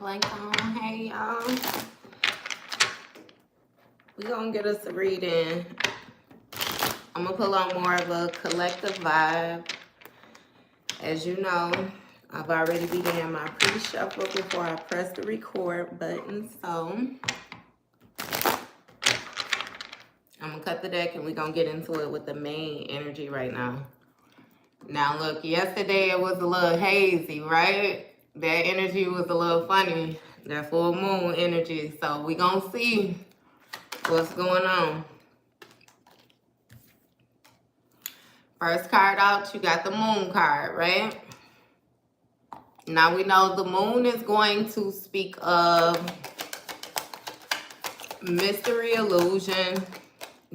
Assalamualaikum. Hey, y'all. We're going to get us a reading. I'm going to pull on more of a collective vibe. As you know, I've already began my pre-shuffle before I press the record button. So I'm going to cut the deck and we're going to get into it with the main energy right now. Now, look, yesterday it was a little hazy, right? That energy was a little funny. That full moon energy. So we're going to see what's going on. First card out, you got the moon card, right? Now we know the moon is going to speak of mystery, illusion,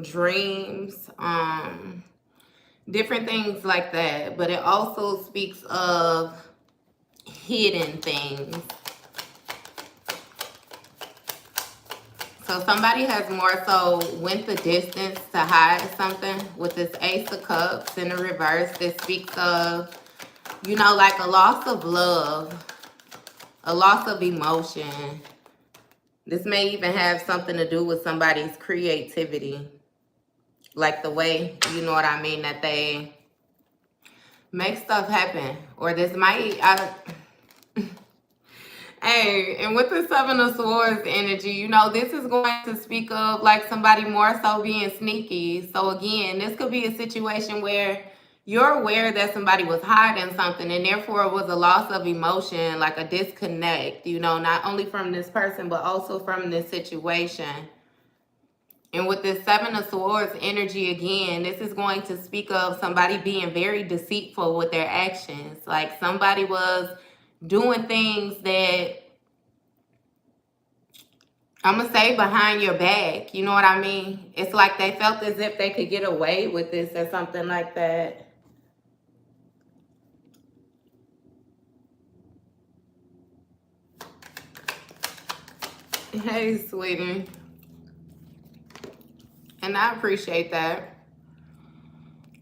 dreams, different things like that. But it also speaks of hidden things. So somebody has more so went the distance to hide something with this Ace of Cups in the reverse. This speaks of, you know, like a loss of love, a loss of emotion. This may even have something to do with somebody's creativity. Like the way, you know what I mean, that they make stuff happen. Or this might... Hey, and with the Seven of Swords energy, you know, this is going to speak of like somebody more so being sneaky. So again, this could be a situation where you're aware that somebody was hiding something and therefore it was a loss of emotion, like a disconnect, you know, not only from this person, but also from this situation. And with this Seven of Swords energy, again, this is going to speak of somebody being very deceitful with their actions. Like somebody was doing things that, I'm going to say behind your back. You know what I mean? It's like they felt as if they could get away with this or something like that. Hey, sweetie. And I appreciate that.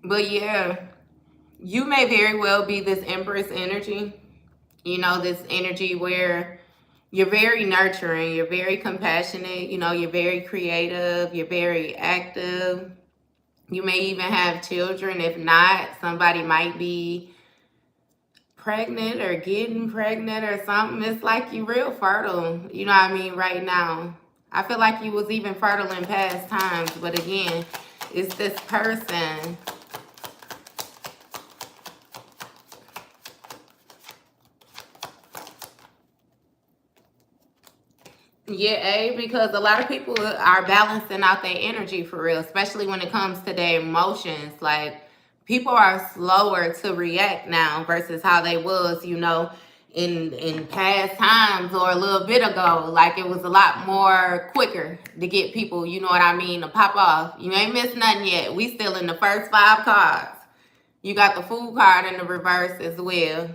But yeah, you may very well be this Empress energy. You know, this energy where you're very nurturing, you're very compassionate, you know, you're very creative, you're very active. You may even have children. If not, somebody might be pregnant or getting pregnant or something. It's like you real fertile, you know what I mean, right now. I feel like you was even fertile in past times, but again, it's this person. Yeah, because a lot of people are balancing out their energy for real, especially when it comes to their emotions. Like, people are slower to react now versus how they was, you know, in past times or a little bit ago. Like, it was a lot more quicker to get people, you know what I mean, to pop off. You ain't missed nothing yet. We still in the first 5 cards. You got the Fool card in the reverse as well.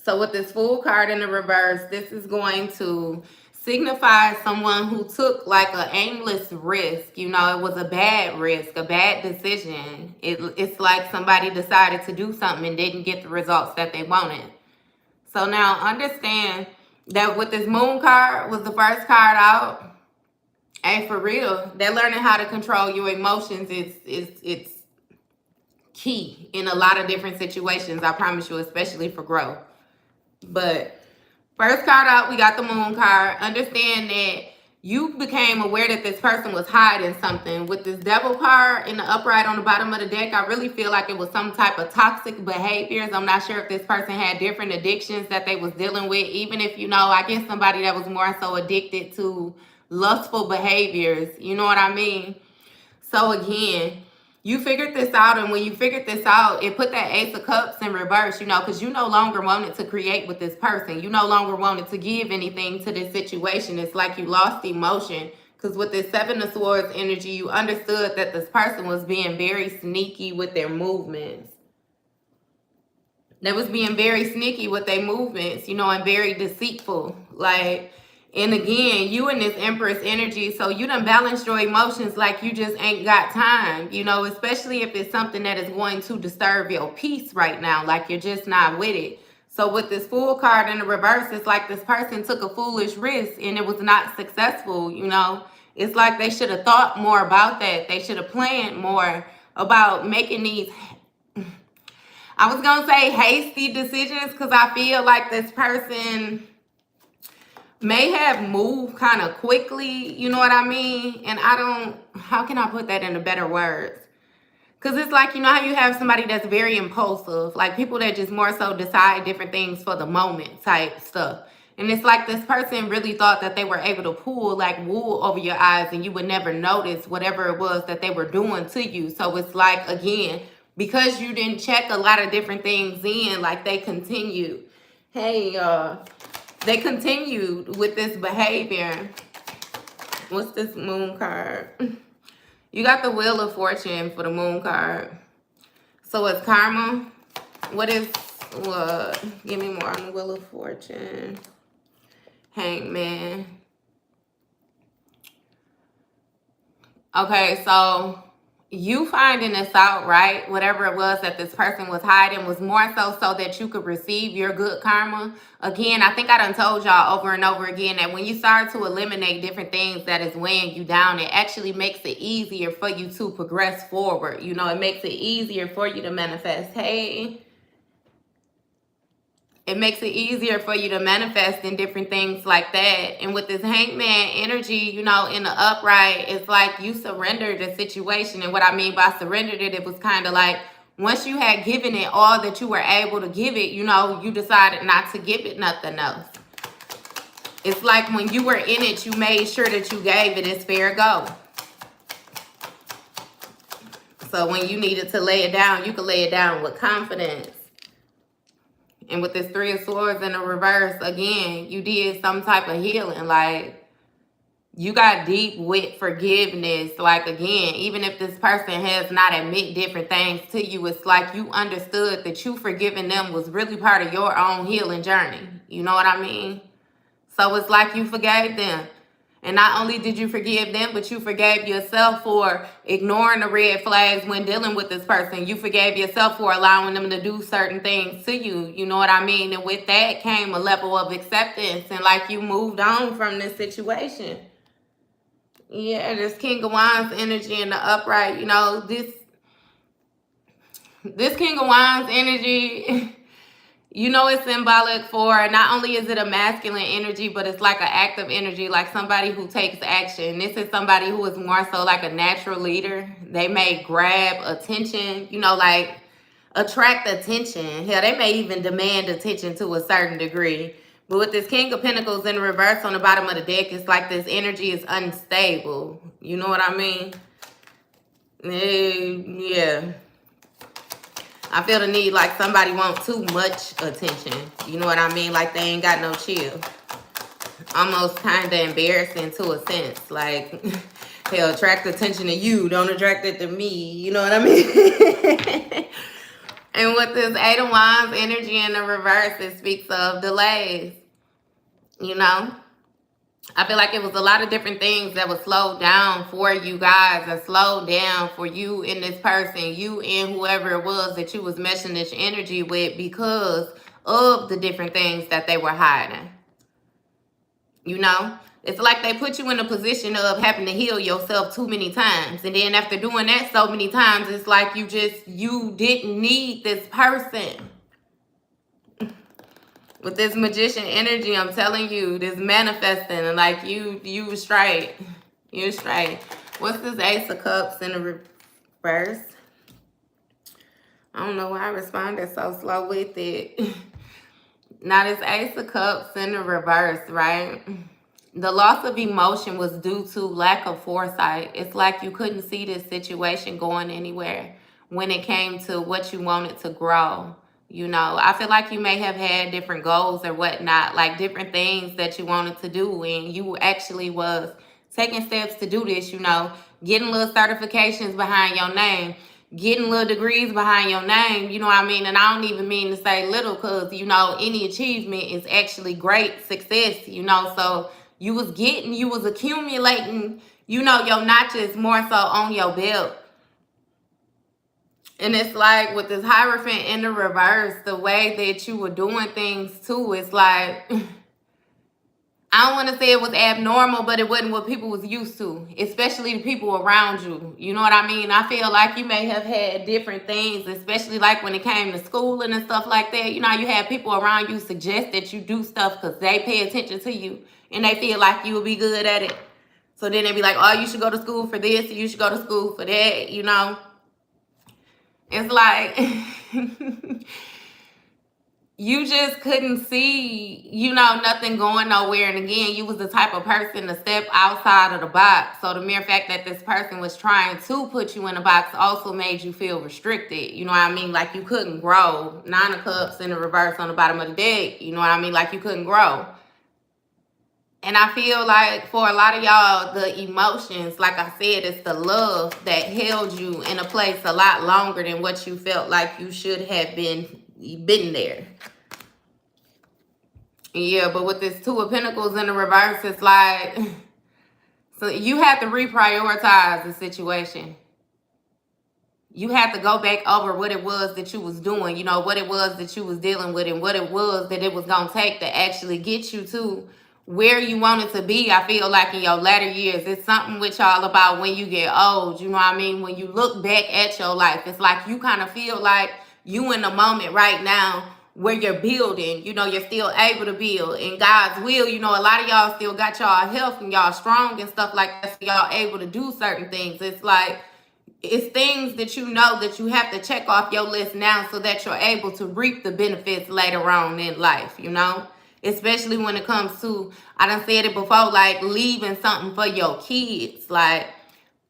So with this Fool card in the reverse, this is going to signify someone who took like an aimless risk. You know, it was a bad risk, a bad decision. It's like somebody decided to do something and didn't get the results that they wanted. So now understand that with this Moon card was the first card out. And for real, they're learning how to control your emotions. It's key in a lot of different situations, I promise you, especially for growth. But first card out, we got the Moon card. Understand that you became aware that this person was hiding something. With this Devil card in the upright on the bottom of the deck, I really feel like it was some type of toxic behaviors. I'm not sure if this person had different addictions that they was dealing with. Even if, you know, I guess somebody that was more so addicted to lustful behaviors. You know what I mean? So again, you figured this out, and when you figured this out, it put that Ace of Cups in reverse, you know, because you no longer wanted to create with this person. You no longer wanted to give anything to this situation. It's like you lost emotion, because with this Seven of Swords energy, you understood that this person was being very sneaky with their movements. They was being very sneaky with their movements, you know, and very deceitful. Like, and again, you in this Empress energy, so you done balanced your emotions like you just ain't got time, you know, especially if it's something that is going to disturb your peace right now, like you're just not with it. So with this Fool card in the reverse, it's like this person took a foolish risk and it was not successful, you know. It's like they should have thought more about that. They should have planned more about making these, I was going to say hasty decisions, because I feel like this person may have moved kind of quickly, you know what I mean? And how can I put that into better words? Because it's like, you know how you have somebody that's very impulsive, like people that just more so decide different things for the moment type stuff. And it's like this person really thought that they were able to pull like wool over your eyes and you would never notice whatever it was that they were doing to you. So it's like, again, because you didn't check a lot of different things in, like they continued. They continued with this behavior. What's this Moon card? You got the Wheel of Fortune for the Moon card. So it's karma. What? Give me more on the Wheel of Fortune. Hangman. Okay, so you finding this out, right? Whatever it was that this person was hiding was more so that you could receive your good karma. Again, I think I done told y'all over and over again that when you start to eliminate different things that is weighing you down, it actually makes it easier for you to progress forward. You know, it makes it easier for you to manifest. It makes it easier for you to manifest in different things like that. And with this Hangman energy, you know, in the upright, it's like you surrendered the situation. And what I mean by surrendered it was kind of like once you had given it all that you were able to give it, you know, you decided not to give it nothing else. It's like when you were in it, you made sure that you gave it its fair go. So when you needed to lay it down, you could lay it down with confidence. And with this Three of Swords in the reverse, again, you did some type of healing. Like, you got deep with forgiveness. Like, again, even if this person has not admit different things to you, it's like you understood that you forgiving them was really part of your own healing journey. You know what I mean? So it's like you forgave them. And not only did you forgive them, but you forgave yourself for ignoring the red flags when dealing with this person. You forgave yourself for allowing them to do certain things to you. You know what I mean? And with that came a level of acceptance. And like you moved on from this situation. Yeah, this King of Wands energy in the upright. You know, this King of Wands energy... You know, it's symbolic for not only is it a masculine energy, but it's like an active energy, like somebody who takes action. This is somebody who is more so like a natural leader. They may grab attention, you know, like attract attention. Hell, they may even demand attention to a certain degree. But with this King of Pentacles in reverse on the bottom of the deck, it's like this energy is unstable. You know what I mean? Yeah. I feel the need like somebody wants too much attention. You know what I mean? Like they ain't got no chill. Almost kind of embarrassing to a sense. Like, hell, attract attention to you. Don't attract it to me. You know what I mean? And with this Eight of Wands energy in the reverse, it speaks of delays. You know? I feel like it was a lot of different things that was slowed down for you guys and slowed down for you and this person, you and whoever it was that you was meshing this energy with because of the different things that they were hiding. You know, it's like they put you in a position of having to heal yourself too many times. And then after doing that so many times, it's like you didn't need this person. With this Magician energy, I'm telling you, this manifesting, like you straight. You're straight. What's this Ace of Cups in the reverse? I don't know why I responded so slow with it. Now this Ace of Cups in the reverse, right? The loss of emotion was due to lack of foresight. It's like you couldn't see this situation going anywhere when it came to what you wanted to grow. You know, I feel like you may have had different goals or whatnot, like different things that you wanted to do. And you actually was taking steps to do this, you know, getting little certifications behind your name, getting little degrees behind your name, you know what I mean? And I don't even mean to say little because, you know, any achievement is actually great success, you know. So you was accumulating, you know, your notches more so on your belt. And it's like with this Hierophant in the reverse, the way that you were doing things too, it's like, I don't want to say it was abnormal, but it wasn't what people was used to, especially the people around you. You know what I mean? I feel like you may have had different things, especially like when it came to schooling and stuff like that. You know, you have people around you suggest that you do stuff because they pay attention to you and they feel like you will be good at it. So then they be like, oh, you should go to school for this, you should go to school for that, you know? It's like... you just couldn't see, you know, nothing going nowhere. And again, you was the type of person to step outside of the box. So the mere fact that this person was trying to put you in a box also made you feel restricted. You know what I mean? Like you couldn't grow. 9 of Cups in the reverse on the bottom of the deck. You know what I mean? Like you couldn't grow. And I feel like for a lot of y'all, the emotions, like I said, it's the love that held you in a place a lot longer than what you felt like you should have been there. Yeah, but with this 2 of Pentacles in the reverse, it's like, so you have to reprioritize the situation. You have to go back over what it was that you was doing, you know, what it was that you was dealing with and what it was that it was going to take to actually get you to where you wanted to be. I feel like in your latter years, it's something with y'all about when you get old, you know what I mean? When you look back at your life, it's like you kind of feel like you in the moment right now where you're building, you know, you're still able to build in God's will. You know, a lot of y'all still got y'all health and y'all strong and stuff like that, so y'all able to do certain things. It's like, it's things that you know that you have to check off your list now so that you're able to reap the benefits later on in life, you know? Especially when it comes to, I done said it before, like leaving something for your kids, like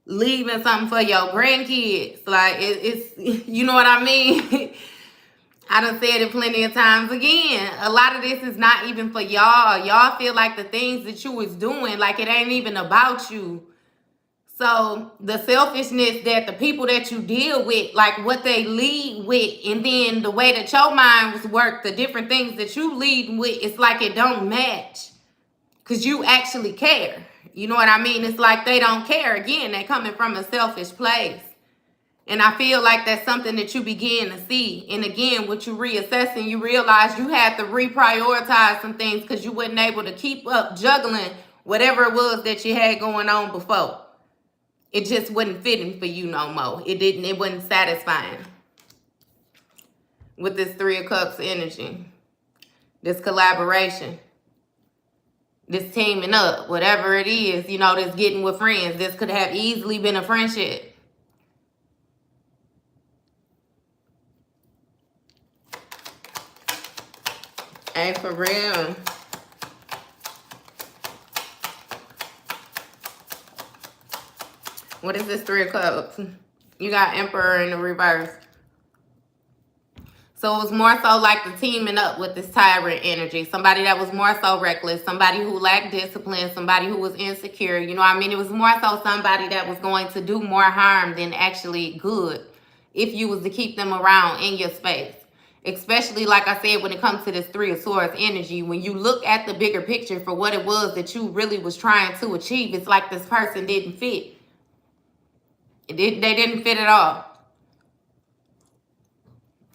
leaving something for your grandkids. Like it's you know what I mean? I done said it plenty of times. Again, a lot of this is not even for y'all. Y'all feel like the things that you was doing, like it ain't even about you. So the selfishness that the people that you deal with, like what they lead with, and then the way that your mind was worked, the different things that you lead with, it's like it don't match because you actually care. You know what I mean? It's like they don't care. Again, they're coming from a selfish place. And I feel like that's something that you begin to see. And again, what you reassessing, you realize you had to reprioritize some things because you wasn't able to keep up juggling whatever it was that you had going on before. It just wasn't fitting for you no more. It wasn't satisfying. With this 3 of Cups energy. This collaboration. This teaming up. Whatever it is, you know, this getting with friends. This could have easily been a friendship. Ain't for real. What is this 3 of Cups? You got Emperor in the reverse. So it was more so like the teaming up with this tyrant energy. Somebody that was more so reckless. Somebody who lacked discipline. Somebody who was insecure. You know what I mean? It was more so somebody that was going to do more harm than actually good if you was to keep them around in your space. Especially, like I said, when it comes to this 3 of Swords energy, when you look at the bigger picture for what it was that you really was trying to achieve, it's like this person didn't fit. They didn't fit at all.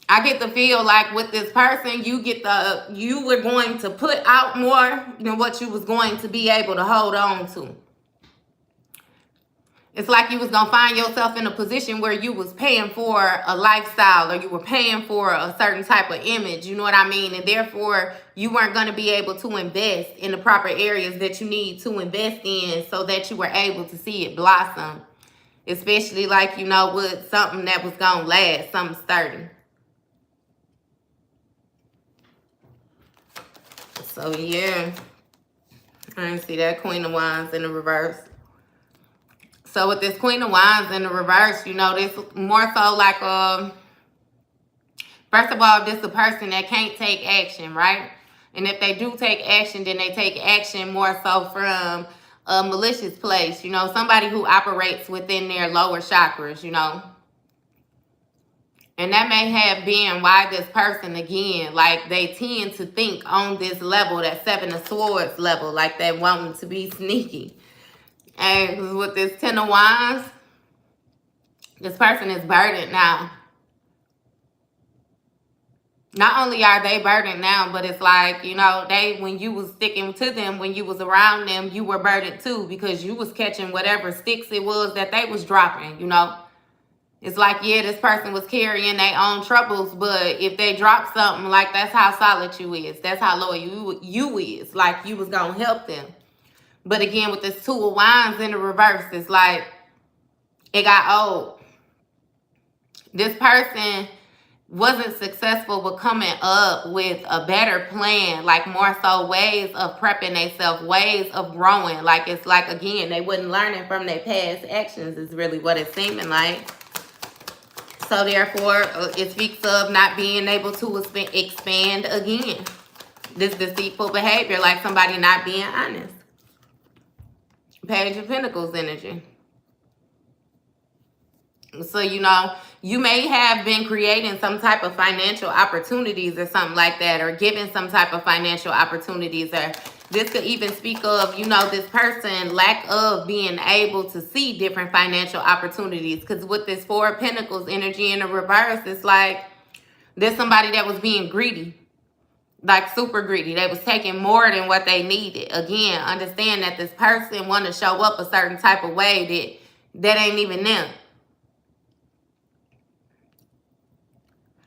I get the feel like with this person, you were going to put out more than what you was going to be able to hold on to. It's like you was going to find yourself in a position where you was paying for a lifestyle or you were paying for a certain type of image, you know what I mean? And therefore, you weren't going to be able to invest in the proper areas that you need to invest in so that you were able to see it blossom. Especially like, you know, with something that was going to last, something sturdy. So, yeah. I didn't see that Queen of Wands in the reverse. So, with this Queen of Wands in the reverse, you know, this more so like, first of all, this is a person that can't take action, right? And if they do take action, then they take action more so from a malicious place, you know, somebody who operates within their lower chakras, you know. And that may have been why this person, again, like they tend to think on this level, that 7 of Swords level, like they want them to be sneaky. And with this 10 of Wands, this person is burdened now. Not only are they burdened now, but it's like, you know, when you was sticking to them, when you was around them, you were burdened too, because you was catching whatever sticks it was that they was dropping, you know. It's like, yeah, this person was carrying their own troubles, but if they drop something, like, that's how solid you is. That's how loyal you is. Like, you was going to help them. But again, with this Two of Wands in the reverse, it's like, it got old. This person wasn't successful with coming up with a better plan, like more so ways of prepping themselves, ways of growing. Like, it's like, again, they wasn't learning from their past actions is really what it's seeming like. So therefore, it speaks of not being able to expand again. This deceitful behavior, like somebody not being honest. Page of Pentacles energy. So, you know, you may have been creating some type of financial opportunities or something like that, or giving some type of financial opportunities, or this could even speak of, you know, this person lack of being able to see different financial opportunities. Because with this Four of Pentacles energy in the reverse, it's like there's somebody that was being greedy, like super greedy. They was taking more than what they needed. Again, understand that this person want to show up a certain type of way that ain't even them.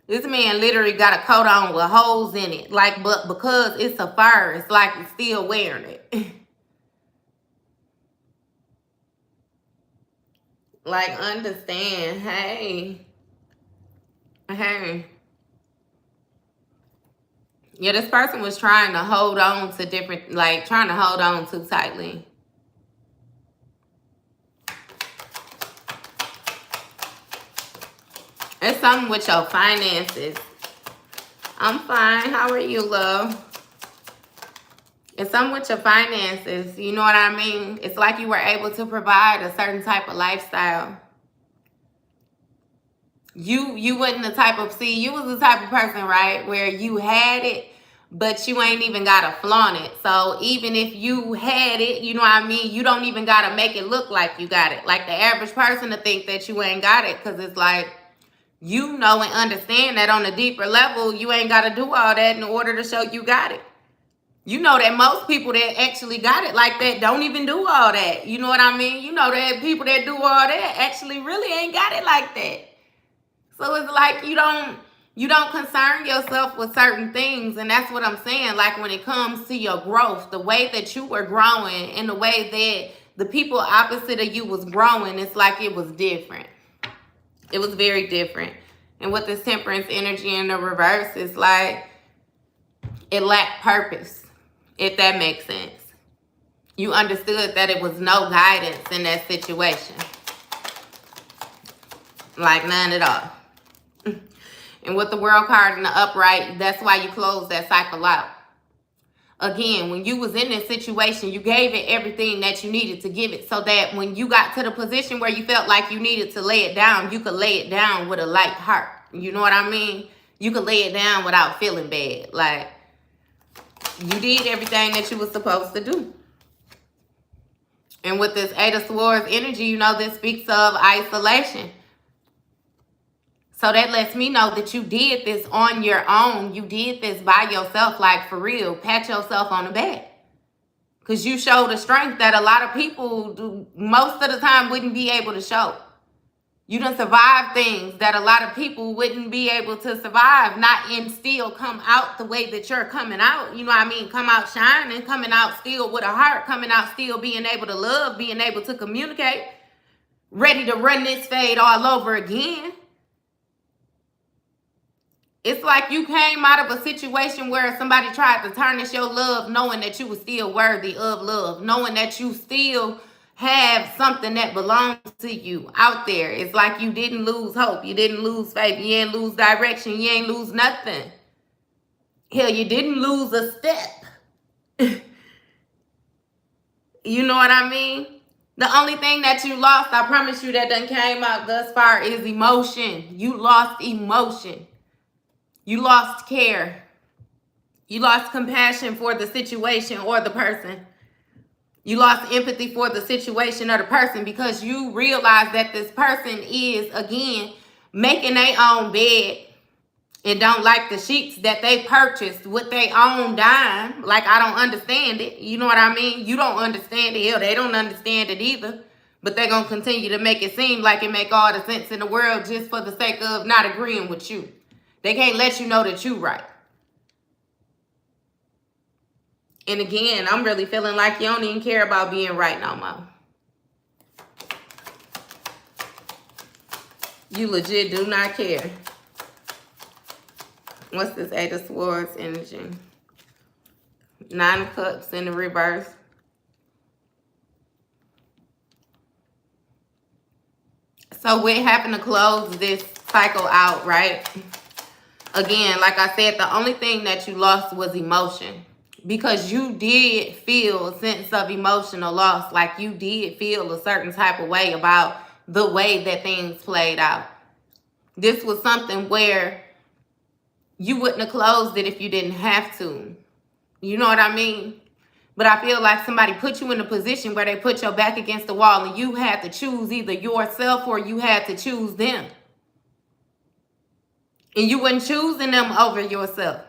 This man literally got a coat on with holes in it. Like, but because it's a fur, it's like he's still wearing it. Like, understand, hey. Yeah, this person was trying to hold on to different, like, trying to hold on too tightly. It's something with your finances. I'm fine. How are you, love? It's something with your finances. You know what I mean? It's like you were able to provide a certain type of lifestyle. You wasn't the type of, see, you was the type of person, right, where you had it, but you ain't even got to flaunt it. So even if you had it, you know what I mean, you don't even got to make it look like you got it. Like the average person to think that you ain't got it, because it's like, you know and understand that on a deeper level, you ain't got to do all that in order to show you got it. You know that most people that actually got it like that don't even do all that. You know what I mean? You know that people that do all that actually really ain't got it like that. So it's like you don't concern yourself with certain things. And that's what I'm saying. Like when it comes to your growth, the way that you were growing and the way that the people opposite of you was growing, it's like it was different. It was very different. And with this Temperance energy in the reverse, it's like it lacked purpose, if that makes sense. You understood that it was no guidance in that situation. Like none at all. And with the World card in the upright, that's why you close that cycle out. Again, when you was in this situation, you gave it everything that you needed to give it, so that when you got to the position where you felt like you needed to lay it down, you could lay it down with a light heart. You know what I mean? You could lay it down without feeling bad. Like, you did everything that you were supposed to do. And with this Eight of Swords energy, you know, this speaks of isolation. So that lets me know that you did this on your own. You did this by yourself, like for real. Pat yourself on the back. Because you showed a strength that a lot of people most of the time wouldn't be able to show. You done survived things that a lot of people wouldn't be able to survive, not and still come out the way that you're coming out. You know what I mean? Come out shining, coming out still with a heart, coming out still being able to love, being able to communicate, ready to run this fade all over again. It's like you came out of a situation where somebody tried to tarnish your love, knowing that you were still worthy of love, knowing that you still have something that belongs to you out there. It's like you didn't lose hope. You didn't lose faith. You didn't lose direction. You ain't lose nothing. Hell, you didn't lose a step. You know what I mean? The only thing that you lost, I promise you, that done came out thus far is emotion. You lost emotion. You lost care. You lost compassion for the situation or the person. You lost empathy for the situation or the person, because you realize that this person is, again, making their own bed. and don't like the sheets that they purchased with their own dime. Like, I don't understand it. You know what I mean? You don't understand it. Hell, they don't understand it either. But they're going to continue to make it seem like it make all the sense in the world just for the sake of not agreeing with you. They can't let you know that you right. And again, I'm really feeling like you don't even care about being right no more. You legit do not care. What's this Eight of Swords energy? Nine of Cups in the reverse. So we're having to close this cycle out, right? Again, like I said, the only thing that you lost was emotion. Because you did feel a sense of emotional loss. Like you did feel a certain type of way about the way that things played out. This was something where you wouldn't have closed it if you didn't have to. You know what I mean? But I feel like somebody put you in a position where they put your back against the wall and you had to choose either yourself or you had to choose them. And you weren't choosing them over yourself.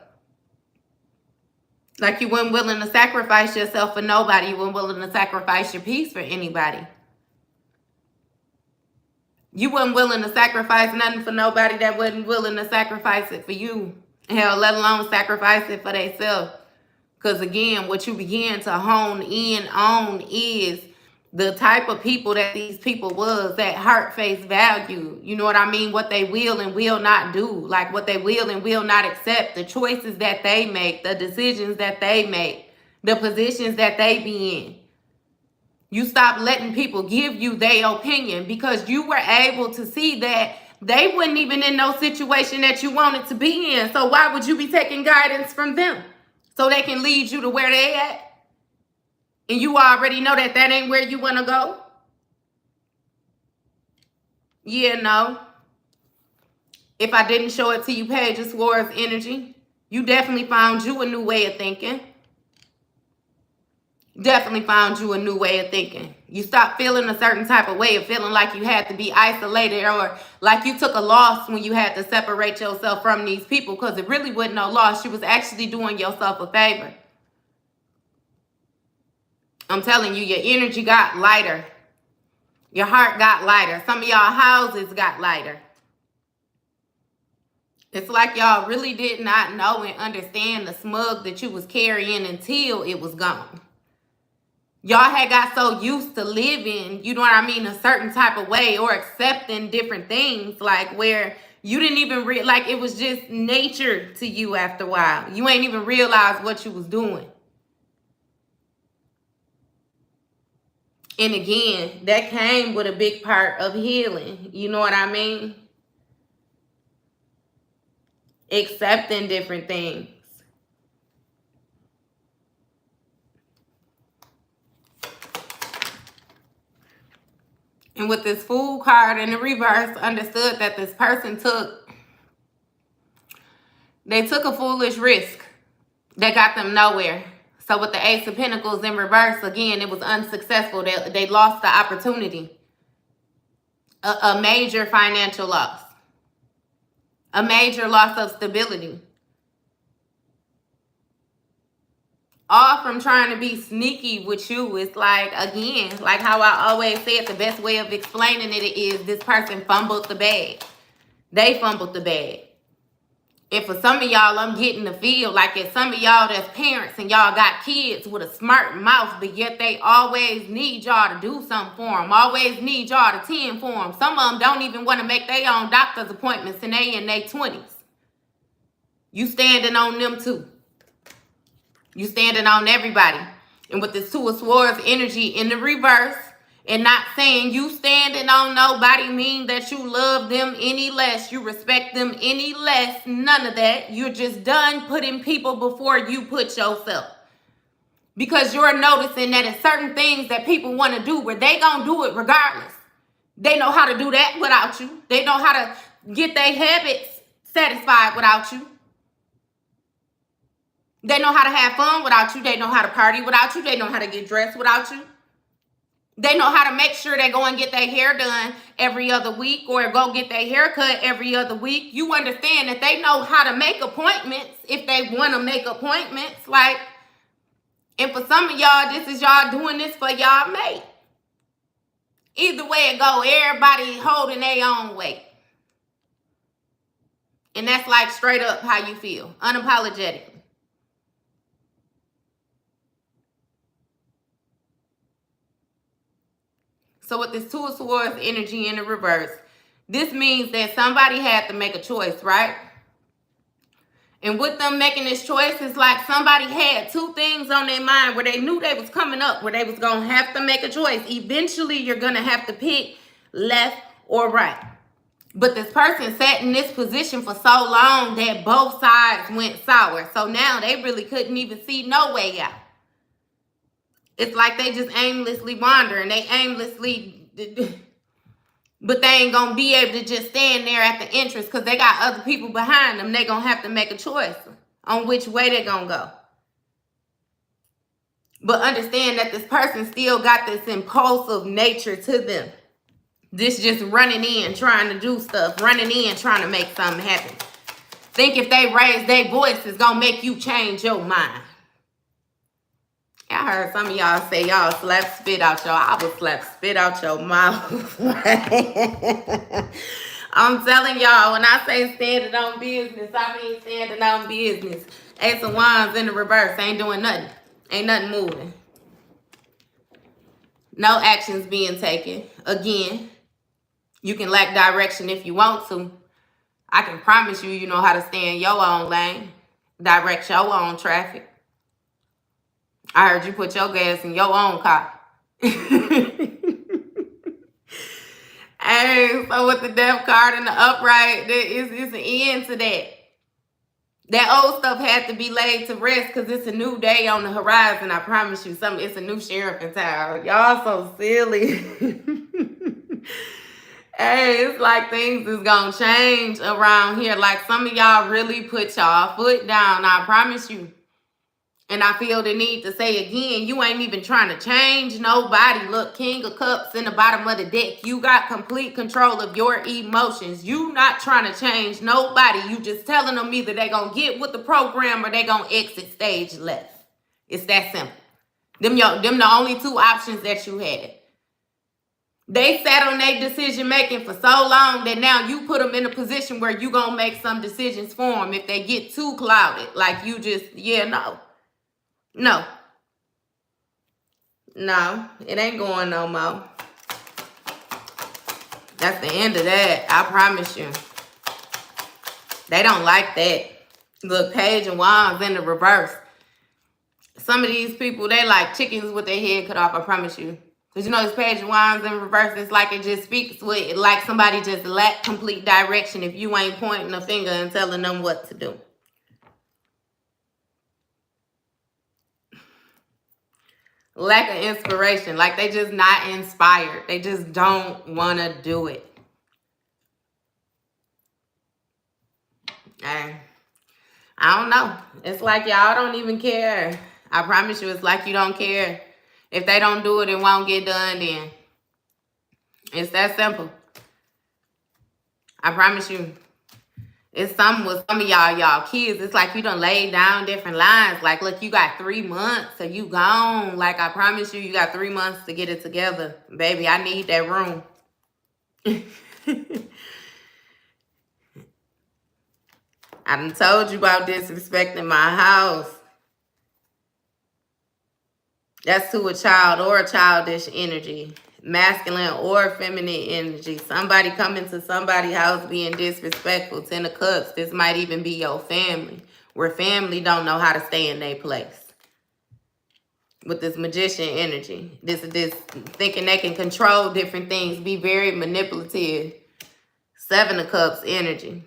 Like you weren't willing to sacrifice yourself for nobody. You weren't willing to sacrifice your peace for anybody. You weren't willing to sacrifice nothing for nobody that wasn't willing to sacrifice it for you. Hell, let alone sacrifice it for themselves. Because again, what you begin to hone in on is the type of people that these people was, that heart face value. You know what I mean? What they will and will not do. Like what they will and will not accept. The choices that they make. The decisions that they make. The positions that they be in. You stop letting people give you their opinion because you were able to see that they wasn't even in no situation that you wanted to be in. So why would you be taking guidance from them? So they can lead you to where they at? And you already know that that ain't where you want to go? Yeah, no. If I didn't show it to you, Page of Swords energy, you definitely found you a new way of thinking. Definitely found you a new way of thinking. You stopped feeling a certain type of way of feeling like you had to be isolated or like you took a loss when you had to separate yourself from these people, because it really wasn't no loss. You was actually doing yourself a favor. I'm telling you, your energy got lighter. Your heart got lighter. Some of y'all houses got lighter. It's like y'all really did not know and understand the smug that you was carrying until it was gone. Y'all had got so used to living, you know what I mean, a certain type of way or accepting different things, like where you didn't even like it was just nature to you after a while. You ain't even realize what you was doing. And again, that came with a big part of healing. You know what I mean? Accepting different things. And with this Fool card in the reverse, understood that this person took a foolish risk that got them nowhere. So with the Ace of Pentacles in reverse, again, it was unsuccessful. They lost the opportunity. A major financial loss. A major loss of stability. All from trying to be sneaky with you. It's like, again, like how I always said, the best way of explaining it is this person fumbled the bag. They fumbled the bag. And for some of y'all, I'm getting the feel like it's some of y'all that's parents and y'all got kids with a smart mouth, but yet they always need y'all to do something for them. Always need y'all to tend for them. Some of them don't even want to make their own doctor's appointments and they in their 20s. You standing on them too. You standing on everybody. And with this Two of Swords energy in the reverse, and not saying you standing on nobody mean that you love them any less, you respect them any less, none of that. You're just done putting people before you put yourself. Because you're noticing that it's certain things that people want to do where they gonna do it regardless. They know how to do that without you. They know how to get their habits satisfied without you. They know how to have fun without you. They know how to party without you. They know how to get dressed without you. They know how to make sure they go and get their hair done every other week or go get their hair cut every other week. You understand that they know how to make appointments if they want to make appointments. Like, and for some of y'all, this is y'all doing this for y'all mate. Either way it go, everybody holding their own weight. And that's like straight up how you feel, unapologetically. So with this Two of Swords energy in the reverse, this means that somebody had to make a choice, right? And with them making this choice, it's like somebody had two things on their mind where they knew they was coming up, where they was going to have to make a choice. Eventually, you're going to have to pick left or right. But this person sat in this position for so long that both sides went sour. So now they really couldn't even see no way out. It's like they just aimlessly wandering. They aimlessly, but they ain't going to be able to just stand there at the entrance because they got other people behind them. They going to have to make a choice on which way they're going to go. But understand that this person still got this impulsive nature to them. This just running in, trying to do stuff, running in, trying to make something happen. Think if they raise their voice, it's going to make you change your mind. I heard some of y'all say y'all slap spit out your, I will slap spit out your mouth. I'm telling y'all, when I say standing on business, I mean standing on business. Ace of Wands in the reverse, ain't doing nothing. Ain't nothing moving. No actions being taken. Again, you can lack direction if you want to. I can promise you, you know how to stay in your own lane. Direct your own traffic. I heard you put your gas in your own car. Hey, so with the Death card and the upright, it's an end to that. That old stuff had to be laid to rest because it's a new day on the horizon. I promise you, it's a new sheriff in town. Y'all so silly. Hey, it's like things is gonna change around here. Like some of y'all really put y'all foot down. I promise you. And I feel the need to say again, you ain't even trying to change nobody. Look, King of Cups in the bottom of the deck. You got complete control of your emotions. You not trying to change nobody. You just telling them either they going to get with the program or they going to exit stage left. It's that simple. Them the only two options that you had. They sat on their decision making for so long that now you put them in a position where you going to make some decisions for them if they get too clouded. Like you just, no. No, it ain't going no more. That's the end of that. I promise you. They don't like that. Look, Page of Wands in the reverse. Some of these people, they like chickens with their head cut off, I promise you. Because you know this Page of Wands in reverse, it's like it just speaks with, like somebody just lack complete direction if you ain't pointing a finger and telling them what to do. Lack of inspiration. Like they just not inspired. They just don't want to do it. I don't know. It's like y'all don't even care. I promise you, it's like you don't care. If they don't do it, it won't get done then. It's that simple. I promise you. It's something with some of y'all kids. It's like you done laid down different lines. Like, look, you got 3 months, so you gone. Like, I promise you, you got 3 months to get it together. Baby, I need that room. I done told you about disrespecting my house. That's to a child or a childish energy. Masculine or feminine energy. Somebody coming to somebody's house being disrespectful. 10 of Cups. This might even be your family. Where family don't know how to stay in their place. With this Magician energy. This thinking they can control different things. Be very manipulative. 7 of Cups energy.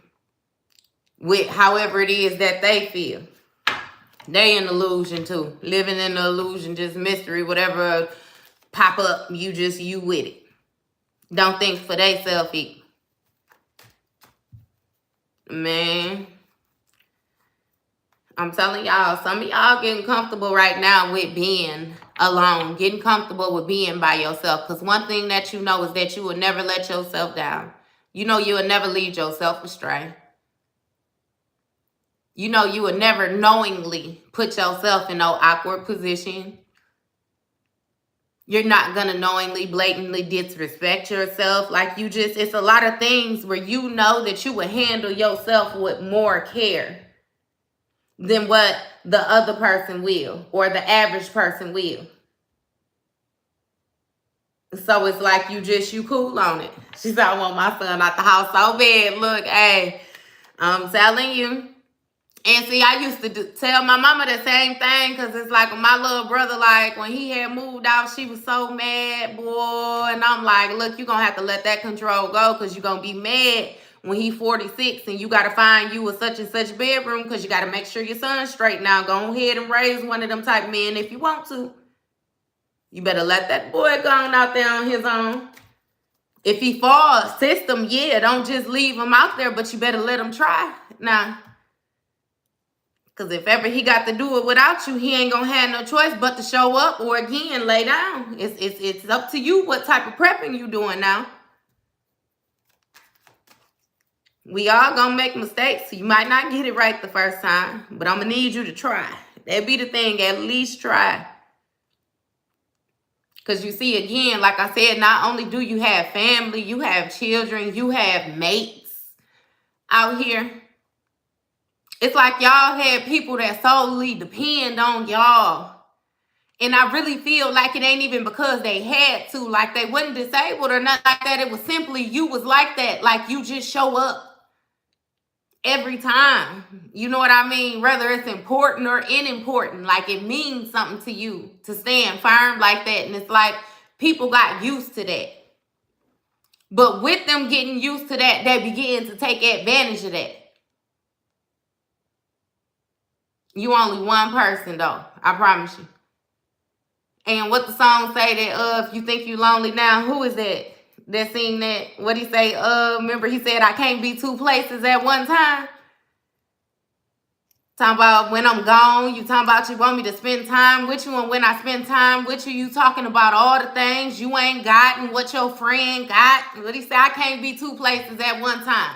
With however it is that they feel. They in illusion too. Living in the illusion. Just mystery. Whatever pop up, you with it. Don't think for they self either. Man. I'm telling y'all, some of y'all getting comfortable right now with being alone, getting comfortable with being by yourself. Because one thing that you know is that you will never let yourself down. You know you will never lead yourself astray. You know you will never knowingly put yourself in no awkward position. You're not going to knowingly, blatantly disrespect yourself. Like you just, it's a lot of things where you know that you will handle yourself with more care than what the other person will or the average person will. So it's like you cool on it. She said, I want my son out the house so bad. Look, hey, I'm telling you. And see, I used to tell my mama the same thing, because it's like my little brother, like when he had moved out, she was so mad, boy. And I'm like, look, you're going to have to let that control go, because you're going to be mad when he 46 and you got to find you a such and such bedroom, because you got to make sure your son's straight now. Go ahead and raise one of them type of men if you want to. You better let that boy go on out there on his own. If he falls, system, yeah, don't just leave him out there, but you better let him try. Now, because if ever he got to do it without you, he ain't going to have no choice but to show up or, again, lay down. It's up to you what type of prepping you doing now. We all going to make mistakes. So you might not get it right the first time, but I'm going to need you to try. That'd be the thing. At least try. Because you see, again, like I said, not only do you have family, you have children, you have mates out here. It's like y'all had people that solely depend on y'all. And I really feel like it ain't even because they had to. Like they wasn't disabled or nothing like that. It was simply you was like that. Like you just show up every time. You know what I mean? Whether it's important or unimportant. Like it means something to you to stand firm like that. And it's like people got used to that. But with them getting used to that, they begin to take advantage of that. You only one person though, I promise you. And what the song say that if you think you lonely now, who is that? That sing that? What he say? Remember he said I can't be two places at one time. Talking about when I'm gone, you talking about you want me to spend time with you, and when I spend time with you talking about all the things you ain't got and what your friend got. What he say? I can't be two places at one time.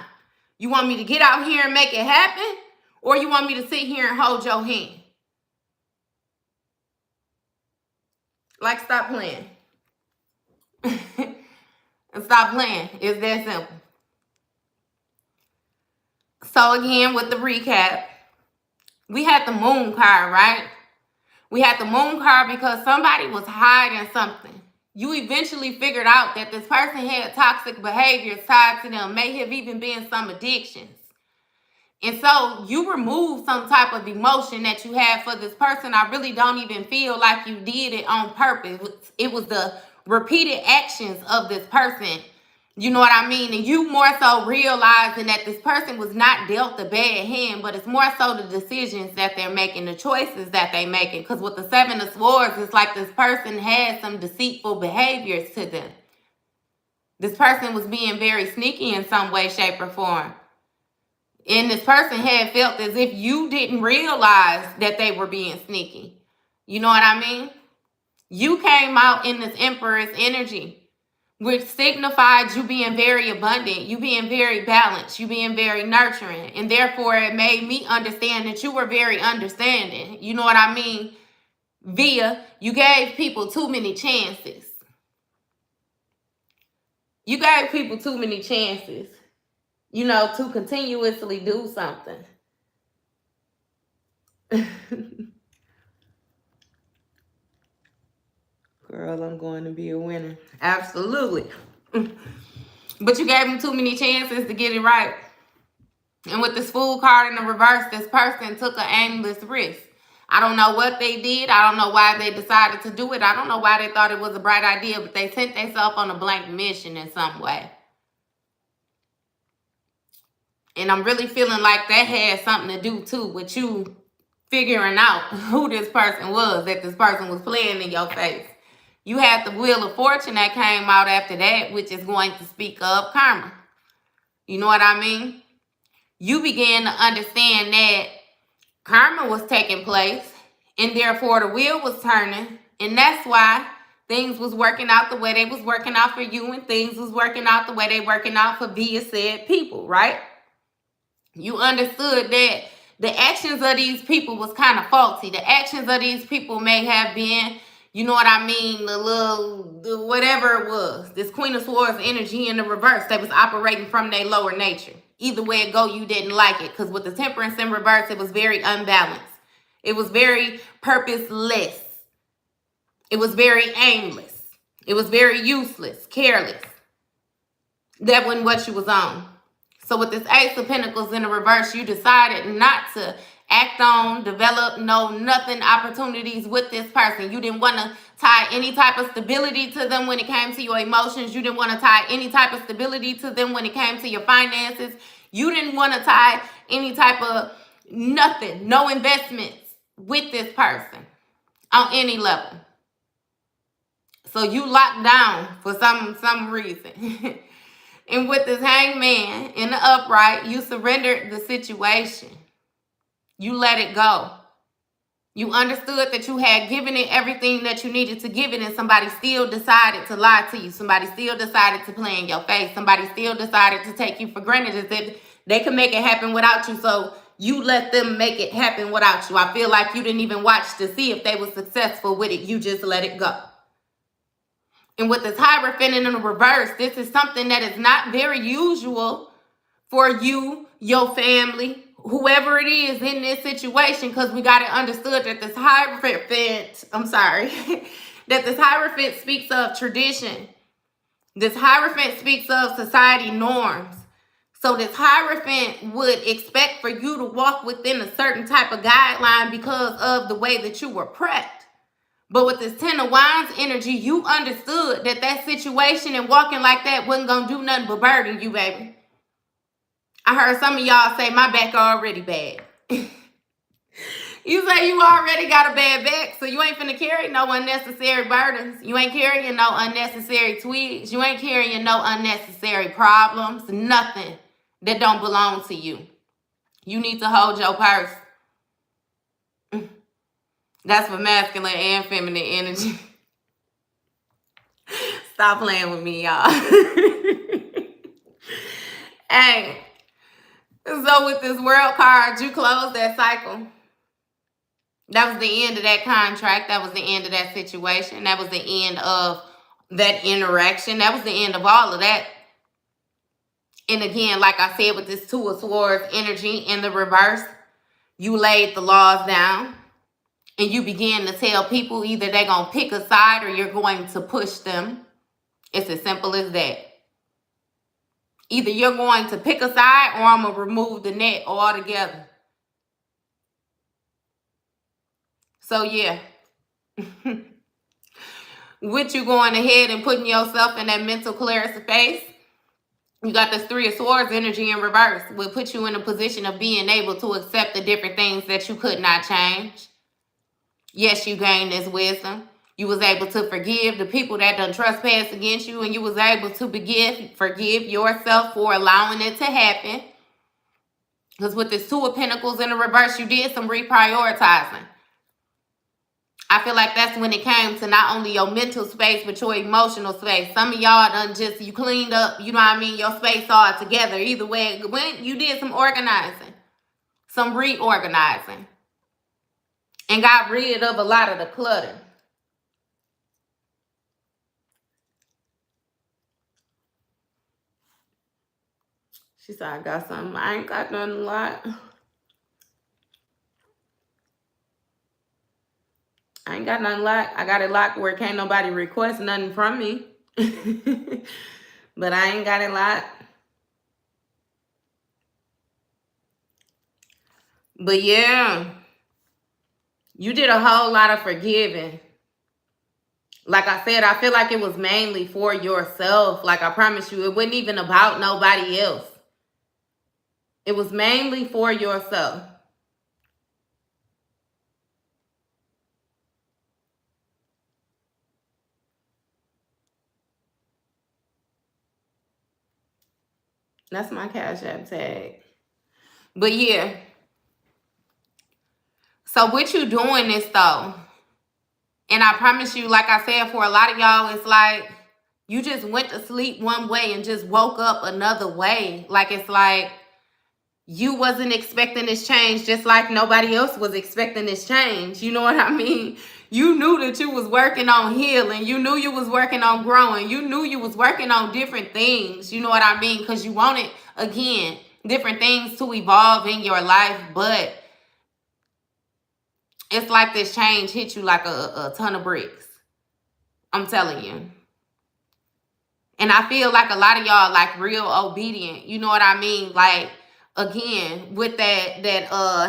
You want me to get out here and make it happen? Or you want me to sit here and hold your hand? Like, stop playing. And stop playing. It's that simple. So, again, with the recap, we had the moon card, right? We had the moon card because somebody was hiding something. You eventually figured out that this person had toxic behaviors tied to them, may have even been some addictions. And so you remove some type of emotion that you had for this person. I really don't even feel like you did it on purpose. It was the repeated actions of this person. You know what I mean? And you more so realizing that this person was not dealt a bad hand, but it's more so the decisions that they're making, the choices that they're making. Because with the Seven of Swords, it's like this person had some deceitful behaviors to them. This person was being very sneaky in some way, shape, or form. And this person had felt as if you didn't realize that they were being sneaky. You know what I mean? You came out in this Empress energy, which signified you being very abundant, you being very balanced, you being very nurturing. And therefore, it made me understand that you were very understanding. You know what I mean? Via, you gave people too many chances. You gave people too many chances. You know, to continuously do something. Girl, I'm going to be a winner. Absolutely. But you gave them too many chances to get it right. And with this Fool card in the reverse, this person took an aimless risk. I don't know what they did. I don't know why they decided to do it. I don't know why they thought it was a bright idea, but they sent themselves on a blank mission in some way. And I'm really feeling like that had something to do, too, with you figuring out who this person was, that this person was playing in your face. You had the Wheel of Fortune that came out after that, which is going to speak of karma. You know what I mean? You began to understand that Karma was taking place, and therefore the wheel was turning, and that's why things was working out the way they was working out for you, and things was working out the way they working out for via said people, right? You understood that the actions of these people was kind of faulty. The actions of these people may have been, you know what I mean, the whatever it was. This Queen of Swords energy in the reverse. They was operating from their lower nature. Either way it go, you didn't like it. Because with the Temperance in reverse, it was very unbalanced. It was very purposeless. It was very aimless. It was very useless, careless. That wasn't what you was on. So with this Ace of Pentacles in the reverse, you decided not to act on, develop, nothing opportunities with this person. You didn't want to tie any type of stability to them when it came to your emotions. You didn't want to tie any type of stability to them when it came to your finances. You didn't want to tie any type of nothing, no investments with this person on any level. So you locked down for some reason. And with this Hangman in the upright, you surrendered the situation. You let it go. You understood that you had given it everything that you needed to give it, and somebody still decided to lie to you. Somebody still decided to play in your face. Somebody still decided to take you for granted as if they could make it happen without you. So you let them make it happen without you. I feel like you didn't even watch to see if they were successful with it. You just let it go. And with this Hierophant in the reverse, this is something that is not very usual for you, your family, whoever it is in this situation, because we got it understood that this Hierophant, that this Hierophant speaks of tradition. This Hierophant speaks of society norms. So this Hierophant would expect for you to walk within a certain type of guideline because of the way that you were prepped. But with this Ten of Wands energy, you understood that that situation and walking like that wasn't going to do nothing but burden you, baby. I heard some of y'all say, my back already bad. You say you already got a bad back, so you ain't finna carry no unnecessary burdens. You ain't carrying no unnecessary twigs. You ain't carrying no unnecessary problems. Nothing that don't belong to you. You need to hold your purse. That's for masculine and feminine energy. Stop playing with me, y'all. Hey, so with this World card, you close that cycle. That was the end of that contract. That was the end of that situation. That was the end of that interaction. That was the end of all of that. And again, like I said, with this Two of Swords energy in the reverse, you laid the laws down. And you begin to tell people either they're going to pick a side or you're going to push them. It's as simple as that. Either you're going to pick a side or I'm going to remove the net altogether. So, yeah. With you going ahead and putting yourself in that mental clarity space, you got this Three of Swords energy in reverse. Will put you in a position of being able to accept the different things that you could not change. Yes, you gained this wisdom. You was able to forgive the people that done trespass against you, and you was able to forgive yourself for allowing it to happen. Because with this Two of Pentacles in the reverse, you did some reprioritizing. I feel like that's when it came to not only your mental space, but your emotional space. Some of y'all done you cleaned up, you know what I mean, your space all together. Either way it went, you did some organizing, some reorganizing. And got rid of a lot of the clutter. She said, I got something. I ain't got nothing a lot. I ain't got nothing locked. I got it locked where can't nobody request nothing from me. But I ain't got it locked. But yeah, you did a whole lot of forgiving. Like I said, I feel like it was mainly for yourself. Like I promise you, it wasn't even about nobody else. It was mainly for yourself. That's my Cash App tag. But yeah, So what you doing this though, and I promise you, like I said, for a lot of y'all, it's like you just went to sleep one way and just woke up another way. Like it's like you wasn't expecting this change, just like nobody else was expecting this change. You know what I mean? You knew that you was working on healing. You knew you was working on growing. You knew you was working on different things. You know what I mean? Because you wanted, again, different things to evolve in your life. But it's like this change hit you like a ton of bricks. I'm telling you. And I feel like a lot of y'all like real obedient. You know what I mean? Like, again, with that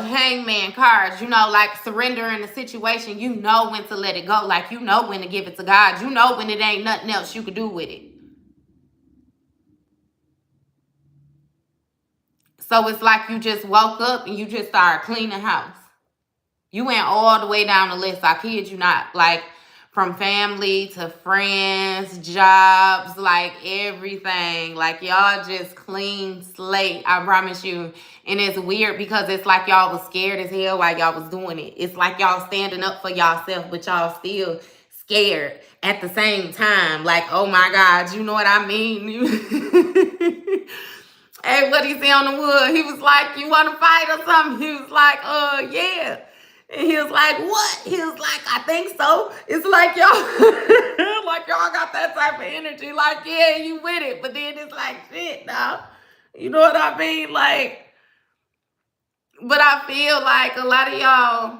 hangman cards, you know, like surrendering the situation, you know when to let it go. Like, you know when to give it to God. You know when it ain't nothing else you could do with it. So it's like you just woke up and you just started cleaning house. You went all the way down the list. I kid you not. Like, from family to friends, jobs, like everything. Like, y'all just clean slate. I promise you. And it's weird because it's like y'all was scared as hell while y'all was doing it. It's like y'all standing up for y'allself, but y'all still scared at the same time. Like, oh my God, you know what I mean? Hey, what he say on the wood? He was like, you want to fight or something? He was like, yeah. And he was like, what? He was like, I think so. It's like y'all, like y'all got that type of energy. Like, yeah, you with it. But then it's like, shit, now. You know what I mean? Like, but I feel like a lot of y'all,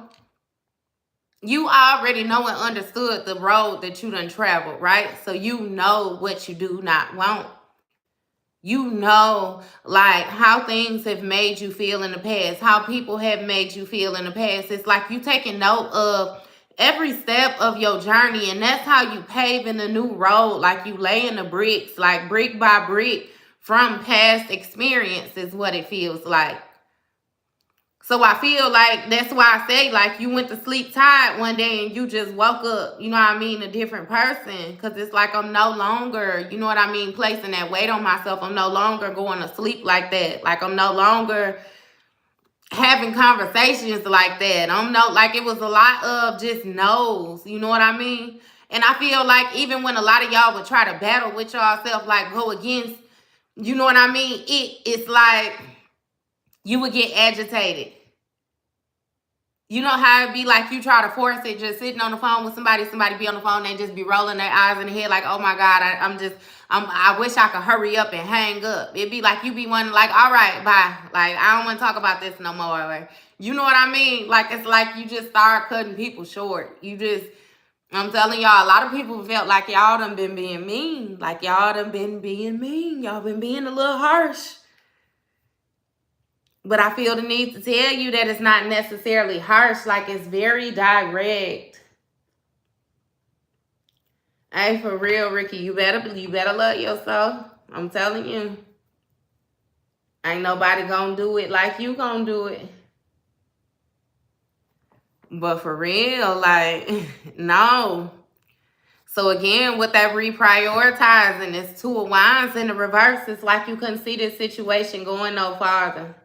you already know and understood the road that you done traveled, right? So you know what you do not want. You know, like, how things have made you feel in the past, how people have made you feel in the past. It's like you taking note of every step of your journey, and that's how you paving the new road. Like, you laying the bricks, like brick by brick from past experience is what it feels like. So I feel like that's why I say, like, you went to sleep tired one day and you just woke up, you know what I mean, a different person. Because it's like I'm no longer, you know what I mean, placing that weight on myself. I'm no longer going to sleep like that. Like, I'm no longer having conversations like that. I'm no, like, it was a lot of just no's, you know what I mean? And I feel like even when a lot of y'all would try to battle with y'allself, like go against, you know what I mean, it's like you would get agitated. You know how it'd be like you try to force it, just sitting on the phone with somebody be on the phone, they just be rolling their eyes in the head like, oh my God, I wish I could hurry up and hang up. It'd be like you be wanting like, all right, bye. Like, I don't want to talk about this no more. Like, you know what I mean? Like, it's like you just start cutting people short. I'm telling y'all, a lot of people felt like y'all done been being mean. Like, y'all done been being mean. Y'all been being a little harsh. But I feel the need to tell you that it's not necessarily harsh. Like, it's very direct. Hey, for real, Ricky, you better love yourself. I'm telling you. Ain't nobody gonna do it like you gonna do it. But for real, like, no. So again, with that reprioritizing, it's Two of Wands in the reverse. It's like you couldn't see this situation going no farther.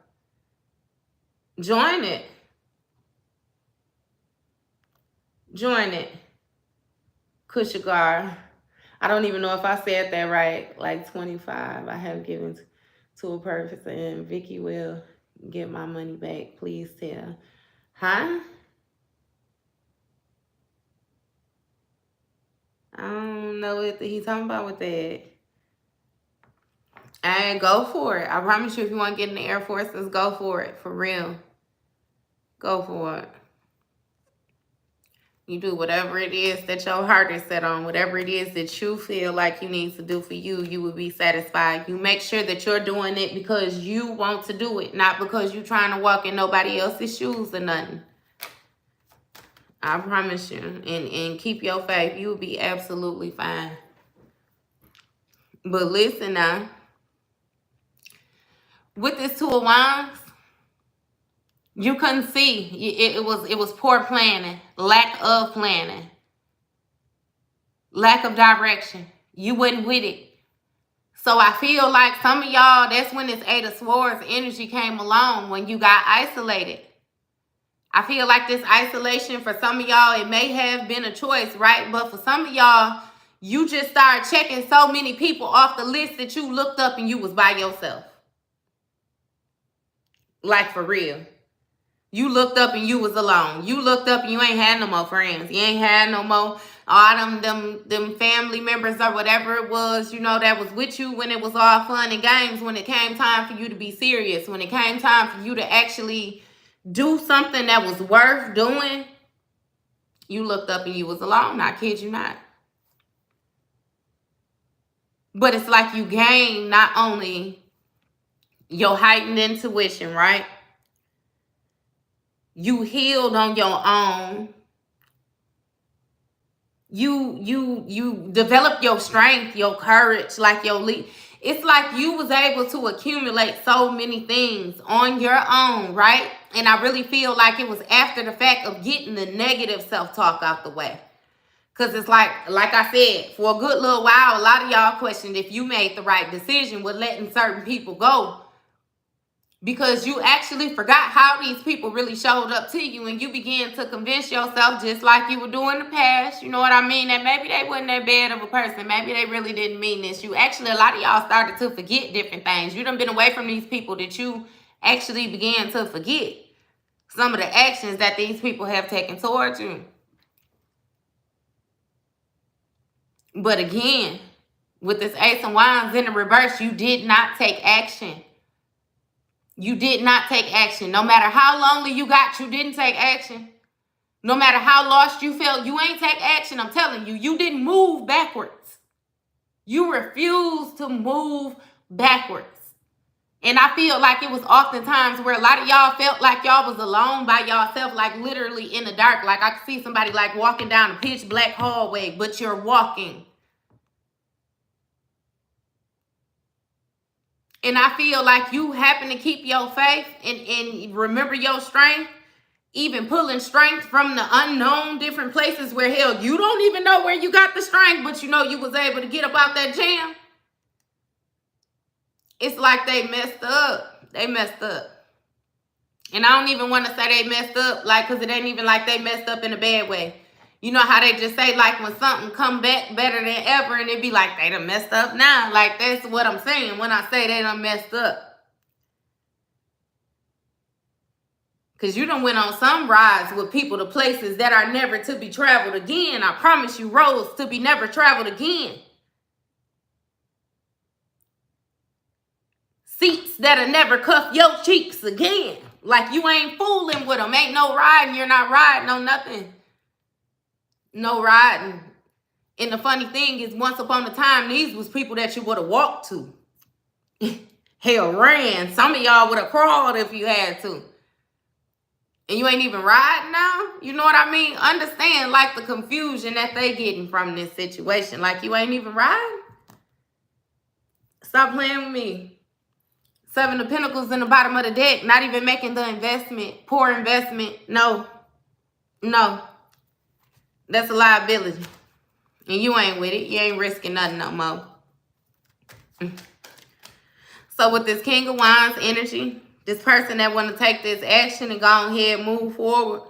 Join it. Join it. Kushagar. I don't even know if I said that right. Like 25. I have given to a person, and Vicky will get my money back. Please tell. Huh? I don't know what he's talking about with that. And go for it. I promise you, if you want to get in the Air Force, let's go for it. For real. Go for it. You do whatever it is that your heart is set on, whatever it is that you feel like you need to do for you, you will be satisfied. You make sure that you're doing it because you want to do it, not because you're trying to walk in nobody else's shoes or nothing. I promise you. And keep your faith. You will be absolutely fine. But listen now. With this Two of Wands, you couldn't see. It was poor planning, lack of planning, lack of direction. You wasn't with it. So I feel like some of y'all, that's when this Eight of Swords energy came along, when you got isolated. I feel like this isolation, for some of y'all, it may have been a choice, right? But for some of y'all, you just started checking so many people off the list that you looked up and you was by yourself. Like, for real. You looked up and you was alone. You looked up and you ain't had no more friends. You ain't had no more all them family members or whatever it was, that was with you when it was all fun and games. When it came time for you to be serious, when it came time for you to actually do something that was worth doing, you looked up and you was alone. I kid you not. But it's like you gain not only your heightened intuition, right? You healed on your own. You develop your strength, your courage, like your lead. It's like you was able to accumulate so many things on your own, right? And I really feel like it was after the fact of getting the negative self-talk out the way. Because it's like I said, for a good little while, a lot of y'all questioned if you made the right decision with letting certain people go. Because you actually forgot how these people really showed up to you, and you began to convince yourself, just like you were doing in the past, you know what I mean, that maybe they wasn't that bad of a person. Maybe they really didn't mean this. You actually, a lot of y'all started to forget different things. You done been away from these people that you actually began to forget some of the actions that these people have taken towards you. But again, with this Ace of Wands in the reverse, you did not take action. You did not take action. No matter how lonely you got, you didn't take action. No matter how lost you felt, you ain't take action. I'm telling you, you didn't move backwards. You refused to move backwards. And I feel like it was oftentimes where a lot of y'all felt like y'all was alone by yourself, like literally in the dark. Like I could see somebody like walking down a pitch black hallway, but you're walking. And I feel like you happen to keep your faith and remember your strength, even pulling strength from the unknown, different places where, hell, you don't even know where you got the strength, but you was able to get up out that jam. It's like they messed up. They messed up. And I don't even want to say they messed up, like, because it ain't even like they messed up in a bad way. You know how they just say, like, when something come back better than ever, and it be like, they done messed up now. Like, that's what I'm saying when I say they done messed up. Because you done went on some rides with people to places that are never to be traveled again. I promise you, roads to be never traveled again. Seats that'll never cuff your cheeks again. Like, you ain't fooling with them. Ain't no riding. You're not riding on nothing. No riding. And the funny thing is, once upon a time, these was people that you would have walked to. Hell, ran. Some of y'all would have crawled if you had to. And you ain't even riding now? You know what I mean? Understand, like, the confusion that they getting from this situation. Like, you ain't even riding? Stop playing with me. Seven of Pentacles in the bottom of the deck. Not even making the investment. Poor investment. No. No. That's a liability. And you ain't with it. You ain't risking nothing no more. So with this King of Wands energy, this person that want to take this action and go ahead and move forward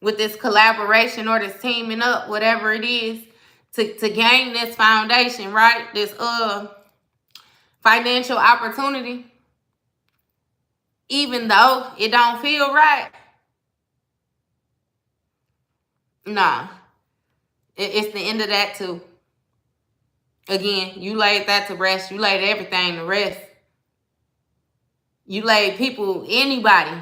with this collaboration or this teaming up, whatever it is, to gain this foundation, right? This financial opportunity. Even though it don't feel right. Nah. It's the end of that too. Again, you laid that to rest. You laid everything to rest. You laid people, anybody.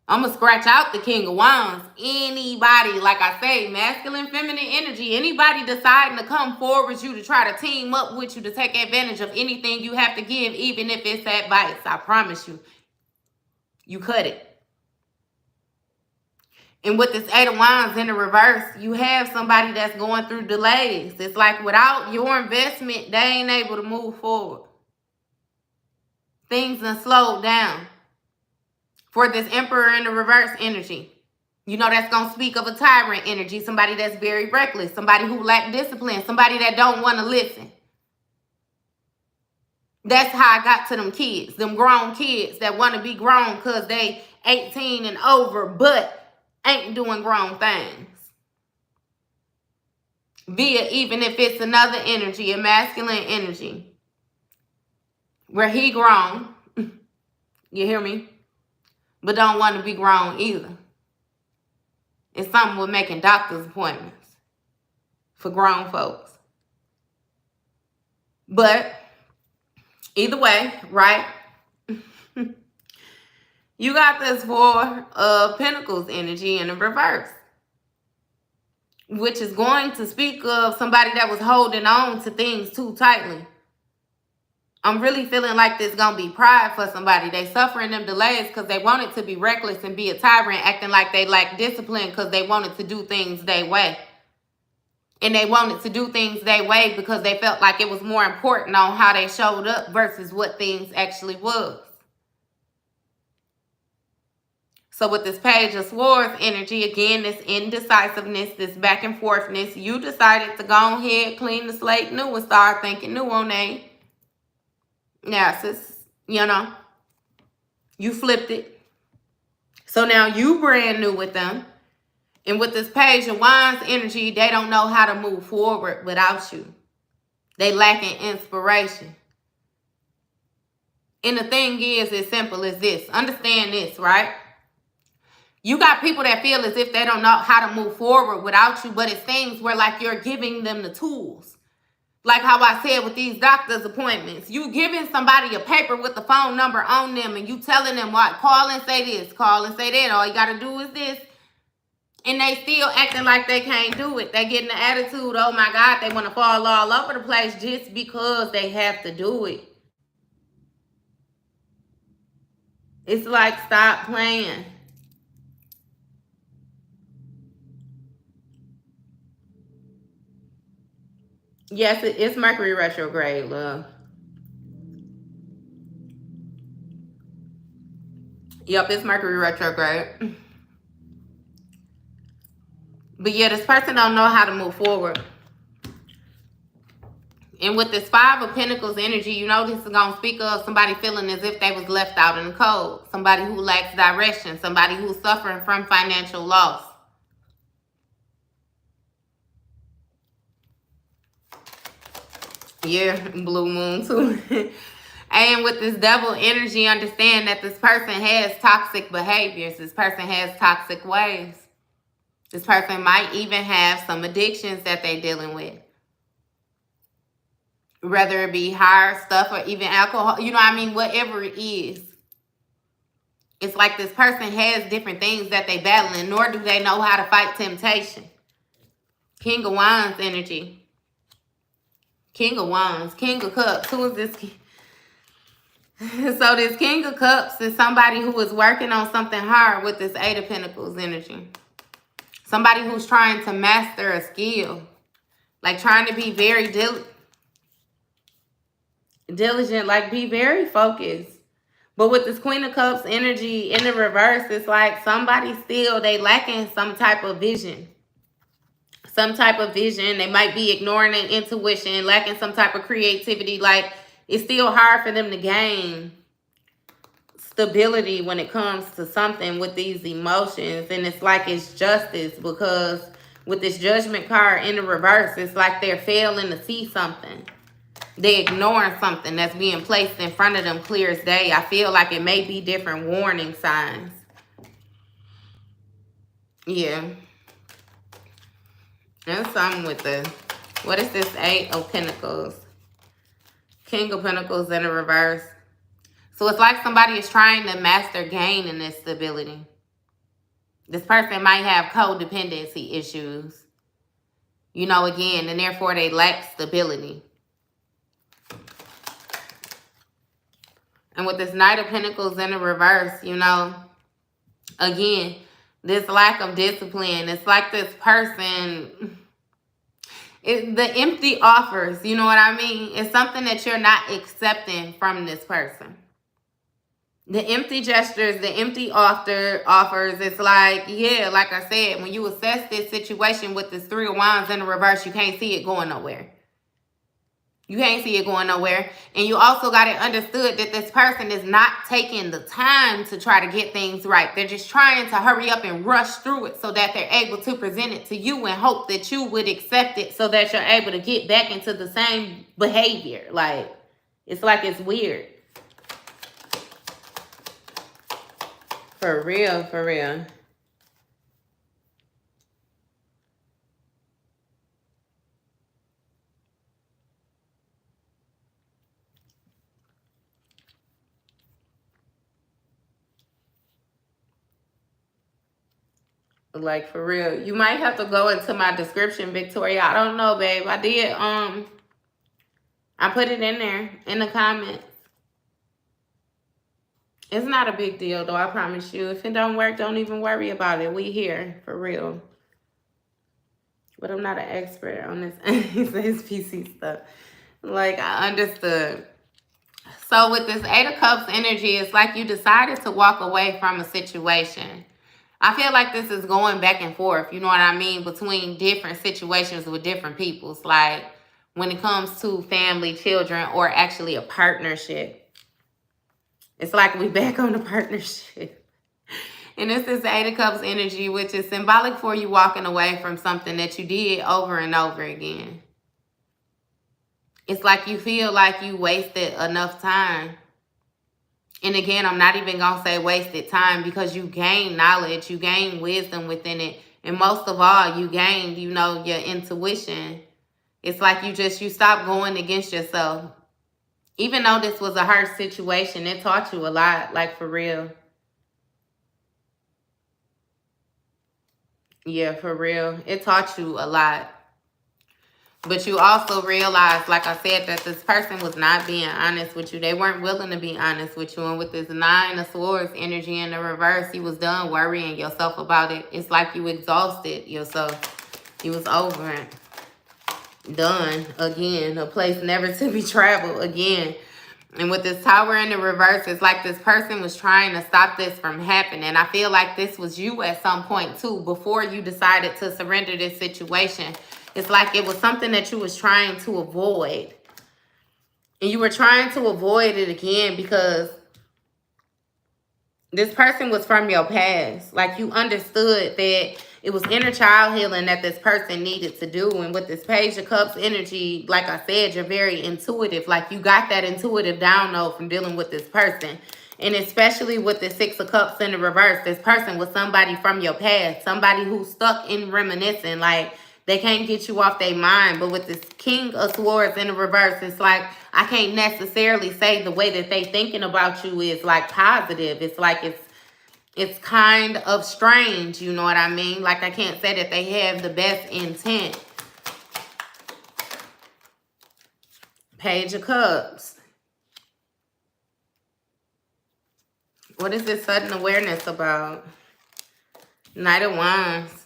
I'm going to scratch out the King of Wands. Anybody, like I say, masculine, feminine energy. Anybody deciding to come forward with you to try to team up with you to take advantage of anything you have to give, even if it's advice. I promise you. You cut it. And with this Eight of Wands in the reverse, you have somebody that's going through delays. It's like without your investment, they ain't able to move forward. Things done slowed down. For this Emperor in the reverse energy, that's going to speak of a tyrant energy. Somebody that's very reckless. Somebody who lack discipline. Somebody that don't want to listen. That's how I got to them kids, them grown kids that want to be grown because they 18 and over, but ain't doing grown things. Via, even if it's another energy, a masculine energy, where he grown, you hear me? But don't want to be grown either. It's something with making doctor's appointments for grown folks. But either way, right? You got this Four of Pentacles energy in the reverse, which is going to speak of somebody that was holding on to things too tightly. I'm really feeling like this gonna be pride for somebody. They suffering them delays because they wanted to be reckless and be a tyrant, acting like they lack discipline because they wanted to do things their way. And they wanted to do things their way because they felt like it was more important on how they showed up versus what things actually was. So with this Page of Swords energy, again, this indecisiveness, this back and forthness, you decided to go ahead, clean the slate new and start thinking new on a sis, you know, you flipped it. So now you brand new with them. And with this Page of Wands energy, they don't know how to move forward without you. They lacking inspiration. And the thing is as simple as this. Understand this, right? You got people that feel as if they don't know how to move forward without you, but it's things where like you're giving them the tools. Like how I said with these doctor's appointments, you giving somebody a paper with the phone number on them and you telling them what, call and say this, call and say that, all you got to do is this. And they still acting like they can't do it. They getting the attitude, oh my God, they want to fall all over the place just because they have to do it. It's like, stop playing. Yes, it's Mercury retrograde, love. Yep, it's Mercury retrograde. But yeah, this person don't know how to move forward. And with this Five of Pentacles energy, you know this is going to speak of somebody feeling as if they was left out in the cold. Somebody who lacks direction. Somebody who's suffering from financial loss. Yeah, blue moon too. And with this Devil energy, understand that this person has toxic behaviors. This person has toxic ways. This person might even have some addictions that they're dealing with. Whether it be hard stuff or even alcohol, you know what I mean? Whatever it is. It's like this person has different things that they battling, nor do they know how to fight temptation. King of Wands energy. King of Wands, King of Cups. Who is this? So this King of Cups is somebody who is working on something hard with this Eight of Pentacles energy. Somebody who's trying to master a skill. Like trying to be very diligent, like be very focused. But with this Queen of Cups energy in the reverse, it's like somebody still, they lacking some type of vision. Some type of vision. They might be ignoring their intuition, lacking some type of creativity. Like it's still hard for them to gain stability when it comes to something with these emotions. And it's like it's justice, because with this Judgment card in the reverse, it's like they're failing to see something. They're ignoring something that's being placed in front of them clear as day. I feel like it may be different warning signs. Yeah. And something with the, what is this Eight of Pentacles? King of Pentacles in the reverse. So it's like somebody is trying to master gain in this stability. This person might have codependency issues. You know, again, and therefore they lack stability. And with this Knight of Pentacles in the reverse, you know, again, this lack of discipline. It's like this person, the empty offers, you know what I mean? It's something that you're not accepting from this person. The empty gestures, the empty offers, it's like, yeah, like I said, when you assess this situation with this Three of Wands in the reverse, you can't see it going nowhere. You can't see it going nowhere. And you also got it understood that this person is not taking the time to try to get things right. They're just trying to hurry up and rush through it so that they're able to present it to you and hope that you would accept it so that you're able to get back into the same behavior. Like it's weird. For real, for real. Like for real. You might have to go into my description, Victoria. I don't know, babe. I did I put it in there in the comments. It's not a big deal though, I promise you. If it don't work, don't even worry about it. We here for real. But I'm not an expert on this PC stuff. Like I understood. So with this 8 of Cups energy, it's like you decided to walk away from a situation. I feel like this is going back and forth, you know what I mean, between different situations with different peoples. Like when it comes to family, children, or actually a partnership. It's like we back on the partnership. And this is the 8 of Cups energy, which is symbolic for you walking away from something that you did over and over again. It's like you feel like you wasted enough time. And again, I'm not even going to say wasted time because you gain knowledge, you gain wisdom within it. And most of all, you gained, you know, your intuition. It's like you stop going against yourself. Even though this was a hurt situation, it taught you a lot, like for real. Yeah, for real. It taught you a lot. But you also realize, like I said, that this person was not being honest with you. They weren't willing to be honest with you. And with this 9 of Swords energy in the reverse, you was done worrying yourself about it. It's like you exhausted yourself. You was over it. Done. Again. A place never to be traveled again. And with this Tower in the reverse, it's like this person was trying to stop this from happening. I feel like this was you at some point too, before you decided to surrender this situation. It's like it was something that you was trying to avoid. And you were trying to avoid it again because this person was from your past. Like you understood that it was inner child healing that this person needed to do. And with this Page of Cups energy, like I said, you're very intuitive. Like you got that intuitive download from dealing with this person. And especially with the 6 of Cups in the reverse, this person was somebody from your past. Somebody who's stuck in reminiscing. Like they can't get you off their mind. But with this King of Swords in the reverse, it's like I can't necessarily say the way that they thinking about you is like positive. It's like it's kind of strange, you know what I mean? Like I can't say that they have the best intent. Page of Cups. What is this sudden awareness about? Knight of Wands.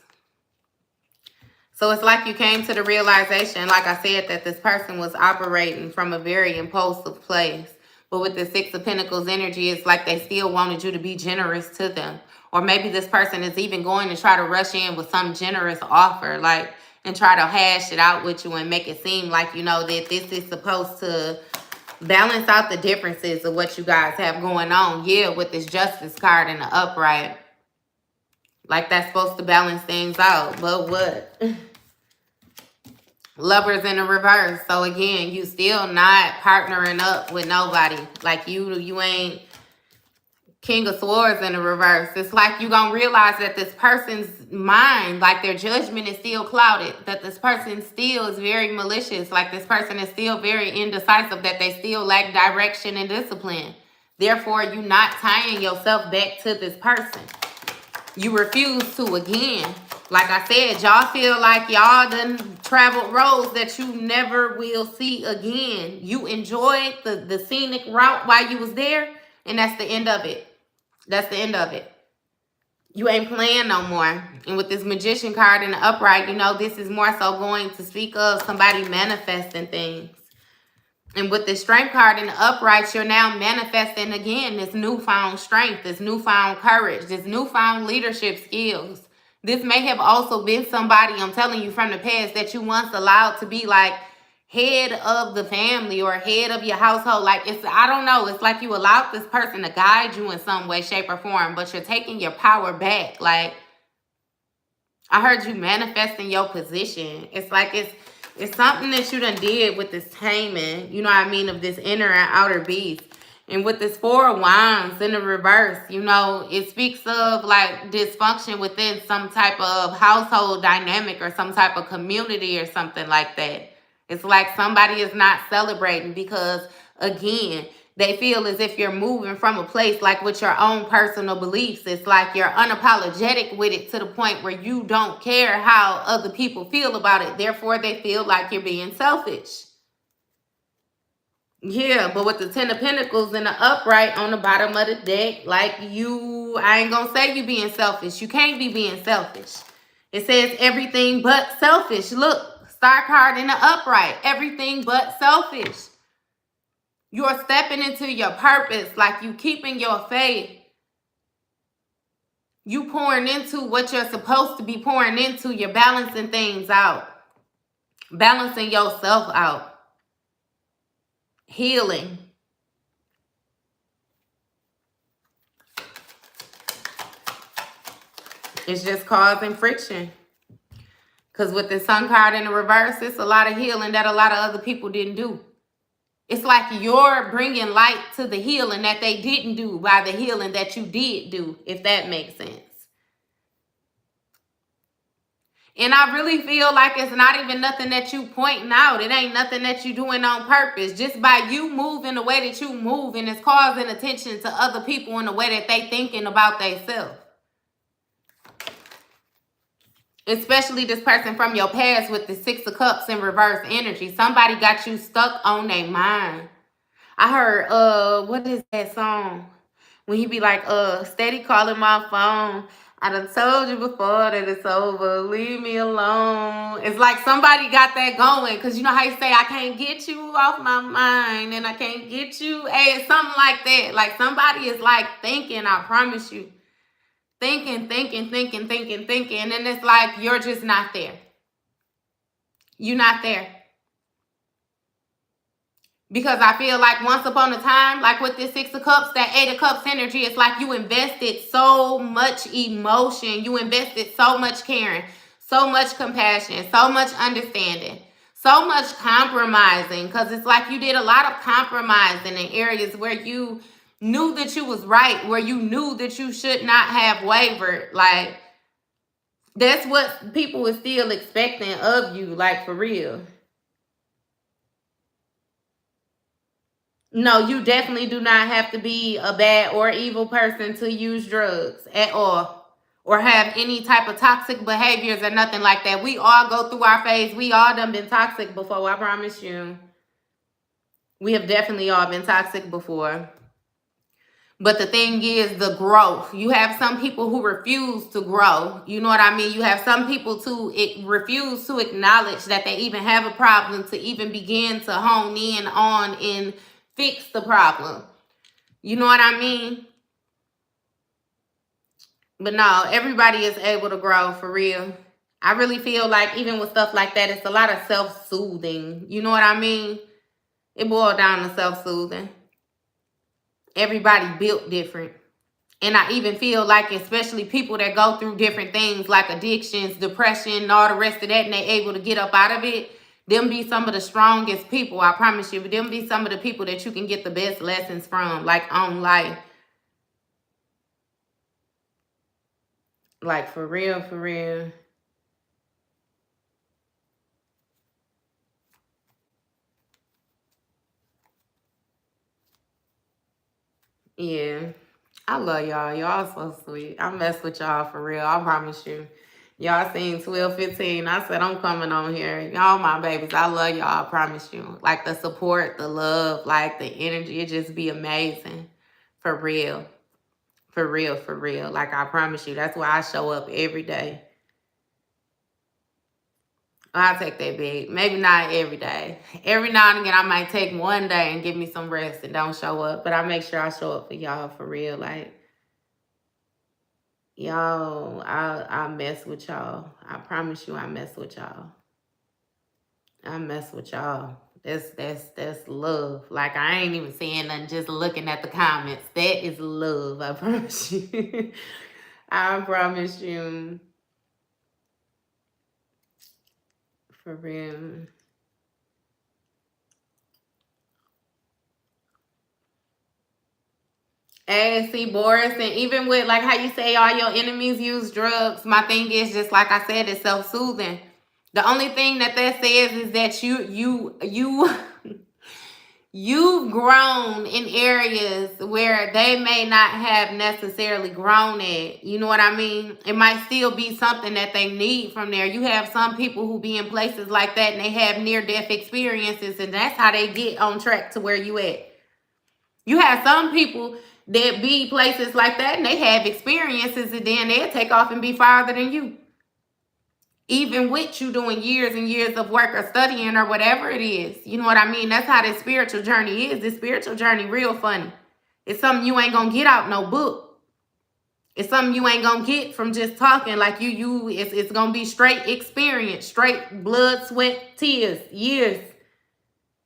So it's like you came to the realization, like I said, that this person was operating from a very impulsive place. But with the 6 of Pentacles energy, it's like they still wanted you to be generous to them. Or maybe this person is even going to try to rush in with some generous offer, like, and try to hash it out with you and make it seem like, you know, that this is supposed to balance out the differences of what you guys have going on. Yeah, with this Justice card in the upright. Like that's supposed to balance things out. But what? Lovers in the reverse. So again, you still not partnering up with nobody. Like you ain't King of Swords in the reverse. It's like you gonna realize that this person's mind, like their judgment is still clouded. That this person still is very malicious. Like this person is still very indecisive. That they still lack direction and discipline. Therefore, you not tying yourself back to this person. You refuse to again. Like I said, y'all feel like y'all done traveled roads that you never will see again. You enjoyed the scenic route while you was there, and that's the end of it. That's the end of it. You ain't playing no more. And with this Magician card in the upright, you know, this is more so going to speak of somebody manifesting things. And with the Strength card in the upright, you're now manifesting again this newfound strength, this newfound courage, this newfound leadership skills. This may have also been somebody, I'm telling you, from the past that you once allowed to be like head of the family or head of your household. Like, it's, I don't know, it's like you allowed this person to guide you in some way, shape, or form, but you're taking your power back. Like, I heard you manifesting your position. It's like it's something that you done did with this taming, you know what I mean, of this inner and outer beast. And with this Four of Wands in the reverse, you know, it speaks of like dysfunction within some type of household dynamic or some type of community or something like that. It's like somebody is not celebrating because, again, they feel as if you're moving from a place like with your own personal beliefs. It's like you're unapologetic with it to the point where you don't care how other people feel about it. Therefore, they feel like you're being selfish. Yeah, but with the Ten of Pentacles and the upright on the bottom of the deck, like I ain't gonna say you being selfish. You can't be being selfish. It says everything but selfish. Look, star card in the upright. Everything but selfish. You're stepping into your purpose, like you keeping your faith. You pouring into what you're supposed to be pouring into. You're balancing things out. Balancing yourself out. Healing. It's just causing friction. Because with the Sun card in the reverse, it's a lot of healing that a lot of other people didn't do. It's like you're bringing light to the healing that they didn't do by the healing that you did do, if that makes sense. And I really feel like it's not even nothing that you pointing out. It ain't nothing that you doing on purpose. Just by you moving the way that you move, and it's causing attention to other people in the way that they thinking about themselves. Especially this person from your past with the Six of Cups in reverse energy. Somebody got you stuck on their mind. I heard, what is that song? When he be like, steady calling my phone. I done told you before that it's over. Leave me alone. It's like somebody got that going. Because you know how you say, I can't get you off my mind. And I can't get you. Hey, it's something like that. Like somebody is like thinking, I promise you. Thinking. And it's like you're just not there. You're not there. Because I feel like once upon a time, like with this Six of Cups, that Eight of Cups energy, it's like you invested so much emotion. You invested so much caring, so much compassion, so much understanding, so much compromising. Because it's like you did a lot of compromising in areas where you knew that you was right, where you knew that you should not have wavered. Like, that's what people are still expecting of you, like for real. No, you definitely do not have to be a bad or evil person to use drugs at all. Or have any type of toxic behaviors or nothing like that. We all go through our phase. We all done been toxic before, I promise you. We have definitely all been toxic before. But the thing is the growth. You have some people who refuse to grow. You know what I mean? You have some people refuse to acknowledge that they even have a problem, to even begin to hone in on and fix the problem. You know what I mean? But no, everybody is able to grow for real. I really feel like even with stuff like that, it's a lot of self-soothing. You know what I mean? It boils down to self-soothing. Everybody built different. And I even feel like especially people that go through different things like addictions, depression, and all the rest of that, and they able to get up out of it, them be some of the strongest people, I promise you. But them be some of the people that you can get the best lessons from, like on life. Like for real, for real. Yeah. I love y'all. Y'all so sweet. I mess with y'all for real. I promise you. Y'all seen 12:15. I said I'm coming on here. Y'all my babies. I love y'all. I promise you. Like the support, the love, like the energy. It just be amazing. For real. For real, for real. Like I promise you. That's why I show up every day. I'll take that big. Maybe not every day. Every now and again, I might take one day and give me some rest and don't show up. But I make sure I show up for y'all for real. Like, y'all, I mess with y'all. I promise you I mess with y'all. I mess with y'all. That's love. Like, I ain't even saying nothing, just looking at the comments. That is love, I promise you. I promise you. For real. Hey, see, Boris, and even with like how you say all your enemies use drugs, my thing is just like I said, it's self-soothing. The only thing that says is that you've grown in areas where they may not have necessarily grown at. You know what I mean? It might still be something that they need from there. You have some people who be in places like that and they have near-death experiences, and that's how they get on track to where you at. You have some people that be places like that and they have experiences, and then they'll take off and be farther than you. Even with you doing years and years of work or studying or whatever it is. You know what I mean? That's how this spiritual journey is. This spiritual journey real funny. It's something you ain't gonna get out no book. It's something you ain't gonna get from just talking. Like it's gonna be straight experience, straight blood, sweat, tears, years.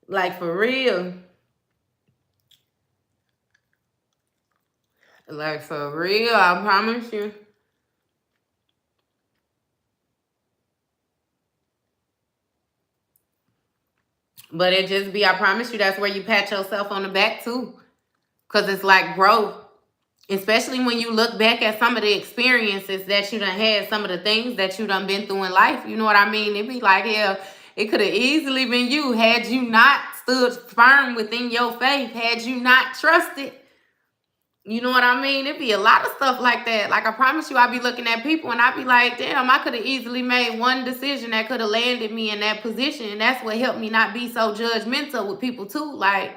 Like, for real. Like, for real, I promise you. But it just be, I promise you, that's where you pat yourself on the back too. Because it's like growth. Especially when you look back at some of the experiences that you done had, some of the things that you done been through in life. You know what I mean? It be like, yeah, it could have easily been you had you not stood firm within your faith, had you not trusted. You know what I mean? It'd be a lot of stuff like that. Like, I promise you, I'd be looking at people and I'd be like, damn, I could have easily made one decision that could have landed me in that position. And that's what helped me not be so judgmental with people too. Like,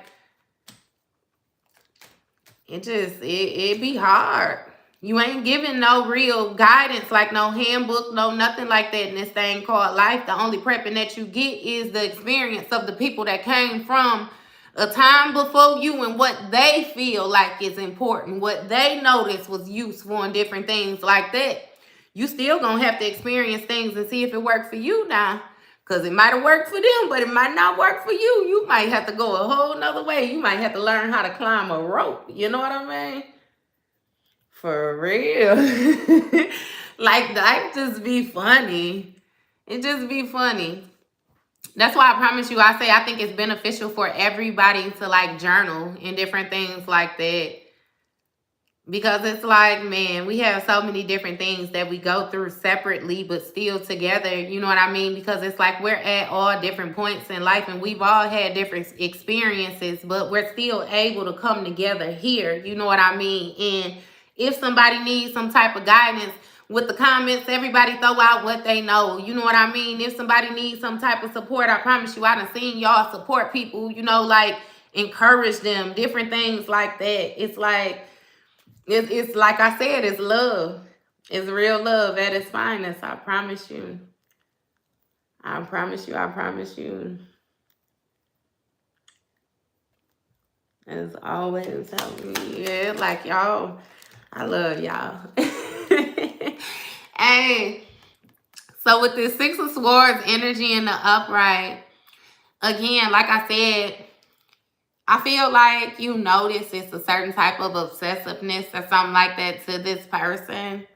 it be hard. You ain't giving no real guidance, like no handbook, no nothing like that in this thing called life. The only prepping that you get is the experience of the people that came from a time before you and what they feel like is important, what they noticed was useful and different things like that. You still gonna have to experience things and see if it worked for you now. Because it might have worked for them, but it might not work for you. You might have to go a whole nother way. You might have to learn how to climb a rope. You know what I mean? For real. Like, that just be funny. It just be funny. That's why I promise you, I say I think it's beneficial for everybody to like journal and different things like that. Because it's like, man, we have so many different things that we go through separately, but still together. You know what I mean? Because it's like we're at all different points in life and we've all had different experiences, but we're still able to come together here. You know what I mean? And if somebody needs some type of guidance with the comments, everybody throw out what they know. You know what I mean? If somebody needs some type of support, I promise you, I done seen y'all support people, you know, like encourage them, different things like that. It's like, it's like I said, it's love. It's real love at its finest. I promise you. I promise you. I promise you. As always, yeah, like y'all. I love y'all. Hey, so with this Six of Swords energy in the upright, again, like I said, I feel like you notice it's a certain type of obsessiveness or something like that to this person.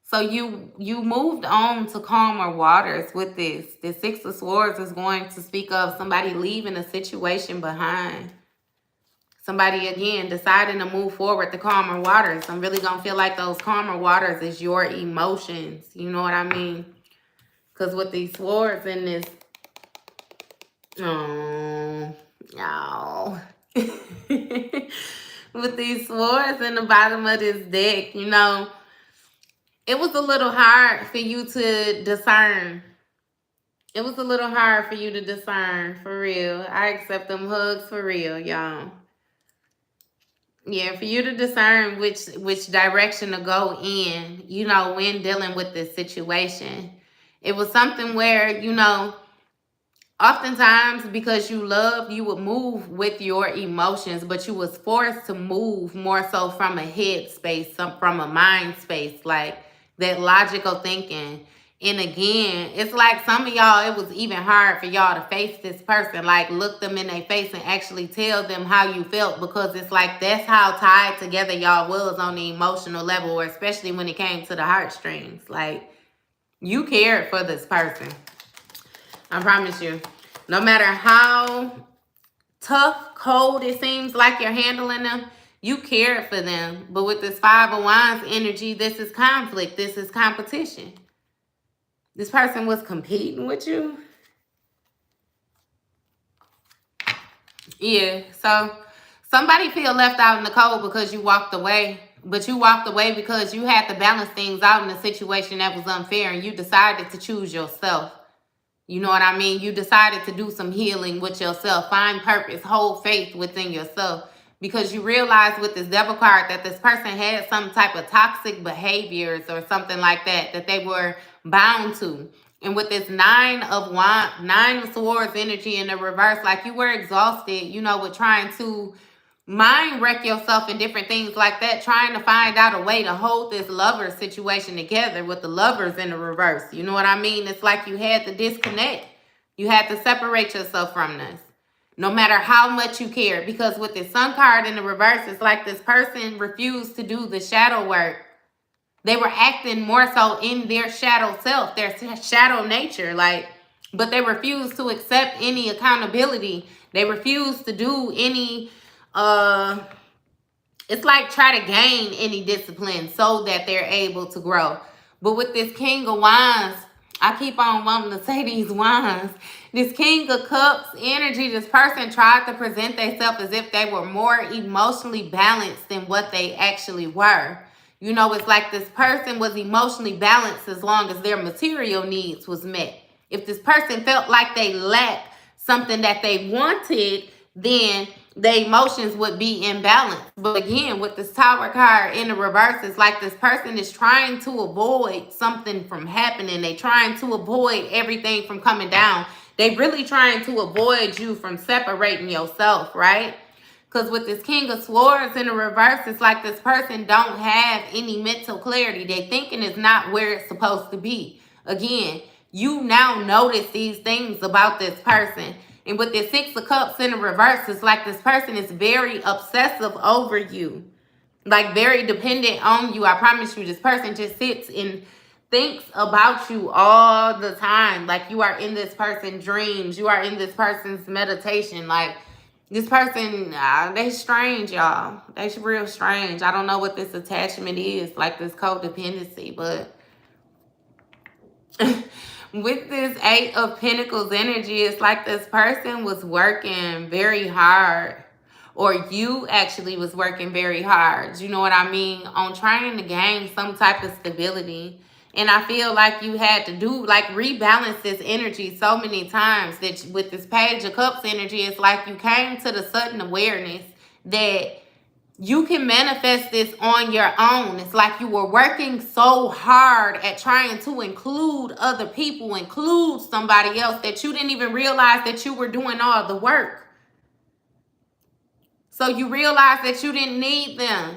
So you moved on to calmer waters with this. The Six of Swords is going to speak of somebody leaving a situation behind. Somebody, again, deciding to move forward to calmer waters. I'm really going to feel like those calmer waters is your emotions. You know what I mean? Because with these swords in this... Oh, no. With these swords in the bottom of this deck, you know, it was a little hard for you to discern. It was a little hard for you to discern, for real. I accept them hugs for real, y'all. Yeah, for you to discern which direction to go in, you know, when dealing with this situation. It was something where, you know, oftentimes because you love, you would move with your emotions, but you was forced to move more so from a head space, from a mind space, like that logical thinking. And again, it's like some of y'all, it was even hard for y'all to face this person, like look them in their face and actually tell them how you felt, because it's like that's how tied together y'all was on the emotional level, or especially when it came to the heartstrings. Like, you cared for this person. I promise you. No matter how tough, cold it seems like you're handling them, you cared for them. But with this Five of Wands energy, this is conflict. This is competition. This person was competing with you. Yeah, so somebody feel left out in the cold because you walked away. But you walked away because you had to balance things out in a situation that was unfair, and you decided to choose yourself. You know what I mean? You decided to do some healing with yourself, find purpose, hold faith within yourself, because you realized with this Devil card that this person had some type of toxic behaviors or something like that that they were bound to. And with this Nine of Swords energy in the reverse, like you were exhausted, you know, with trying to mind wreck yourself and different things like that, trying to find out a way to hold this lover situation together with the Lovers in the reverse. You know what I mean? It's like you had to disconnect. You had to separate yourself from this, no matter how much you cared. Because with the Sun card in the reverse, it's like this person refused to do the shadow work. They were acting more so in their shadow self, their shadow nature, like, but they refused to accept any accountability. They refused to do any it's like try to gain any discipline so that they're able to grow. But with this King of Wands, I keep on wanting to say these wands. This King of Cups energy, this person tried to present themselves as if they were more emotionally balanced than what they actually were. You know, it's like this person was emotionally balanced as long as their material needs was met. If this person felt like they lacked something that they wanted, then the emotions would be imbalanced. But again, with this Tower card in the reverse, it's like this person is trying to avoid something from happening. They trying to avoid everything from coming down. They really trying to avoid you from separating yourself, right? Because with this King of Swords in the reverse, it's like this person don't have any mental clarity. They thinking is not where it's supposed to be. Again, you now notice these things about this person. And with this Six of Cups in the reverse, it's like this person is very obsessive over you. Like very dependent on you. I promise you, this person just sits and thinks about you all the time. Like you are in this person's dreams. You are in this person's meditation. Like this person, they strange, y'all. They real strange. I don't know what this attachment is, like this codependency, but with this Eight of Pentacles energy, it's like this person was working very hard, or you actually was working very hard, you know what I mean, on trying to gain some type of stability. And I feel like you had to do, like, rebalance this energy so many times that with this Page of Cups energy, it's like you came to the sudden awareness that you can manifest this on your own. It's like you were working so hard at trying to include other people, include somebody else, that you didn't even realize that you were doing all the work. So you realized that you didn't need them.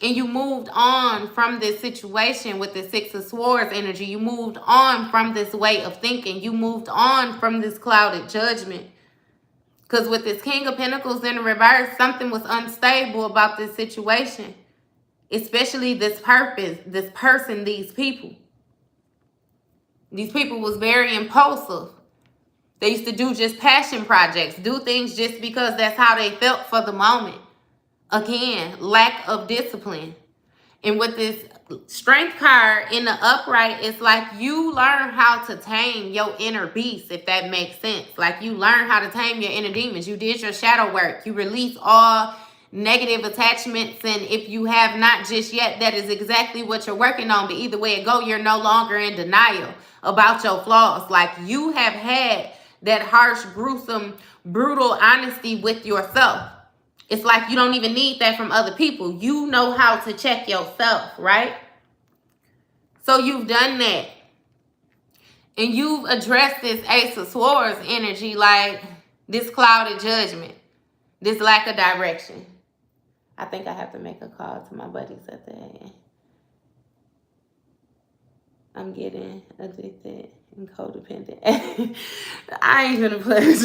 And you moved on from this situation with the Six of Swords energy. You moved on from this way of thinking. You moved on from this clouded judgment. Because with this King of Pentacles in the reverse, something was unstable about this situation. Especially this person, these people. These people was very impulsive. They used to do just passion projects. Do things just because that's how they felt for the moment. Again, lack of discipline. And with this Strength card in the upright, it's like you learn how to tame your inner beast, if that makes sense. Like you learn how to tame your inner demons. You did your shadow work. You release all negative attachments. And if you have not just yet, that is exactly what you're working on. But either way it go, you're no longer in denial about your flaws. Like you have had that harsh, gruesome, brutal honesty with yourself. It's like you don't even need that from other people. You know how to check yourself, right? So you've done that. And you've addressed this Ace of Swords energy, like this clouded judgment, this lack of direction. I think I have to make a call to my buddies at the end. I'm getting addicted and codependent. I ain't gonna push.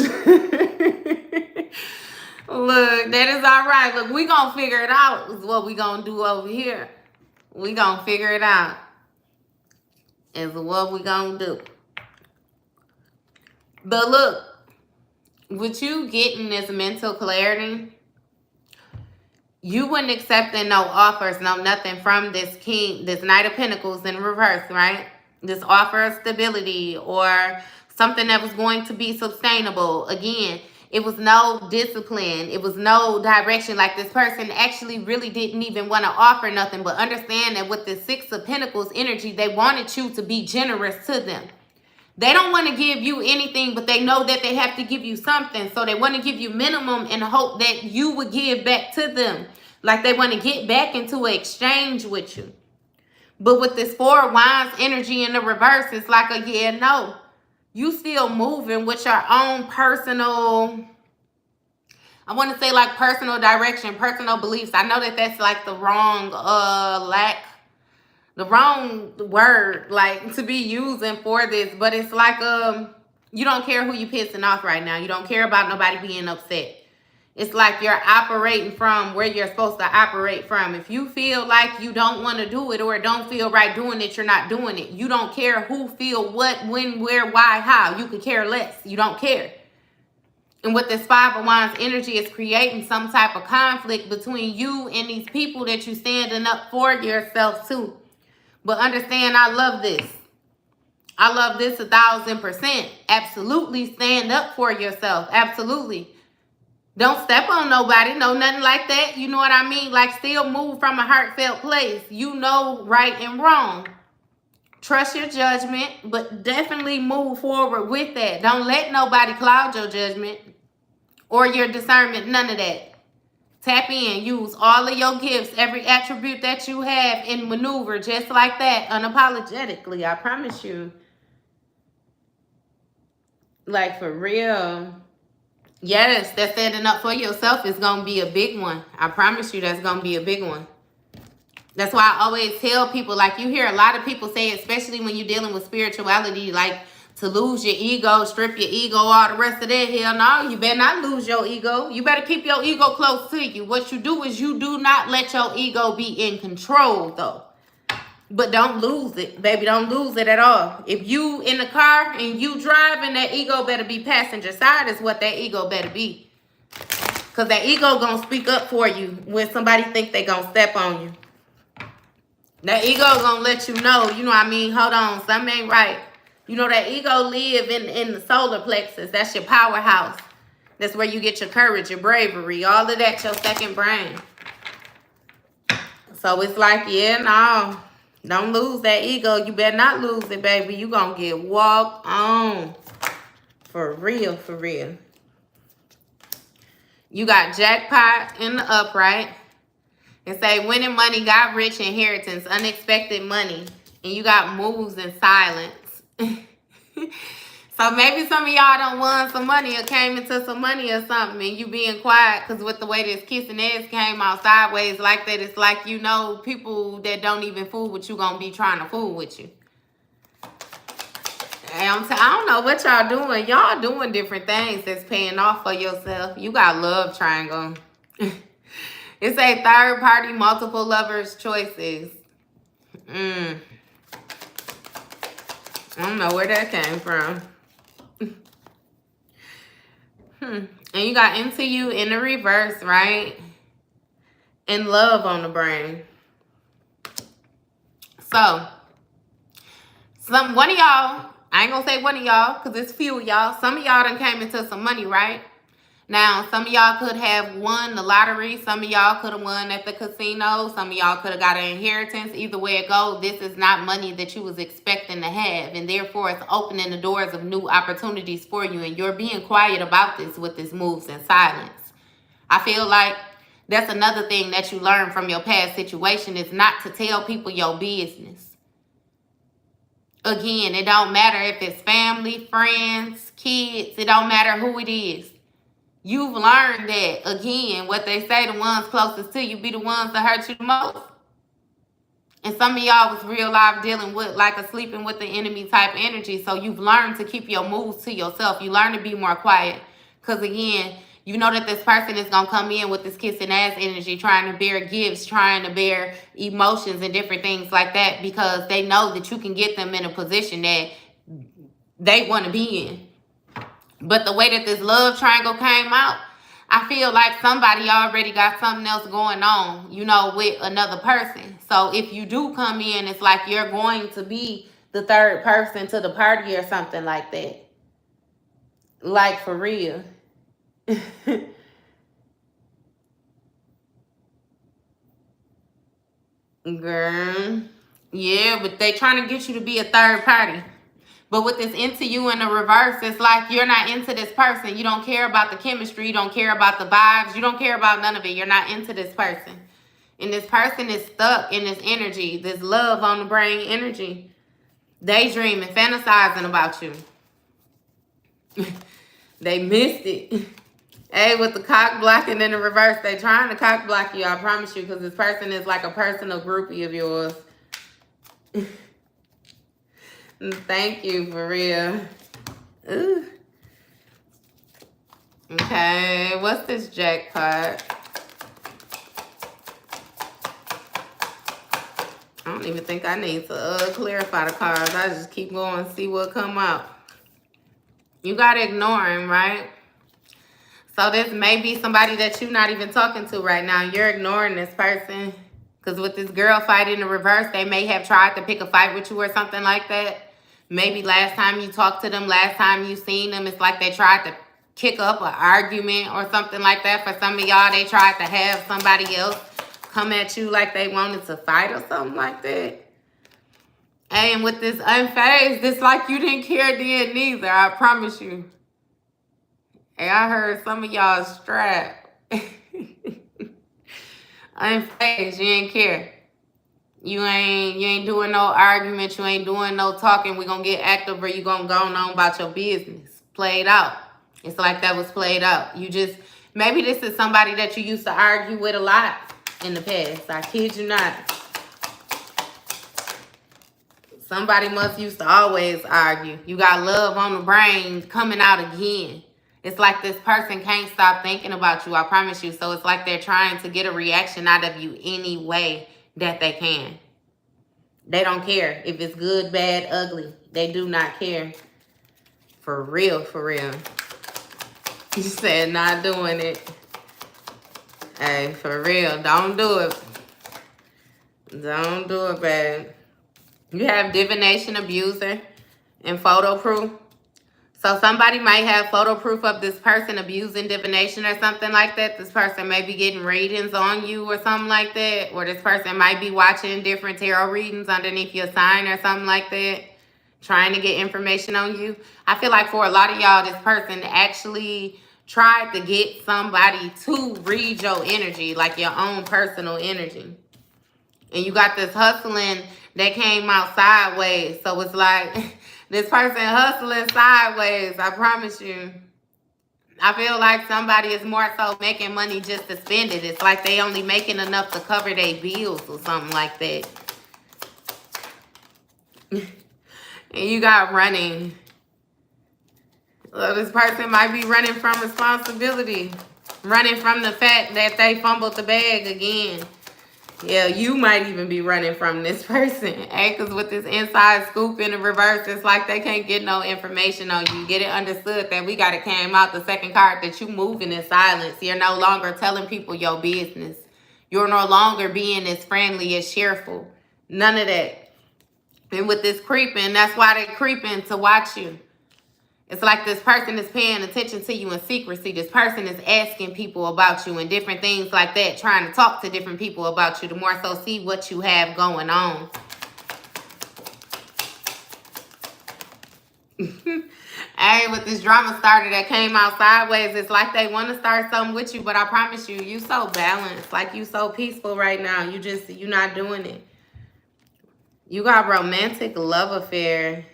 Look, that is all right. Look, we gonna figure it out is what we gonna do over here. We gonna figure it out is what we gonna do. But look, with you getting this mental clarity, you wouldn't accepting no offers, no nothing from this king, this Knight of Pentacles in reverse, right? This offer of stability or something that was going to be sustainable. Again, it was no discipline. It was no direction. Like this person actually really didn't even want to offer nothing. But understand that with the Six of Pentacles energy, they wanted you to be generous to them. They don't want to give you anything, but they know that they have to give you something. So they want to give you minimum in the hope that you would give back to them. Like they want to get back into an exchange with you. But with this Four of Wands energy in the reverse, it's like a yeah, no. You still moving with your own personal, I want to say like personal direction, personal beliefs. I know that that's like the wrong the wrong word like to be using for this, but it's like you don't care who you pissing off right now. You don't care about nobody being upset. It's like you're operating from where you're supposed to operate from. If you feel like you don't want to do it or it don't feel right doing it, you're not doing it. You don't care who feel what, when, where, why, how. You could care less. You don't care. And with this Five of Wands energy, is creating some type of conflict between you and these people that you standing up for yourself to. But understand, I love this. I love this 1000%. Absolutely stand up for yourself. Absolutely. Don't step on nobody. No, nothing like that. You know what I mean? Like still move from a heartfelt place. You know right and wrong. Trust your judgment, but definitely move forward with that. Don't let nobody cloud your judgment or your discernment. None of that. Tap in, use all of your gifts, every attribute that you have, and maneuver just like that, unapologetically. I promise you. Like, for real. Yes, that standing up for yourself is going to be a big one. I promise you that's going to be a big one. That's why I always tell people, like you hear a lot of people say, especially when you're dealing with spirituality, like to lose your ego, strip your ego, all the rest of that. Hell no, you better not lose your ego. You better keep your ego close to you. What you do is you do not let your ego be in control, though. But don't lose it, baby. Don't lose it at all. If you in the car and you driving, that ego better be passenger side is what that ego better be. Because that ego gonna speak up for you when somebody think they gonna step on you. That ego gonna let you know, you know what I mean? Hold on, something ain't right. You know that ego live in the solar plexus. That's your powerhouse. That's where you get your courage, your bravery, all of that, your second brain. So it's like, yeah, no. Don't lose that ego. You better not lose it, baby. You gonna get walked on. For real, for real. You got jackpot in the upright. And say winning money, got rich, inheritance, unexpected money. And you got moves in silence. So maybe some of y'all done won some money or came into some money or something and you being quiet because with the way this kissing ass came out sideways like that, it's like, you know, people that don't even fool with you gonna be trying to fool with you. And I don't know what y'all doing. Y'all doing different things that's paying off for yourself. You got love triangle. It's a third party, multiple lovers choices. I don't know where that came from. And you got into you in the reverse, right? And love on the brain. So, one of y'all, I ain't gonna say one of y'all, because it's few of y'all. Some of y'all done came into some money, right? Now, some of y'all could have won the lottery. Some of y'all could have won at the casino. Some of y'all could have got an inheritance. Either way it goes, this is not money that you was expecting to have. And therefore, it's opening the doors of new opportunities for you. And you're being quiet about this with this moves in silence. I feel like that's another thing that you learn from your past situation is not to tell people your business. Again, it don't matter if it's family, friends, kids. It don't matter who it is. You've learned that, again, what they say, the ones closest to you be the ones that hurt you the most. And some of y'all was real life dealing with like a sleeping with the enemy type energy. So you've learned to keep your moods to yourself. You learn to be more quiet. Because again, you know that this person is going to come in with this kissing ass energy, trying to bear gifts, trying to bear emotions and different things like that, because they know that you can get them in a position that they want to be in. But the way that this love triangle came out, I feel like somebody already got something else going on, you know, with another person. So if you do come in, it's like you're going to be the third person to the party or something like that. Like, for real. Girl. Yeah, but they trying to get you to be a third party. But with this into you in the reverse, it's like you're not into this person. You don't care about the chemistry. You don't care about the vibes. You don't care about none of it. You're not into this person. And this person is stuck in this energy, this love on the brain energy. Daydreaming, fantasizing about you. They missed it. Hey, with the cock blocking in the reverse, they trying to cock block you, I promise you, because this person is like a personal groupie of yours. Thank you, for real. Ooh. Okay, what's this jackpot? I don't even think I need to clarify the cards. I just keep going and see what come out. You got to ignore him, right? So this may be somebody that you're not even talking to right now. You're ignoring this person. Because with this girl fight in the reverse, they may have tried to pick a fight with you or something like that. Maybe last time you talked to them, last time you seen them, it's like they tried to kick up an argument or something like that. For some of y'all, they tried to have somebody else come at you like they wanted to fight or something like that. And with this unfazed, it's like you didn't care then neither, I promise you. Hey, I heard some of y'all strapped. Unfazed, you ain't care. You ain't doing no argument. You ain't doing no talking. We gonna get active, or you gonna go on about your business. Played out. It's like that was played out. You just, maybe this is somebody that you used to argue with a lot in the past. I kid you not. Somebody must used to always argue. You got love on the brain coming out again. It's like this person can't stop thinking about you, I promise you. So it's like they're trying to get a reaction out of you any way that they can. They don't care if it's good, bad, ugly. They do not care. For real, for real. You said not doing it. Hey, for real, don't do it. Don't do it, babe. You have divination, abuser, and photo proof. So somebody might have photo proof of this person abusing divination or something like that. This person may be getting readings on you or something like that. Or this person might be watching different tarot readings underneath your sign or something like that. Trying to get information on you. I feel like for a lot of y'all, this person actually tried to get somebody to read your energy, like your own personal energy. And you got this hustling that came out sideways. So it's like this person hustling sideways, I promise you. I feel like somebody is more so making money just to spend it. It's like they only making enough to cover their bills or something like that. And you got running. Well, this person might be running from responsibility. Running from the fact that they fumbled the bag again. Yeah, you might even be running from this person. Because with this inside scoop in the reverse, it's like they can't get no information on you. Get it understood that we got it came out the second card that you moving in silence. You're no longer telling people your business. You're no longer being as friendly, as cheerful. None of that. And with this creeping, that's why they're creeping to watch you. It's like this person is paying attention to you in secrecy. This person is asking people about you and different things like that, trying to talk to different people about you to more so see what you have going on. Hey, with this drama starter that came out sideways, it's like they want to start something with you, but I promise you, you so balanced. Like you so peaceful right now. You're not doing it. You got romantic love affair.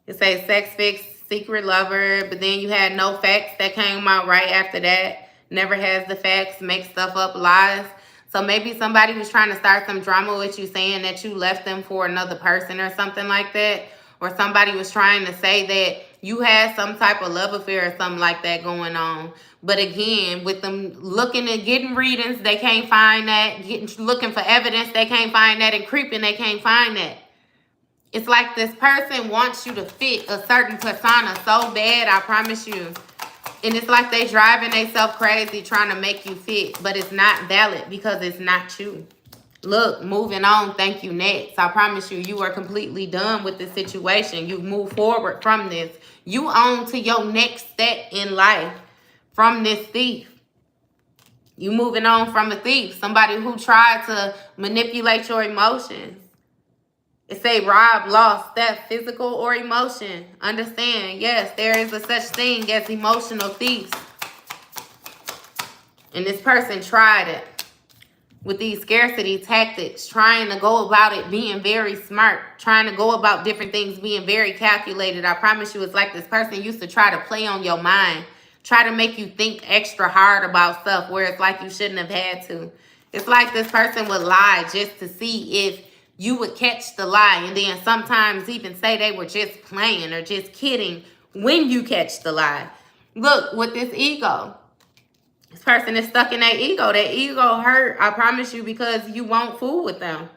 It says sex fix, secret lover, but then you had no facts that came out right after that. Never has the facts, make stuff up, lies. So maybe somebody was trying to start some drama with you, saying that you left them for another person or something like that. Or somebody was trying to say that you had some type of love affair or something like that going on. But again, with them looking and getting readings, they can't find that. Looking for evidence, they can't find that. And creeping, they can't find that. It's like this person wants you to fit a certain persona so bad, I promise you. And it's like they driving themselves crazy trying to make you fit. But it's not valid because it's not you. Look, moving on, thank you, next. I promise you, you are completely done with this situation. You move forward from this. You on to your next step in life from this thief. You moving on from a thief. Somebody who tried to manipulate your emotions. It say rob, lost, theft, physical or emotion. Understand, yes, there is a such thing as emotional thieves. And this person tried it with these scarcity tactics, trying to go about it being very smart, trying to go about different things being very calculated. I promise you, it's like this person used to try to play on your mind, try to make you think extra hard about stuff where it's like you shouldn't have had to. It's like this person would lie just to see if you would catch the lie, and then sometimes even say they were just playing or just kidding when you catch the lie. Look, with this ego, this person is stuck in that ego. That ego hurt, I promise you, because you won't fool with them.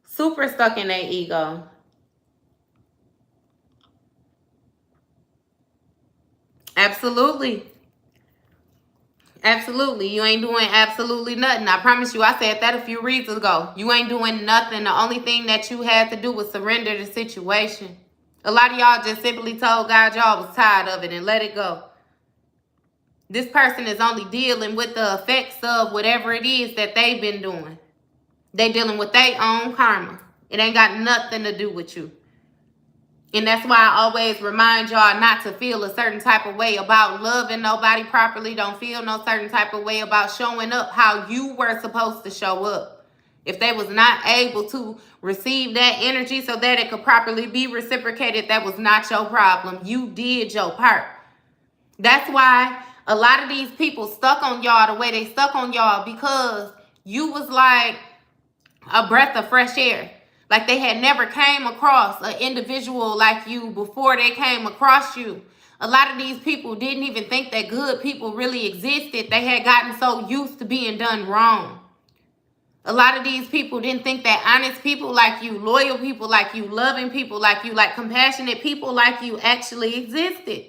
Super stuck in that ego. Absolutely. Absolutely. You ain't doing absolutely nothing. I promise you, I said that a few reads ago. You ain't doing nothing. The only thing that you had to do was surrender the situation. A lot of y'all just simply told God y'all was tired of it and let it go. This person is only dealing with the effects of whatever it is that they've been doing. They dealing with their own karma. It ain't got nothing to do with you. And that's why I always remind y'all not to feel a certain type of way about loving nobody properly. Don't feel no certain type of way about showing up how you were supposed to show up. If they was not able to receive that energy so that it could properly be reciprocated, that was not your problem. You did your part. That's why a lot of these people stuck on y'all the way they stuck on y'all, because you was like a breath of fresh air. Like they had never came across an individual like you before they came across you. A lot of these people didn't even think that good people really existed. They had gotten so used to being done wrong. A lot of these people didn't think that honest people like you, loyal people like you, loving people like you, like compassionate people like you actually existed.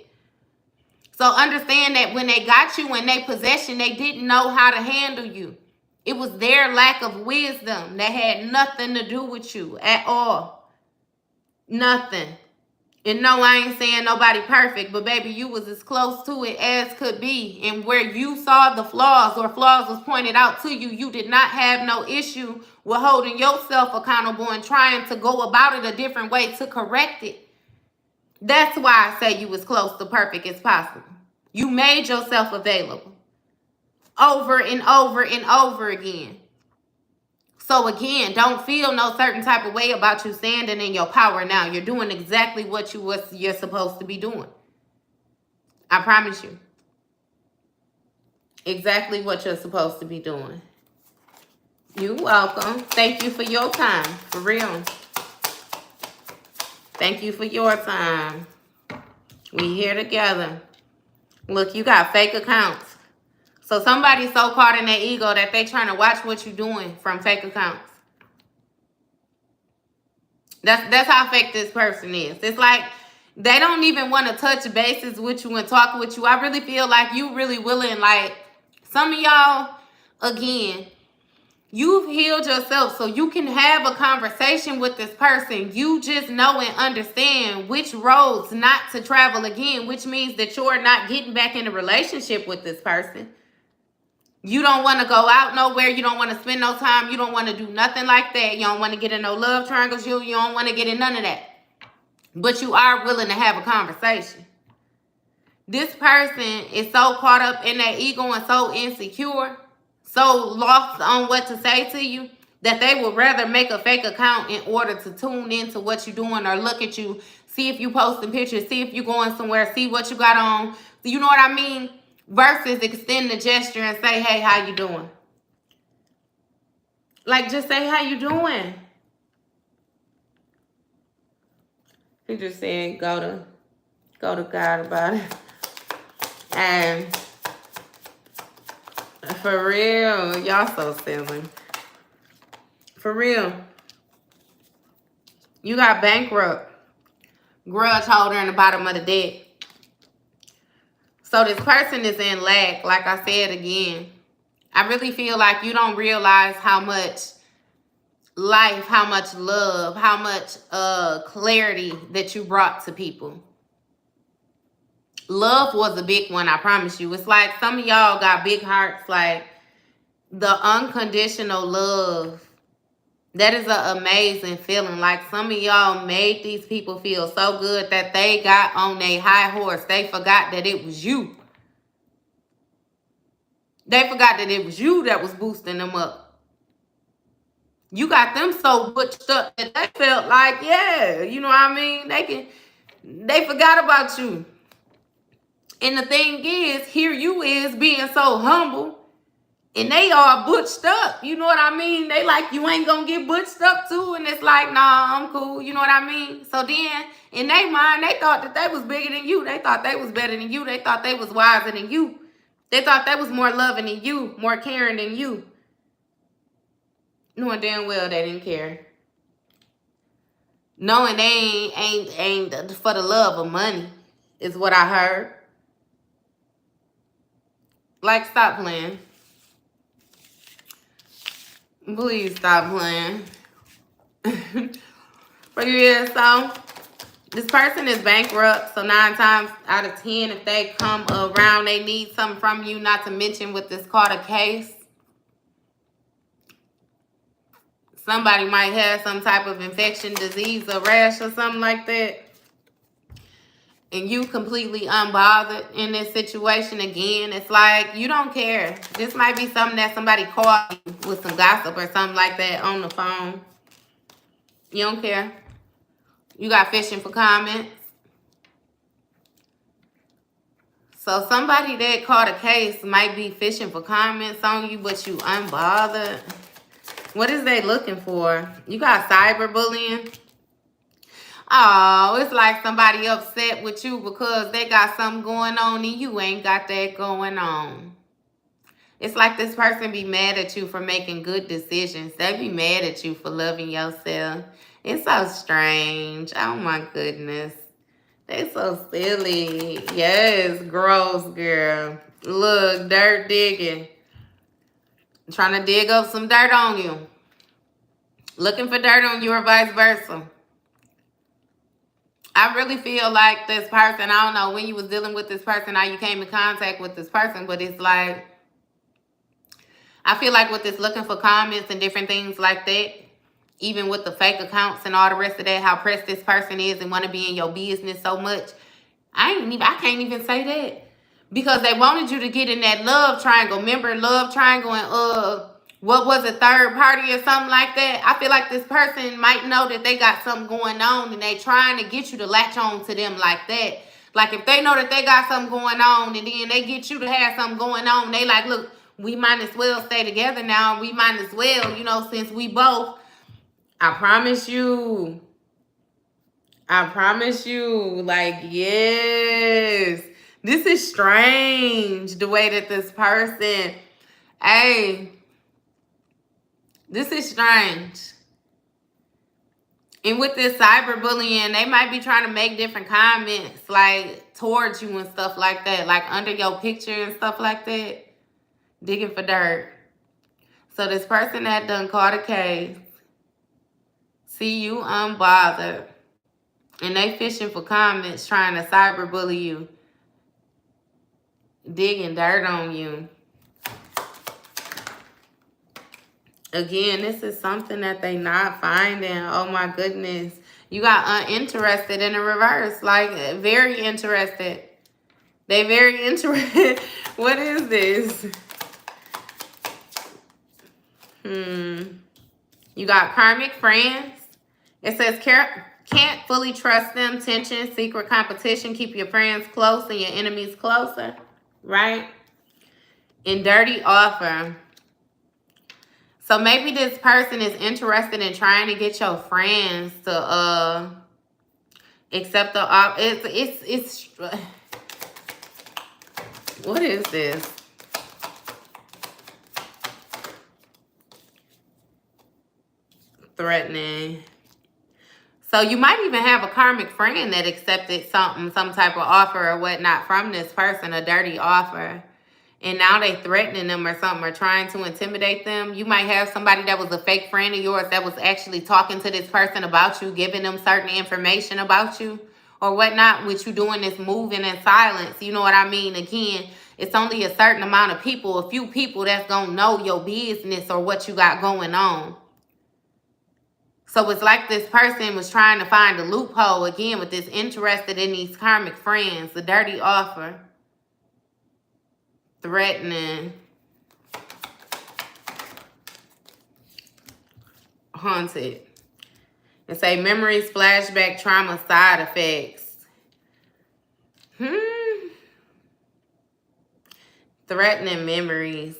So understand that when they got you in their possession, they didn't know how to handle you. It was their lack of wisdom that had nothing to do with you at all. Nothing. And no, I ain't saying nobody perfect, but baby, you was as close to it as could be. And where you saw the flaws or flaws was pointed out to you, you did not have no issue with holding yourself accountable and trying to go about it a different way to correct it. That's why I say you was close to perfect as possible. You made yourself available over and over and over again. So again, don't feel no certain type of way about you standing in your power now. You're doing exactly what you're supposed to be doing. I promise you. Exactly what you're supposed to be doing. You're welcome. Thank you for your time. For real. Thank you for your time. We here together. Look, you got fake accounts. So somebody's so caught in their ego that they trying to watch what you're doing from fake accounts. That's how fake this person is. It's like they don't even want to touch bases with you and talk with you. I really feel like you really willing. Like some of y'all, again, you've healed yourself so you can have a conversation with this person. You just know and understand which roads not to travel again, which means that you're not getting back in a relationship with this person. You don't want to go out nowhere. You don't want to spend no time. You don't want to do nothing like that. You don't want to get in no love triangles. You don't want to get in none of that. But you are willing to have a conversation. This person is so caught up in their ego and so insecure, so lost on what to say to you, that they would rather make a fake account in order to tune into what you're doing or look at you, see if you posting pictures, see if you're going somewhere, see what you got on. You know what I mean? Versus extend the gesture and say, hey, how you doing? Like, just say how you doing. He just said go to God about it. And for real, y'all so silly. For real. You got bankrupt, grudge holder in the bottom of the deck. So this person is in lack, like I said again. I really feel like you don't realize how much life, how much love, how much clarity that you brought to people. Love was a big one, I promise you. It's like some of y'all got big hearts, like the unconditional love. That is an amazing feeling. Like some of y'all made these people feel so good that they got on their high horse. They forgot that it was you. They forgot that it was you that was boosting them up. You got them so butched up that they felt like, yeah, you know what I mean? They forgot about you. And the thing is, here you is being so humble, and they all butched up. You know what I mean? They like, you ain't gonna get butched up too. And it's like, nah, I'm cool. You know what I mean? So then, in their mind, they thought that they was bigger than you. They thought they was better than you. They thought they was wiser than you. They thought they was more loving than you, more caring than you. Knowing damn well they didn't care. Knowing they ain't for the love of money is what I heard. Like, stop playing. Please stop playing. But yeah, so this person is bankrupt. So 9 times out of 10, if they come around, they need something from you. Not to mention with this called a case. Somebody might have some type of infection, disease, or rash or something like that. And you completely unbothered in this situation again. It's like you don't care. This might be something that somebody called you with some gossip or something like that on the phone. You don't care. You got fishing for comments. So somebody that caught a case might be fishing for comments on you, but you unbothered. What is they looking for? You got cyberbullying. Oh, it's like somebody upset with you because they got something going on and you ain't got that going on. It's like this person be mad at you for making good decisions. They be mad at you for loving yourself. It's so strange. Oh my goodness. They so silly. Yes, gross, girl. Look, dirt digging. Trying to dig up some dirt on you. Looking for dirt on you or vice versa. I really feel like this person, I don't know when you was dealing with this person, how you came in contact with this person, but it's like, I feel like with this looking for comments and different things like that, even with the fake accounts and all the rest of that, how pressed this person is and want to be in your business so much, I can't even say that. Because they wanted you to get in that love triangle. Remember love triangle and what was it, third party or something like that? I feel like this person might know that they got something going on and they trying to get you to latch on to them like that. Like if they know that they got something going on and then they get you to have something going on, they like, look, we might as well stay together now. We might as well, you know, since we both, I promise you, like, yes. This is strange, the way that this person, hey, this is strange. And with this cyberbullying, they might be trying to make different comments, like, towards you and stuff like that, like under your picture and stuff like that, digging for dirt. So this person that done caught a case, see you unbothered, and they fishing for comments, trying to cyberbully you, digging dirt on you. Again, this is something that they not finding. Oh my goodness. You got uninterested in the reverse. Like, very interested. They very interested. What is this? You got karmic friends. It says, can't fully trust them. Tension, secret competition. Keep your friends close and your enemies closer. Right? And dirty offer. So maybe this person is interested in trying to get your friends to accept the it's what is this? Threatening. So you might even have a karmic friend that accepted some type of offer or whatnot from this person, a dirty offer. And now they threatening them or something, or trying to intimidate them. You might have somebody that was a fake friend of yours that was actually talking to this person about you, giving them certain information about you or whatnot, with you doing this moving in silence. You know what I mean? Again, it's only a certain amount of people, a few people that's going to know your business or what you got going on. So it's like this person was trying to find a loophole again with this interested in these karmic friends, the dirty offer. Threatening, haunted, and say memories, flashback, trauma, side effects. Threatening memories,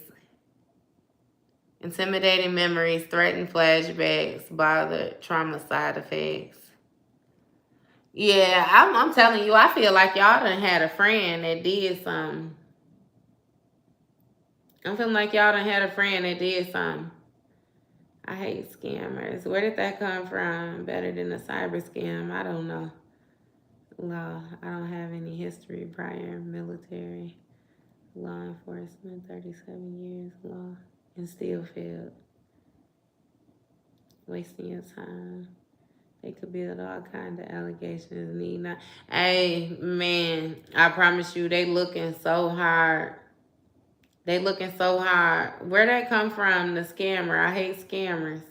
intimidating memories, threatened flashbacks, bothered, trauma, side effects. Yeah, I'm telling you, I feel like y'all done had a friend that did something. I'm feeling like y'all done had a friend that did something. I hate scammers. Where did that come from? Better than a cyber scam? I don't know. Law. I don't have any history prior. Military. Law enforcement. 37 years. Law. And still failed. Wasting your time. They could build all kinds of allegations. Need not. Hey, man. I promise you, they looking so hard. They looking so hard. Where that come from, the scammer? I hate scammers.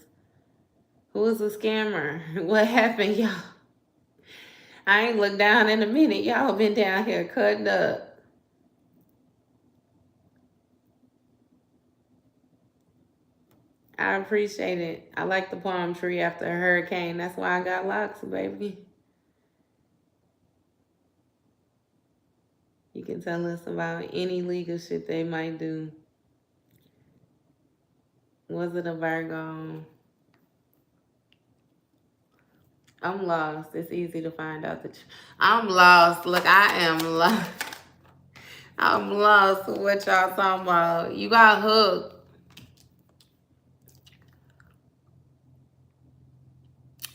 Who is a scammer? What happened, y'all? I ain't looked down in a minute. Y'all been down here cutting up. I appreciate it. I like the palm tree after a hurricane. That's why I got locks, baby. You can tell us about any legal shit they might do. Was it a Virgo? I'm lost. It's easy to find out that I'm lost. Look, I am lost. I'm lost. What y'all talking about? You got hooked.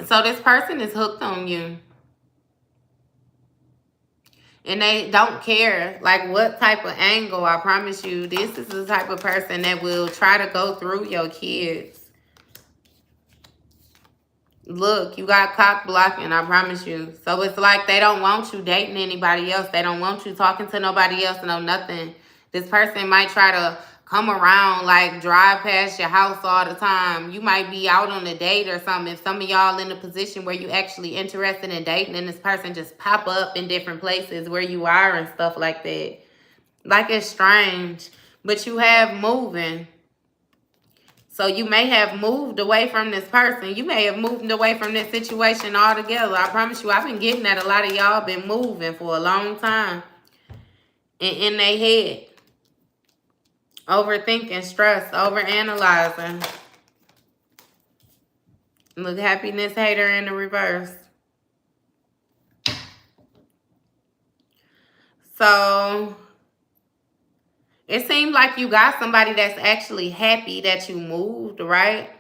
So this person is hooked on you. And they don't care, like, what type of angle. I promise you, this is the type of person that will try to go through your kids. Look, you got cock blocking, I promise you. So it's like they don't want you dating anybody else. They don't want you talking to nobody else, no nothing. This person might try to come around, like drive past your house all the time. You might be out on a date or something. If some of y'all in a position where you actually interested in dating and this person just pop up in different places where you are and stuff like that. Like, it's strange. But you have moving. So you may have moved away from this person. You may have moved away from this situation altogether. I promise you, I've been getting that a lot of y'all been moving for a long time. In their head. Overthinking, stress, overanalyzing. Look, happiness, hater in the reverse. So it seemed like you got somebody that's actually happy that you moved, right?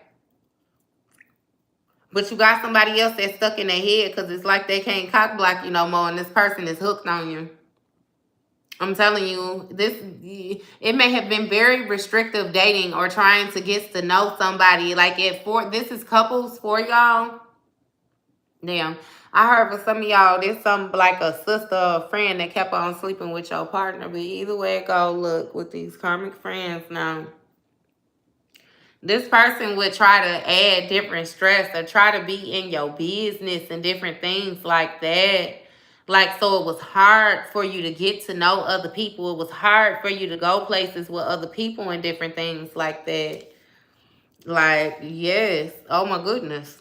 But you got somebody else that's stuck in their head because it's like they can't cock block you no more and this person is hooked on you. I'm telling you, it may have been very restrictive dating or trying to get to know somebody. Like, this is couples for y'all. Damn. I heard for some of y'all, there's some like a sister or a friend that kept on sleeping with your partner. But either way it go, look, with these karmic friends now, this person would try to add different stress or try to be in your business and different things like that. Like, so it was hard for you to get to know other people. It was hard for you to go places with other people and different things like that. Like, yes. Oh, my goodness.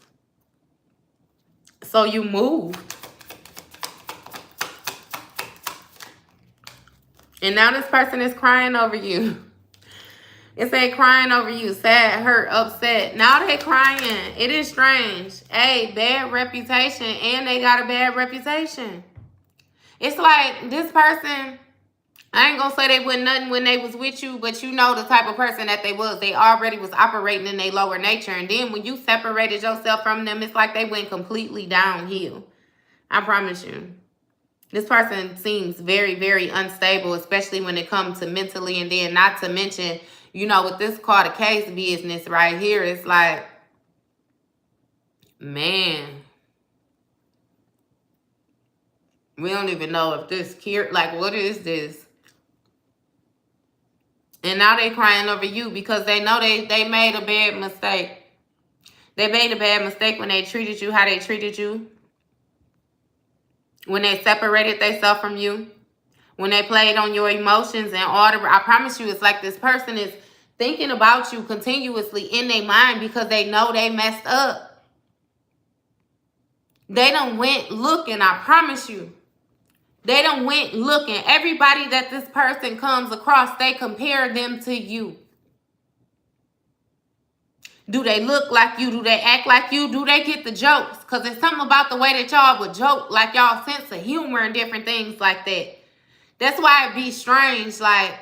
So you moved. And now this person is crying over you. It said crying over you, sad, hurt, upset. Now they crying. It is strange. Hey, bad reputation, and they got a bad reputation. It's like this person, I ain't gonna say they wasn't nothing when they was with you, but you know the type of person that they was. They already was operating in their lower nature. And then when you separated yourself from them, it's like they went completely downhill. I promise you. This person seems very, very unstable, especially when it comes to mentally. And then not to mention, you know, with this called a case business right here, it's like, man, we don't even know if this like, what is this? And now they crying over you because they know they made a bad mistake. They made a bad mistake when they treated you how they treated you. When they separated themselves from you. When they played on your emotions and all the... I promise you, it's like this person is thinking about you continuously in their mind because they know they messed up. They done went looking, I promise you. They done went looking. Everybody that this person comes across, they compare them to you. Do they look like you? Do they act like you? Do they get the jokes? Because it's something about the way that y'all would joke, like y'all sense of humor and different things like that. That's why it be strange. Like,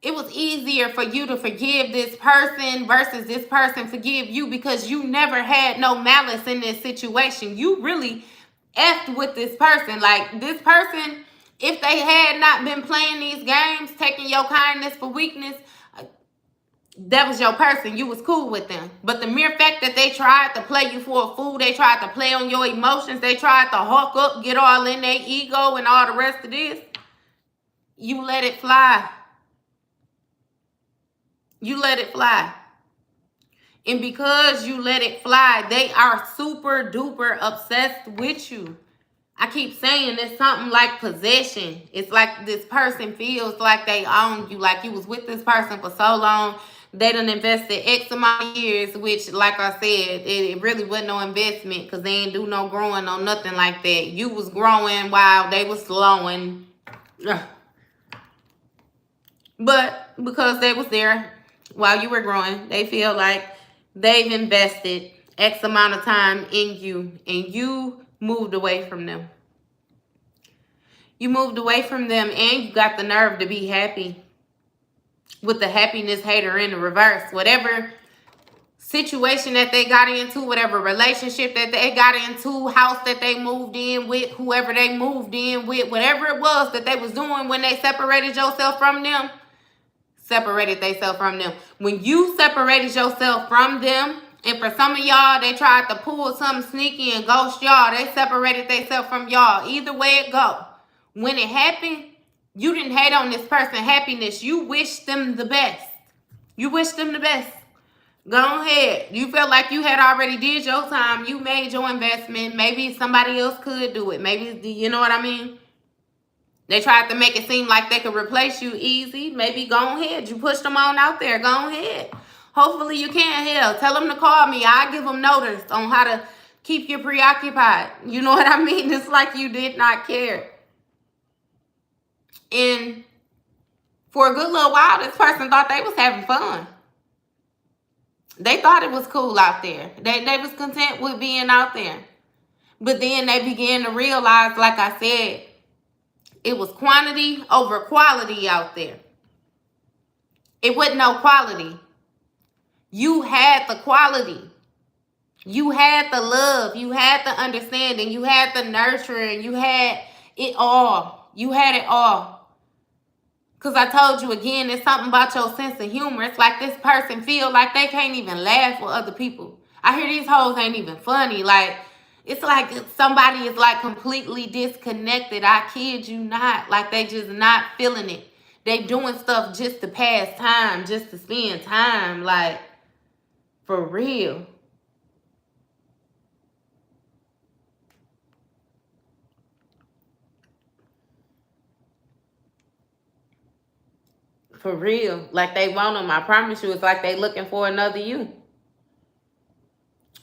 it was easier for you to forgive this person versus this person forgive you because you never had no malice in this situation. You really effed with this person. Like, this person, if they had not been playing these games, taking your kindness for weakness, that was your person. You was cool with them. But the mere fact that they tried to play you for a fool, they tried to play on your emotions, they tried to hawk up, get all in their ego and all the rest of this, you let it fly. You let it fly. And because you let it fly, they are super duper obsessed with you. I keep saying it's something like possession. It's like this person feels like they own you. Like you was with this person for so long. They done invested X amount of years, which, like I said, it really wasn't no investment because they ain't do no growing or nothing like that. You was growing while they was slowing. But because they was there while you were growing, they feel like they've invested X amount of time in you and you moved away from them. You moved away from them and you got the nerve to be happy with the happiness hater in the reverse. Whatever situation that they got into, whatever relationship that they got into, house that they moved in with, whoever they moved in with, whatever it was that they was doing when they separated yourself from them, separated themselves from them. When you separated yourself from them, and for some of y'all, they tried to pull something sneaky and ghost y'all. They separated themselves from y'all. Either way it go. When it happened, you didn't hate on this person's happiness. You wished them the best. You wished them the best. Go ahead. You felt like you had already did your time. You made your investment. Maybe somebody else could do it. Maybe, you know what I mean? They tried to make it seem like they could replace you easy. Maybe go ahead. You pushed them on out there. Go ahead. Hopefully you can. Hell, tell them to call me. I'll give them notice on how to keep you preoccupied. You know what I mean? It's like you did not care. And for a good little while, this person thought they was having fun. They thought it was cool out there. They was content with being out there. But then they began to realize, like I said, it was quantity over quality out there. It wasn't no quality. You had the quality. You had the love. You had the understanding. You had the nurturing. You had it all. You had it all. Because I told you again, it's something about your sense of humor. It's like this person feel like they can't even laugh with other people. I hear these hoes ain't even funny. Like, it's like somebody is like completely disconnected. I kid you not. Like they just not feeling it. They doing stuff just to pass time, just to spend time. Like, for real. For real. Like they want them. I promise you, it's like they looking for another you.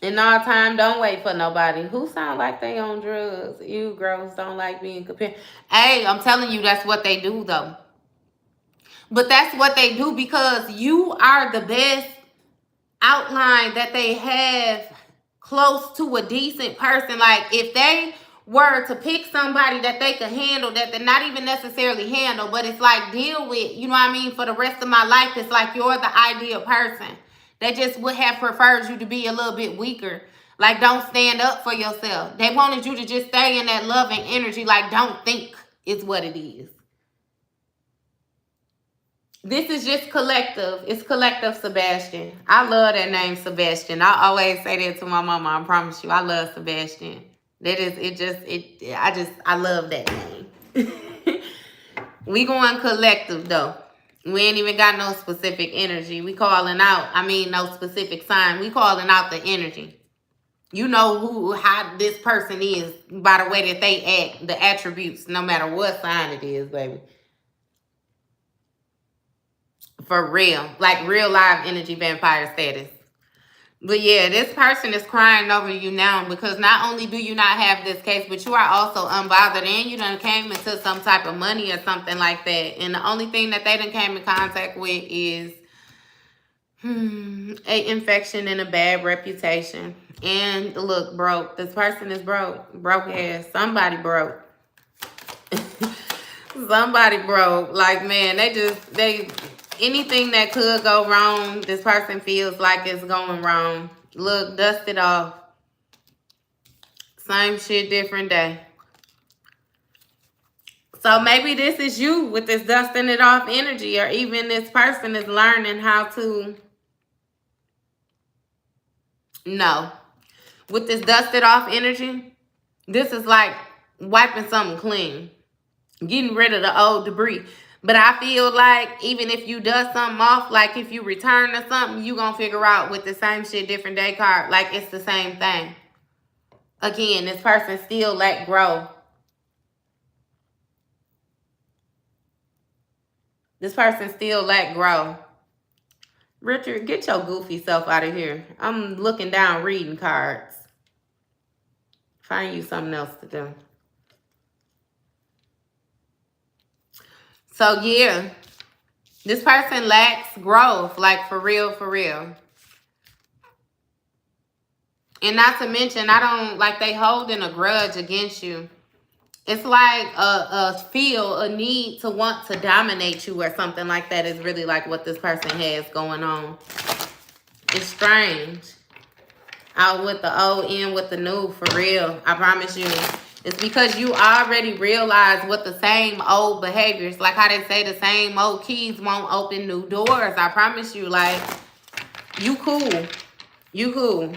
And all time, don't wait for nobody. Who sound like they on drugs? You girls don't like being compared. Hey, I'm telling you, that's what they do though. But that's what they do because you are the best outline that they have close to a decent person. Like if they were to pick somebody that they could handle, that they're not even necessarily handle, but it's like deal with, you know what I mean, for the rest of my life, it's like you're the ideal person. They just would have preferred you to be a little bit weaker. Like don't stand up for yourself. They wanted you to just stay in that loving energy. Like don't think is what it is. This is just collective. It's collective Sebastian. I love that name, Sebastian. I always say that to my mama. I promise you, I love Sebastian. That is, I love that name. We going collective though. We ain't even got no specific energy. We calling out, no specific sign. We calling out the energy. You know how this person is by the way that they act, the attributes, no matter what sign it is, baby. For real. Like real live energy vampire status. But yeah, this person is crying over you now because not only do you not have this case, but you are also unbothered and you done came into some type of money or something like that. And the only thing that they done came in contact with is a infection and a bad reputation. And look, broke. This person is broke. Broke ass. Somebody broke. Somebody broke. Like, man, anything that could go wrong, this person feels like it's going wrong. Look, dust it off. Same shit, different day. So maybe this is you with this dusting it off energy, or even this person is learning how to know. With this dusted off energy, this is like wiping something clean. Getting rid of the old debris. But I feel like even if you dust something off, like if you return to something, you gonna figure out with the same shit, different day card, like it's the same thing. Again, this person still let grow. This person still let grow. Richard, get your goofy self out of here. I'm looking down reading cards. Find you something else to do. So yeah, this person lacks growth, like for real, for real. And not to mention, they holding a grudge against you. It's like a need to want to dominate you or something like that is really like what this person has going on. It's strange. Out with the old, in with the new, for real. I promise you. It's because you already realize what the same old behaviors, like how they say the same old keys won't open new doors. I promise you, like, you cool. You cool.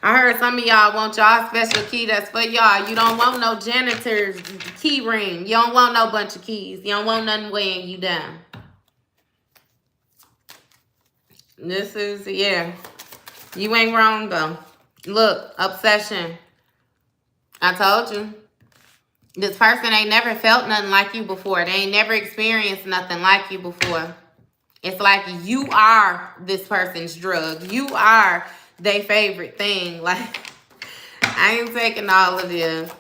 I heard some of y'all want y'all special key that's for y'all. You don't want no janitor's key ring. You don't want no bunch of keys. You don't want nothing weighing you down. This is, yeah. You ain't wrong, though. Look, obsession. I told you. This person ain't never felt nothing like you before. They ain't never experienced nothing like you before. It's like you are this person's drug. You are their favorite thing. Like, I ain't taking all of this.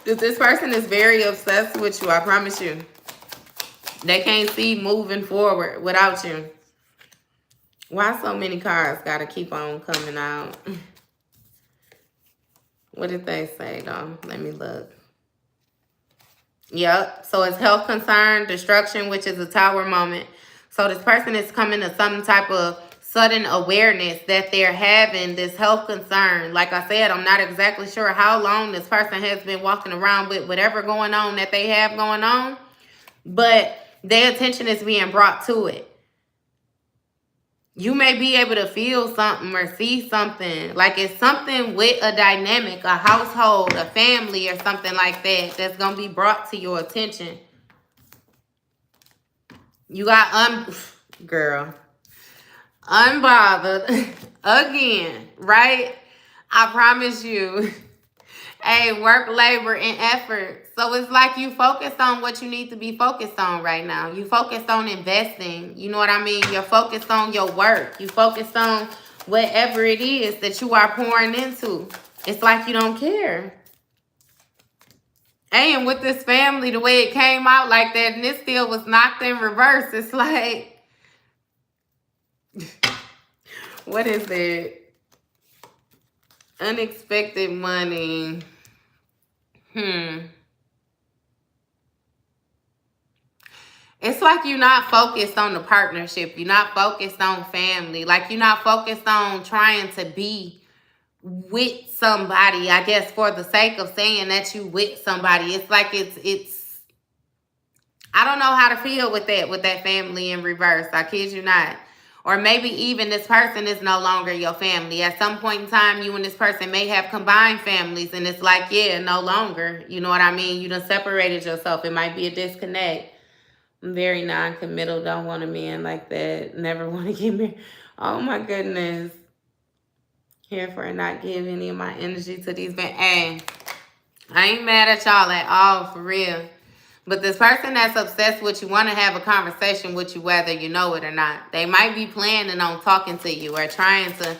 This person is very obsessed with you, I promise you. They can't see moving forward without you. Why so many cards gotta keep on coming out? What did they say, though? Let me look. Yep. So it's health concern, destruction, which is a tower moment. So this person is coming to some type of sudden awareness that they're having this health concern. Like I said, I'm not exactly sure how long this person has been walking around with whatever going on that they have going on. But their attention is being brought to it. You may be able to feel something or see something. Like it's something with a dynamic, a household, a family or something like that that's going to be brought to your attention. You got, girl, unbothered again, right? I promise you. Hey, work, labor, and effort. So it's like you focused on what you need to be focused on right now. You focused on investing. You know what I mean? You're focused on your work. You focused on whatever it is that you are pouring into. It's like you don't care. And with this family, the way it came out like that, and it still was knocked in reverse. It's like, what is it? Unexpected money. It's like you're not focused on the partnership. You're not focused on family. Like you're not focused on trying to be with somebody, I guess, for the sake of saying that you with somebody. It's like it's I don't know how to feel with that family in reverse. I kid you not. Or maybe even this person is no longer your family. At some point in time, you and this person may have combined families, and it's like, yeah, no longer. You know what I mean? You done separated yourself. It might be a disconnect. I'm very non-committal. Don't want a man like that. Never want to get married. Oh my goodness. Here for not give any of my energy to these men. Hey, I ain't mad at y'all at all, for real. But this person that's obsessed with you want to have a conversation with you whether you know it or not. They might be planning on talking to you or trying to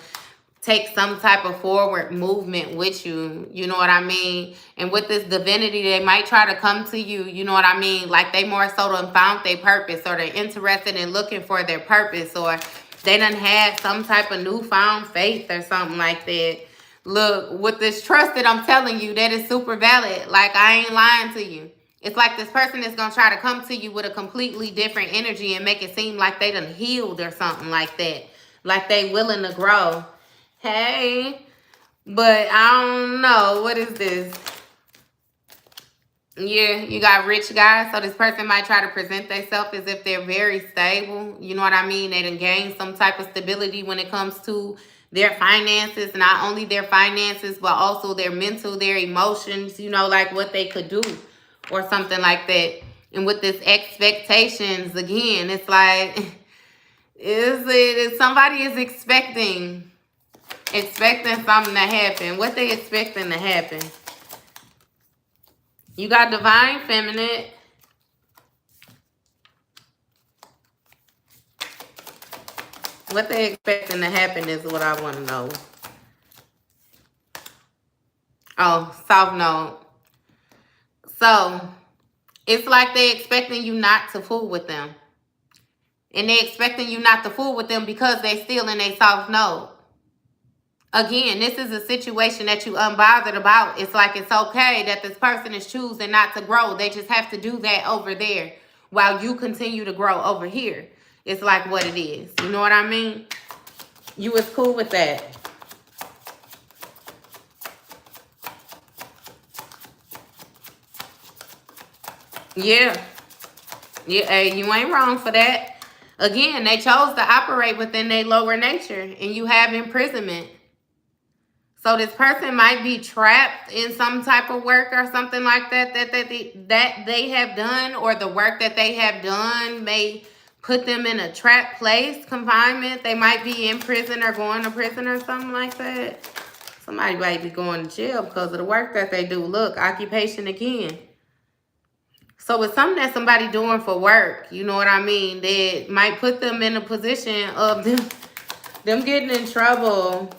take some type of forward movement with you. You know what I mean? And with this divinity, they might try to come to you. You know what I mean? Like they more so done found their purpose, or they're interested in looking for their purpose, or they done had some type of newfound faith or something like that. Look, with this trust that I'm telling you, that is super valid. Like, I ain't lying to you. It's like this person is going to try to come to you with a completely different energy and make it seem like they done healed or something like that. Like they willing to grow. Hey, but I don't know. What is this? Yeah, you got rich guys. So this person might try to present themselves as if they're very stable. You know what I mean? They done gained some type of stability when it comes to their finances. Not only their finances, but also their mental, their emotions. You know, like what they could do or something like that. And with this expectations, again, it's like, somebody is expecting something to happen. What they expecting to happen? You got divine feminine. What they expecting to happen is what I want to know. Oh, soft note. So, it's like they expecting you not to fool with them. And they expecting you not to fool with them because they still in a soft note. Again, this is a situation that you unbothered about. It's like it's okay that this person is choosing not to grow. They just have to do that over there while you continue to grow over here. It's like what it is. You know what I mean? You was cool with that. Yeah. Yeah, hey, you ain't wrong for that. Again, they chose to operate within their lower nature, and you have imprisonment. So this person might be trapped in some type of work or something like that that they have done, or the work that they have done may put them in a trapped place, confinement. They might be in prison or going to prison or something like that. Somebody might be going to jail because of the work that they do. Look, occupation again. So it's something that somebody doing for work, you know what I mean, that might put them in a position of them getting in trouble.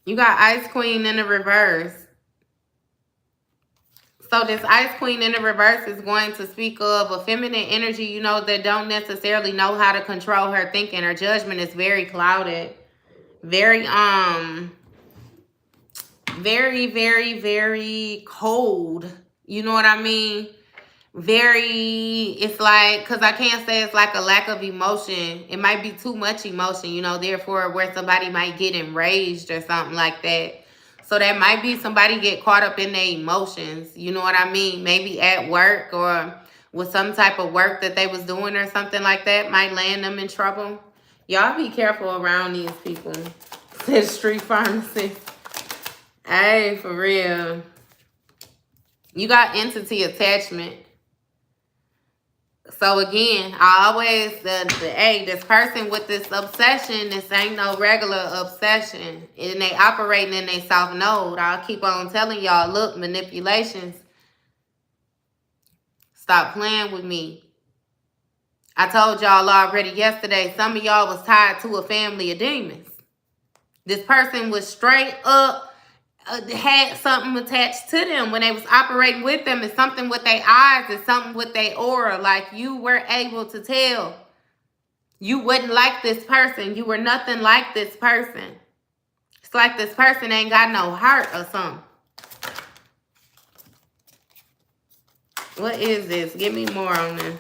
You got Ice Queen in the reverse. So this Ice Queen in the reverse is going to speak of a feminine energy, you know, that don't necessarily know how to control her thinking. Her judgment is very clouded. Very, very, very cold. You know what I mean? It's like, because I can't say it's like a lack of emotion. It might be too much emotion, you know, therefore where somebody might get enraged or something like that. So that might be somebody get caught up in their emotions, you know what I mean? Maybe at work or with some type of work that they was doing or something like that might land them in trouble. Y'all be careful around these people. Says street pharmacist. Hey, for real. You got entity attachment. So again, I always, hey, this person with this obsession, this ain't no regular obsession. And they operating in their soft node. I'll keep on telling y'all, look, manipulations. Stop playing with me. I told y'all already yesterday, some of y'all was tied to a family of demons. This person was straight up, had something attached to them when they was operating with them. It's something with their eyes. It's something with their aura. Like, you were able to tell you wouldn't like this person. You were nothing like this person. It's like this person ain't got no heart or something. What is this? Give me more on this.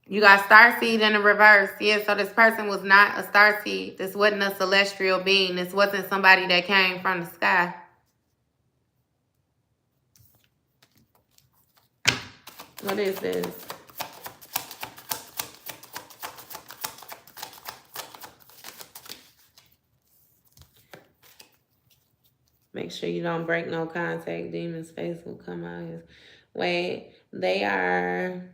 You got starseed in the reverse. Yeah, so this person was not a starseed. This wasn't a celestial being. This wasn't somebody that came from the sky. What is this? Make sure you don't break no contact. Demon's face will come out. Wait, they are...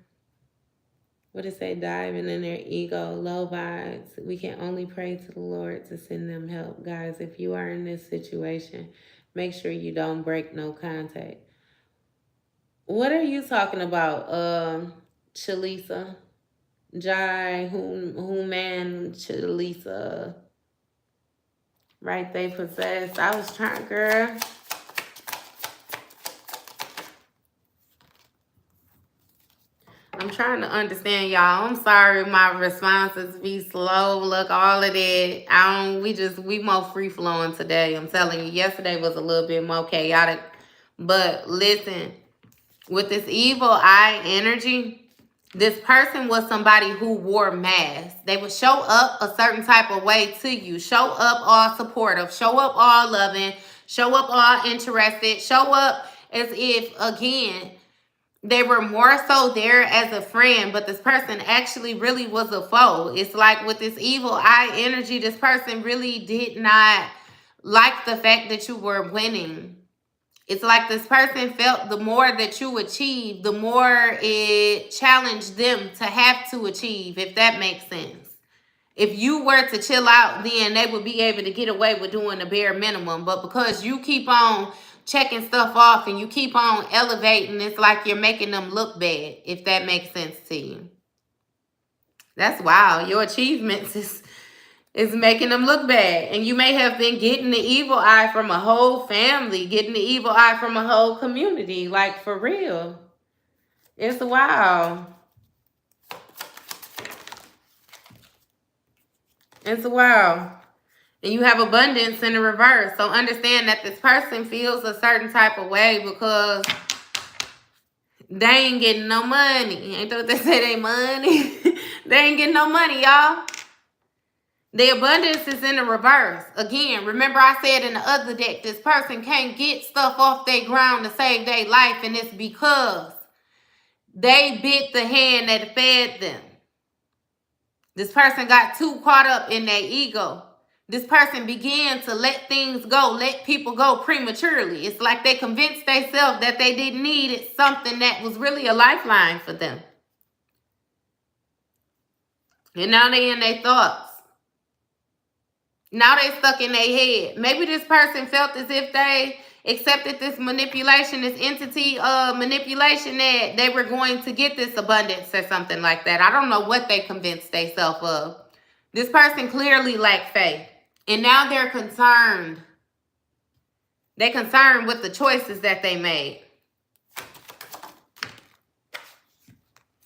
What it say? Diving in their ego, low vibes. We can only pray to the Lord to send them help. Guys, if you are in this situation, make sure you don't break no contact. What are you talking about, Chalisa? Jai, who man, Chalisa? Right, they possessed. I was trying, girl. I'm trying to understand, y'all. I'm sorry my responses be slow. Look, all of that. We more free flowing today. I'm telling you, yesterday was a little bit more chaotic. But listen, with this evil eye energy, this person was somebody who wore masks. They would show up a certain type of way to you. Show up all supportive. Show up all loving. Show up all interested. Show up as if, again, they were more so there as a friend, but this person actually really was a foe. It's like with this evil eye energy, this person really did not like the fact that you were winning. It's like this person felt the more that you achieve, the more it challenged them to have to achieve, if that makes sense. If you were to chill out, then they would be able to get away with doing the bare minimum. But because you keep on checking stuff off and you keep on elevating, it's like you're making them look bad, if that makes sense to you. That's wild. Your achievements is making them look bad. And you may have been getting the evil eye from a whole family, getting the evil eye from a whole community. Like, for real. It's wild. It's wild. And you have abundance in the reverse. So understand that this person feels a certain type of way because they ain't getting no money. Ain't that what they say, they money? They ain't getting no money, y'all. The abundance is in the reverse. Again, remember I said in the other deck, this person can't get stuff off their ground to save their life, and it's because they bit the hand that fed them. This person got too caught up in their ego. This person began to let things go, let people go prematurely. It's like they convinced themselves that they didn't need something that was really a lifeline for them. And now they in their thoughts. Now they stuck in their head. Maybe this person felt as if they accepted this manipulation, this entity manipulation, that they were going to get this abundance or something like that. I don't know what they convinced themselves of. This person clearly lacked faith. And now they're concerned. They're concerned with the choices that they made.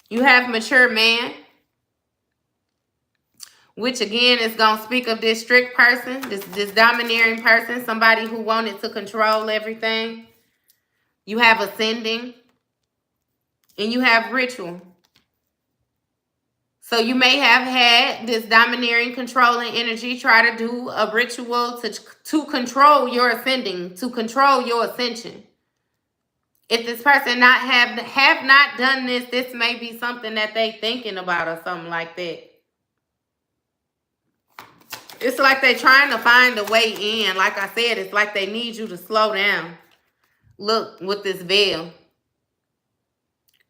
You have mature man, which again is going to speak of this strict person, this domineering person, somebody who wanted to control everything. You have ascending, and you have ritual. So you may have had this domineering, controlling energy try to do a ritual to control your ascending, to control your ascension. If this person have not done this, this may be something that they thinking about or something like that. It's like they're trying to find a way in. Like I said, it's like they need you to slow down. Look, with this veil.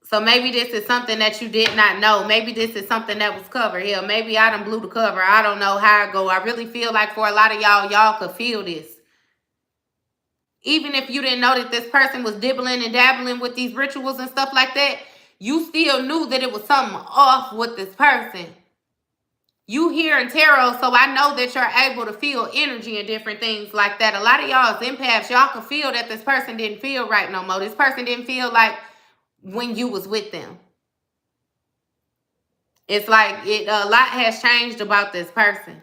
So maybe this is something that you did not know. Maybe this is something that was covered. Hell, maybe I done blew the cover. I don't know how it go. I really feel like for a lot of y'all could feel this. Even if you didn't know that this person was dibbling and dabbling with these rituals and stuff like that, you still knew that it was something off with this person. You hear in tarot, so I know that you're able to feel energy and different things like that. A lot of y'all as empaths, y'all can feel that this person didn't feel right no more. This person didn't feel like when you was with them. It's like a lot has changed about this person.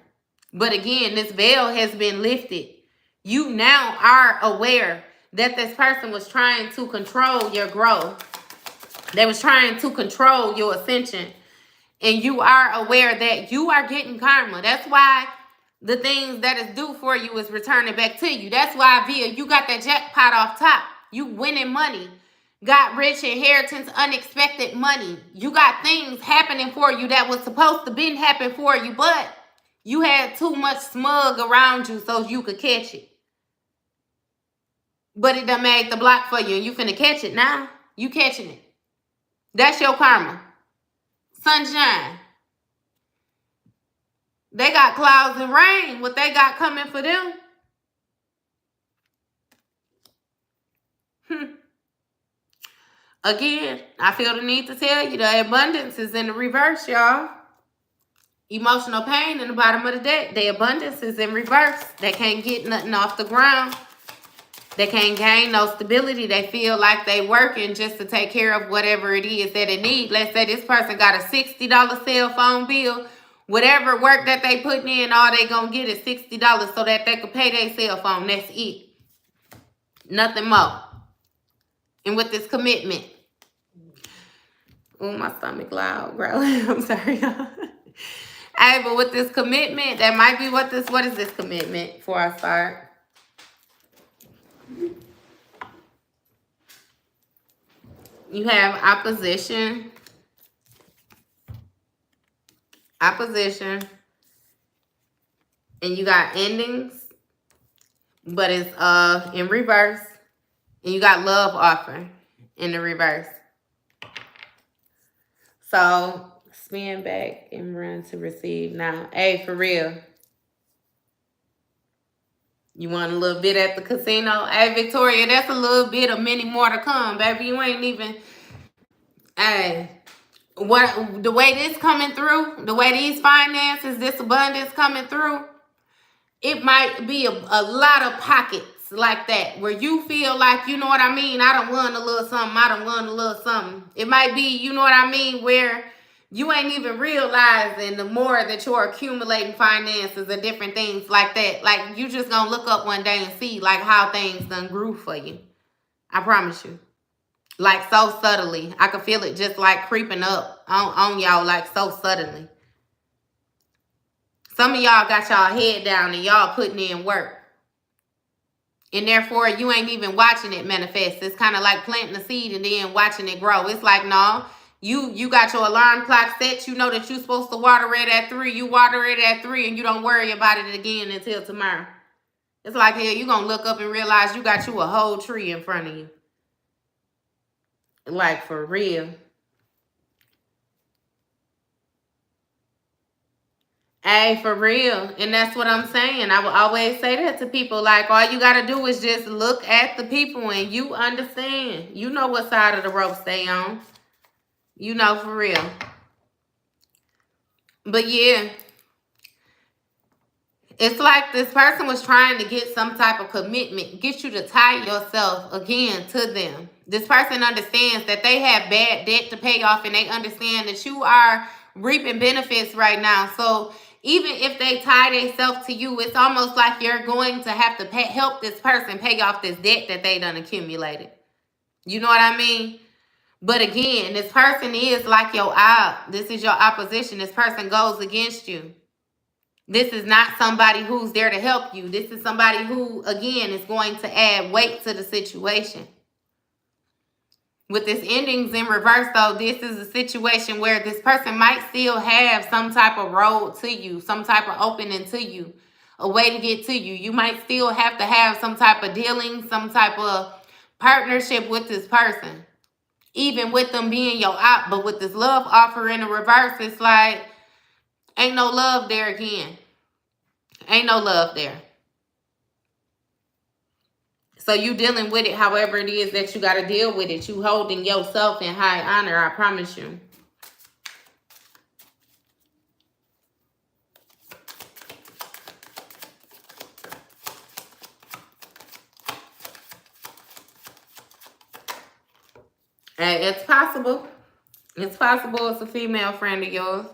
But again, this veil has been lifted. You now are aware that this person was trying to control your growth. They was trying to control your ascension. And you are aware that you are getting karma. That's why the things that is due for you is returning back to you. That's why, Via, you got that jackpot off top. You winning money. Got rich inheritance, unexpected money. You got things happening for you that was supposed to been happen for you, but you had too much smug around you so you could catch it. But it done made the block for you and you finna catch it now. You catching it. That's your karma. Sunshine. They got clouds and rain. What they got coming for them? Again, I feel the need to tell you the abundance is in the reverse, y'all. Emotional pain in the bottom of the deck. The abundance is in reverse. They can't get nothing off the ground. They can't gain no stability. They feel like they working just to take care of whatever it is that it needs. Let's say this person got a $60 cell phone bill. Whatever work that they putting in, all they gonna get is $60 so that they can pay their cell phone. That's it. Nothing more. And with this commitment. Oh, my stomach loud, growling. I'm sorry, y'all. Hey, but with this commitment, that might be what is this commitment before I start? You have opposition. Opposition. And you got endings. But it's in reverse. And you got love offer in the reverse. So spin back and run to receive now. Hey, for real. You want a little bit at the casino? Hey, Victoria, that's a little bit of many more to come, baby. You ain't even... Hey, what the way this coming through, the way these finances, this abundance coming through, it might be a lot of pockets like that where you feel like, you know what I mean, I done won a little something, I done won a little something. It might be, you know what I mean, where you ain't even realizing the more that you're accumulating finances and different things like that. Like, you just gonna look up one day and see like how things done grew for you. I promise you. Like, so subtly. I can feel it just like creeping up on y'all, like so suddenly. Some of y'all got y'all head down and y'all putting in work. And therefore, you ain't even watching it manifest. It's kind of like planting a seed and then watching it grow. It's like, no, you got your alarm clock set. You know that you're supposed to water it at 3. You water it at 3 and you don't worry about it again until tomorrow. It's like, hell, you going to look up and realize you got you a whole tree in front of you. Like, for real. Hey, for real. And that's what I'm saying. I will always say that to people. Like, all you got to do is just look at the people and you understand. You know what side of the rope stay on. You know, for real. But yeah. It's like this person was trying to get some type of commitment. Get you to tie yourself again to them. This person understands that they have bad debt to pay off. And they understand that you are reaping benefits right now. So even if they tie themselves to you, it's almost like you're going to have to help this person pay off this debt that they done accumulated. You know what I mean? But again, this person is like your this is your opposition. This person goes against you. This is not somebody who's there to help you. This is somebody who, again, is going to add weight to the situation. With this endings in reverse, though, this is a situation where this person might still have some type of road to you, some type of opening to you, a way to get to you. You might still have to have some type of dealing, some type of partnership with this person, even with them being your op. But with this love offer in the reverse, it's like, ain't no love there again. Ain't no love there. So you dealing with it however it is that you got to deal with it. You holding yourself in high honor, I promise you. Hey, it's possible. It's possible it's a female friend of yours.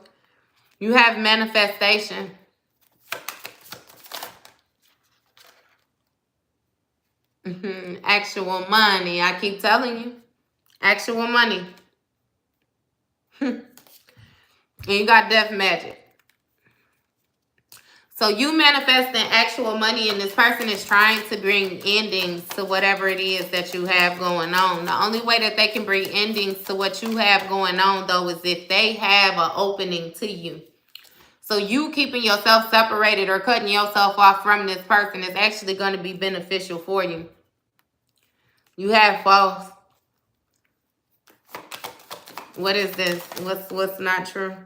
You have manifestation. Actual money. I keep telling you. Actual money. And you got death magic. So you manifesting actual money, and this person is trying to bring endings to whatever it is that you have going on. The only way that they can bring endings to what you have going on, though, is if they have an opening to you. So you keeping yourself separated or cutting yourself off from this person is actually going to be beneficial for you. You have false. What is this? What's not true?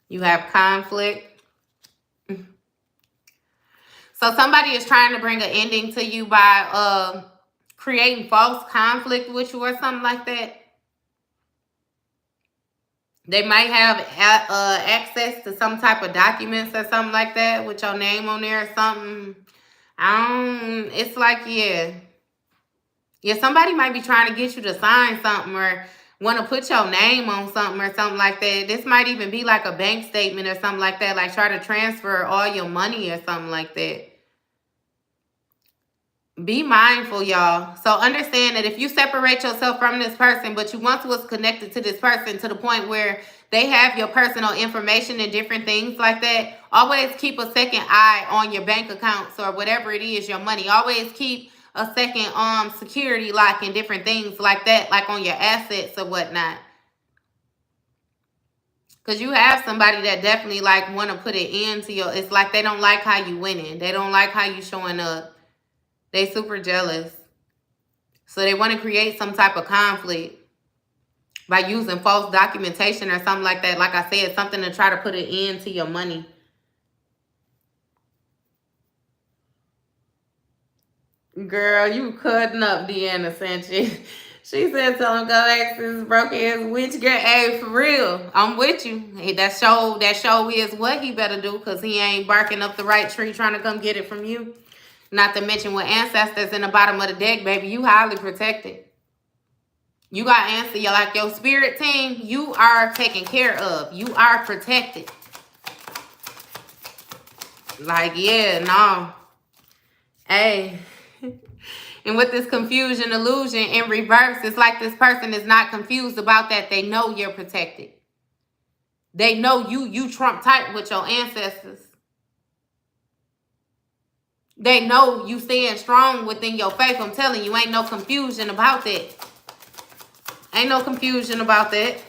You have conflict. So somebody is trying to bring an ending to you by creating false conflict with you or something like that. They might have access to some type of documents or something like that with your name on there or something. It's like, yeah, somebody might be trying to get you to sign something or want to put your name on something or something like that. This might even be like a bank statement or something like that, like try to transfer all your money or something like that. Be mindful, y'all. So understand that if you separate yourself from this person, but you once was connected to this person to the point where they have your personal information and different things like that, always keep a second eye on your bank accounts or whatever it is, your money. Always keep a second security lock and different things like that, like on your assets or whatnot. Because you have somebody that definitely like want to put it into your, it's like they don't like how you winning. They don't like how you showing up. They super jealous. So they want to create some type of conflict by using false documentation or something like that. Like I said, something to try to put it into your money. Girl, you cutting up, Deanna Sanchez. She said, tell him go ask this broke ass witch girl. Hey, for real, I'm with you. Hey, that show is what he better do, because he ain't barking up the right tree trying to come get it from you. Not to mention with ancestors in the bottom of the deck, baby, you highly protected. You got answer. You're like your spirit team, you are taken care of. You are protected. Like, yeah, no. Hey. And with this confusion, illusion in reverse, it's like this person is not confused about that. They know you're protected. They know you trump tight with your ancestors. They know you stand strong within your faith. I'm telling you, ain't no confusion about that. Ain't no confusion about that.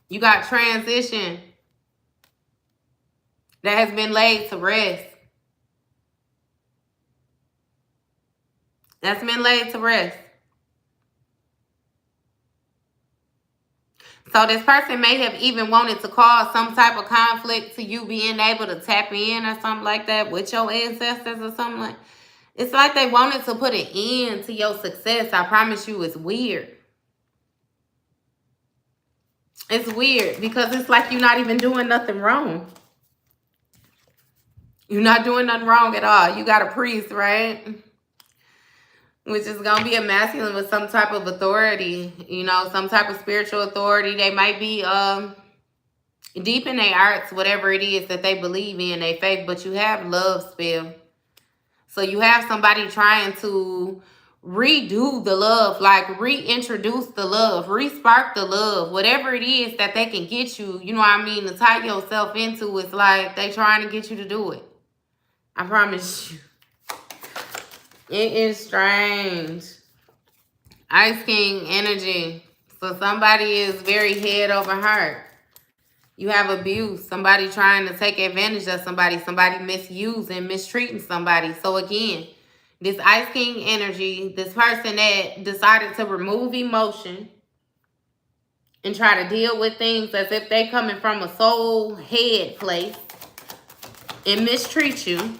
You got transition that has been laid to rest. That's been laid to rest. So this person may have even wanted to cause some type of conflict to you being able to tap in or something like that with your ancestors or something like. It's like they wanted to put an end to your success. I promise you, it's weird. It's weird because it's like you're not even doing nothing wrong. You're not doing nothing wrong at all. You got a priest, right? Which is going to be a masculine with some type of authority, you know, some type of spiritual authority. They might be deep in their arts, whatever it is that they believe in, their faith, but you have love spell. So you have somebody trying to redo the love, like reintroduce the love, respark the love, whatever it is that they can get you, you know what I mean, to tie yourself into. It's like they trying to get you to do it. I promise you. It is strange. Ice King energy. So somebody is very head over heart. You have abuse. Somebody trying to take advantage of somebody. Somebody misusing, mistreating somebody. So again, this Ice King energy, this person that decided to remove emotion and try to deal with things as if they coming from a soul head place and mistreat you,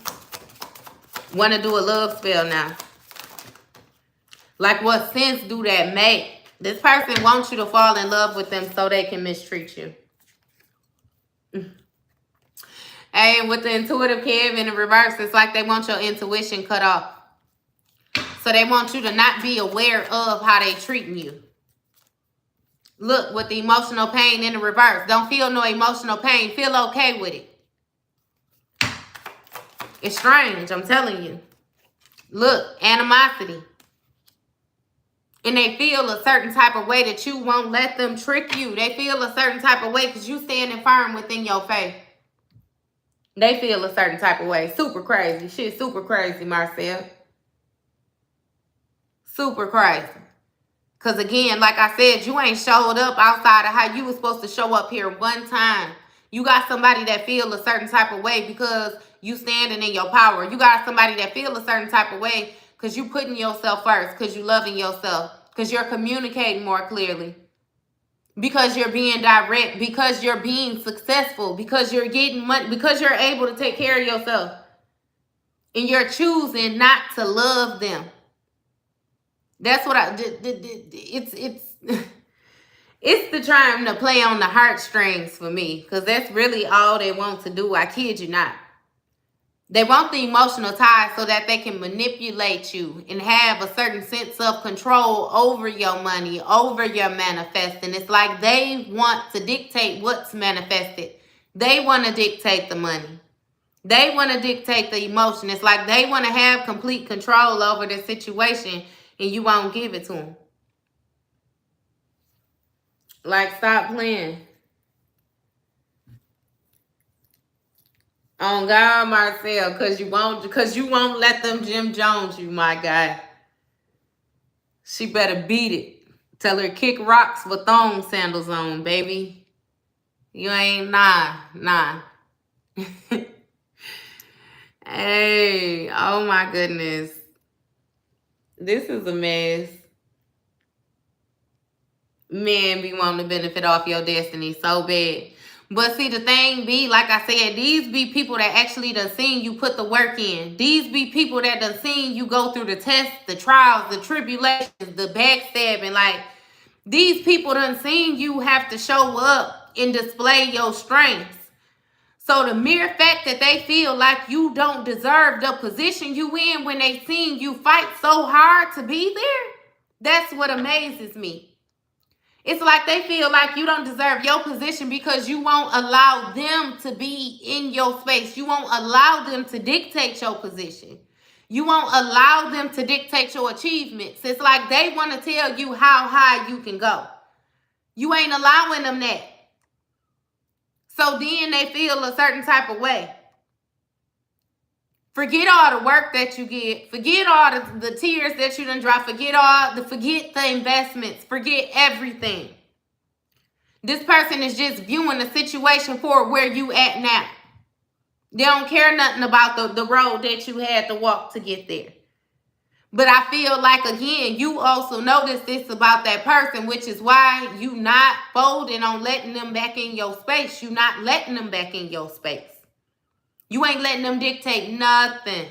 want to do a love spell now. Like, what sense do that make? This person wants you to fall in love with them so they can mistreat you. And with the intuitive Kev in the reverse, it's like they want your intuition cut off. So they want you to not be aware of how they treating you. Look, with the emotional pain in the reverse. Don't feel no emotional pain. Feel okay with it. It's strange, I'm telling you. Look, animosity. And they feel a certain type of way that you won't let them trick you. They feel a certain type of way because you standing firm within your faith. They feel a certain type of way. Super crazy. Shit, super crazy, Marcel. Super crazy. Because again, like I said, you ain't showed up outside of how you was supposed to show up here one time. You got somebody that feel a certain type of way because you standing in your power. You got somebody that feel a certain type of way because you putting yourself first, because you loving yourself, because you're communicating more clearly, because you're being direct, because you're being successful, because you're getting money, because you're able to take care of yourself. And you're choosing not to love them. That's what it's it's the trying to play on the heartstrings for me, because that's really all they want to do. I kid you not. They want the emotional tie so that they can manipulate you and have a certain sense of control over your money, over your manifesting. It's like they want to dictate what's manifested. They want to dictate the money. They want to dictate the emotion. It's like they want to have complete control over the situation and you won't give it to them. Like, stop playing. On God, Marcel, because you won't let them Jim Jones you, my guy. She better beat it. Tell her kick rocks with thong sandals on, baby. You ain't nah. Hey, oh my goodness. This is a mess. Men be wanting to benefit off your destiny so bad. But see, the thing be, like I said, these be people that actually done seen you put the work in. These be people that done seen you go through the tests, the trials, the tribulations, the backstabbing. Like, these people done seen you have to show up and display your strengths. So the mere fact that they feel like you don't deserve the position you in when they seen you fight so hard to be there, that's what amazes me. It's like they feel like you don't deserve your position because you won't allow them to be in your space. You won't allow them to dictate your position. You won't allow them to dictate your achievements. It's like they want to tell you how high you can go. You ain't allowing them that. So then they feel a certain type of way. Forget all the work that you get. Forget all the tears that you done drop. Forget the investments. Forget everything. This person is just viewing the situation for where you at now. They don't care nothing about the road that you had to walk to get there. But I feel like, again, you also notice this about that person, which is why you not folding on letting them back in your space. You not letting them back in your space. You ain't letting them dictate nothing.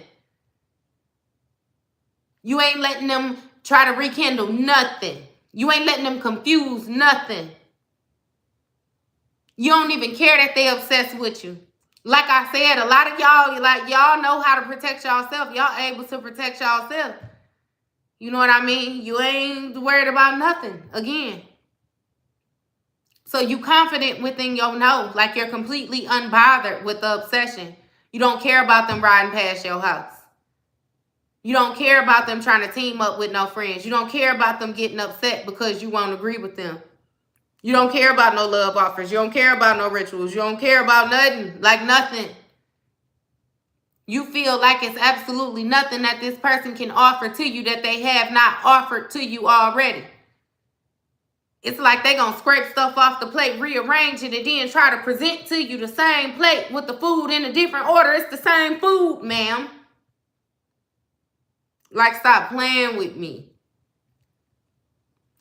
You ain't letting them try to rekindle nothing. You ain't letting them confuse nothing. You don't even care that they obsessed with you. Like I said, a lot of y'all know how to protect yourself. Y'all able to protect yourself. You know what I mean? You ain't worried about nothing. Again. So you confident within your no. Like you're completely unbothered with the obsession. You don't care about them riding past your house. You don't care about them trying to team up with no friends. You don't care about them getting upset because you won't agree with them. You don't care about no love offers. You don't care about no rituals. You don't care about nothing. Like nothing. You feel like it's absolutely nothing that this person can offer to you that they have not offered to you already. It's like they gonna scrape stuff off the plate, rearrange it, and then try to present to you the same plate with the food in a different order. It's the same food, ma'am. Like, stop playing with me.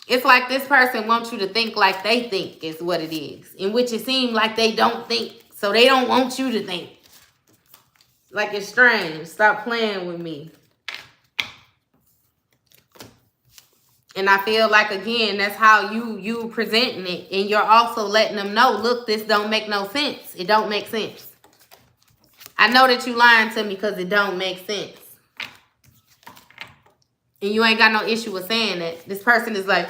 It's like this person wants you to think like they think is what it is, in which it seems like they don't think, so they don't want you to think. Like, it's strange. Stop playing with me. And I feel like, again, that's how you presenting it. And you're also letting them know, look, this don't make no sense. It don't make sense. I know that you lying to me because it don't make sense. And you ain't got no issue with saying that. This person is like,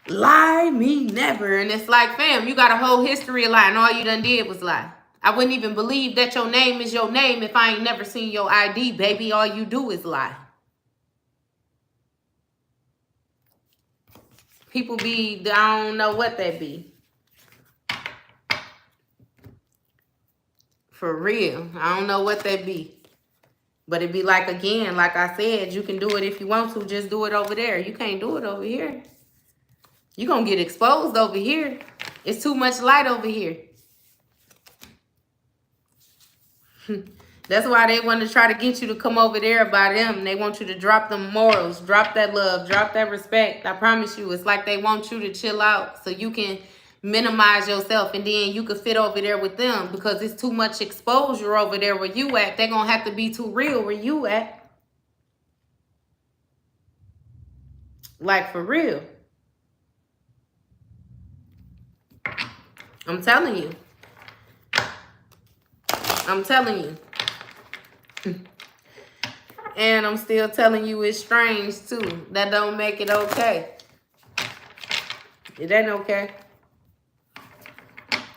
lie me never. And it's like, fam, you got a whole history of lying. All you done did was lie. I wouldn't even believe that your name is your name if I ain't never seen your ID, baby. All you do is lie. People be, I don't know what that be. For real. I don't know what that be. But it be like, again, like I said, you can do it if you want to. Just do it over there. You can't do it over here. You're going to get exposed over here. It's too much light over here. That's why they want to try to get you to come over there by them. They want you to drop them morals, drop that love, drop that respect. I promise you, it's like they want you to chill out so you can minimize yourself, and then you could fit over there with them because it's too much exposure over there where you at. They're going to have to be too real where you at. Like, for real. I'm telling you. I'm telling you. And I'm still telling you it's strange too. That don't make it okay. It ain't okay.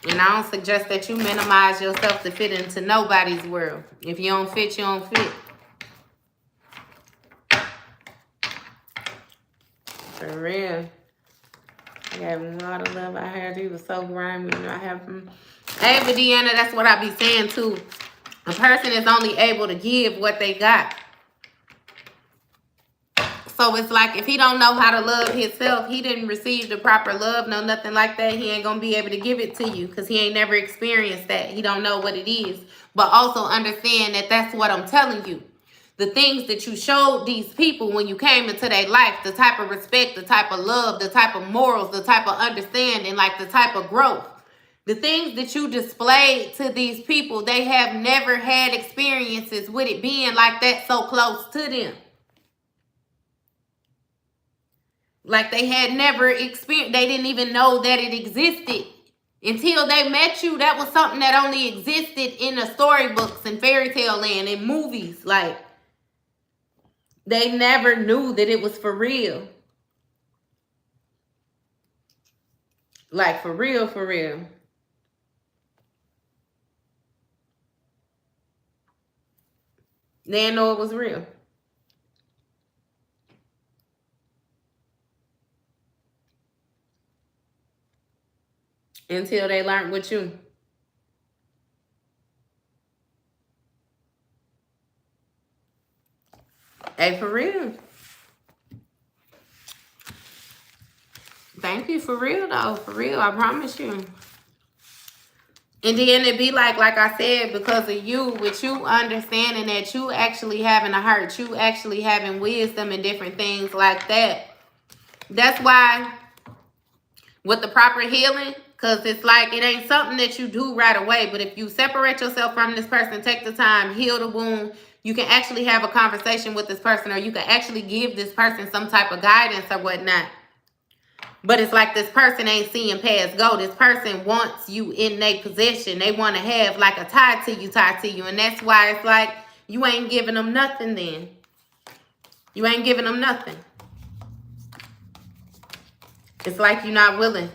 And I don't suggest that you minimize yourself to fit into nobody's world. If you don't fit, you don't fit. For real. I gave him a lot of love. I heard he was so grimy. You know, I have him. Hey, but Deanna, that's what I be saying too. A person is only able to give what they got. So it's like if he don't know how to love himself, he didn't receive the proper love, no nothing like that, he ain't gonna be able to give it to you because he ain't never experienced that. He don't know what it is. But also understand that that's what I'm telling you. The things that you showed these people when you came into their life, the type of respect, the type of love, the type of morals, the type of understanding, like the type of growth. The things that you displayed to these people, they have never had experiences with it being like that so close to them. Like they had never experienced, they didn't even know that it existed. Until they met you, that was something that only existed in the storybooks and fairy tale land and movies. Like, they never knew that it was for real. Like, for real, for real. They didn't know it was real. Until they learned with you. Hey, for real. Thank you, for real, though. For real, I promise you. And then it be like I said, because of you, with you understanding that you actually having a heart, you actually having wisdom and different things like that. That's why with the proper healing, because it's like it ain't something that you do right away. But if you separate yourself from this person, take the time, heal the wound, you can actually have a conversation with this person, or you can actually give this person some type of guidance or whatnot. But it's like this person ain't seeing past go. This person wants you in their possession. They want to have like a tie to you. And that's why it's like you ain't giving them nothing then. You ain't giving them nothing. It's like you're not willing.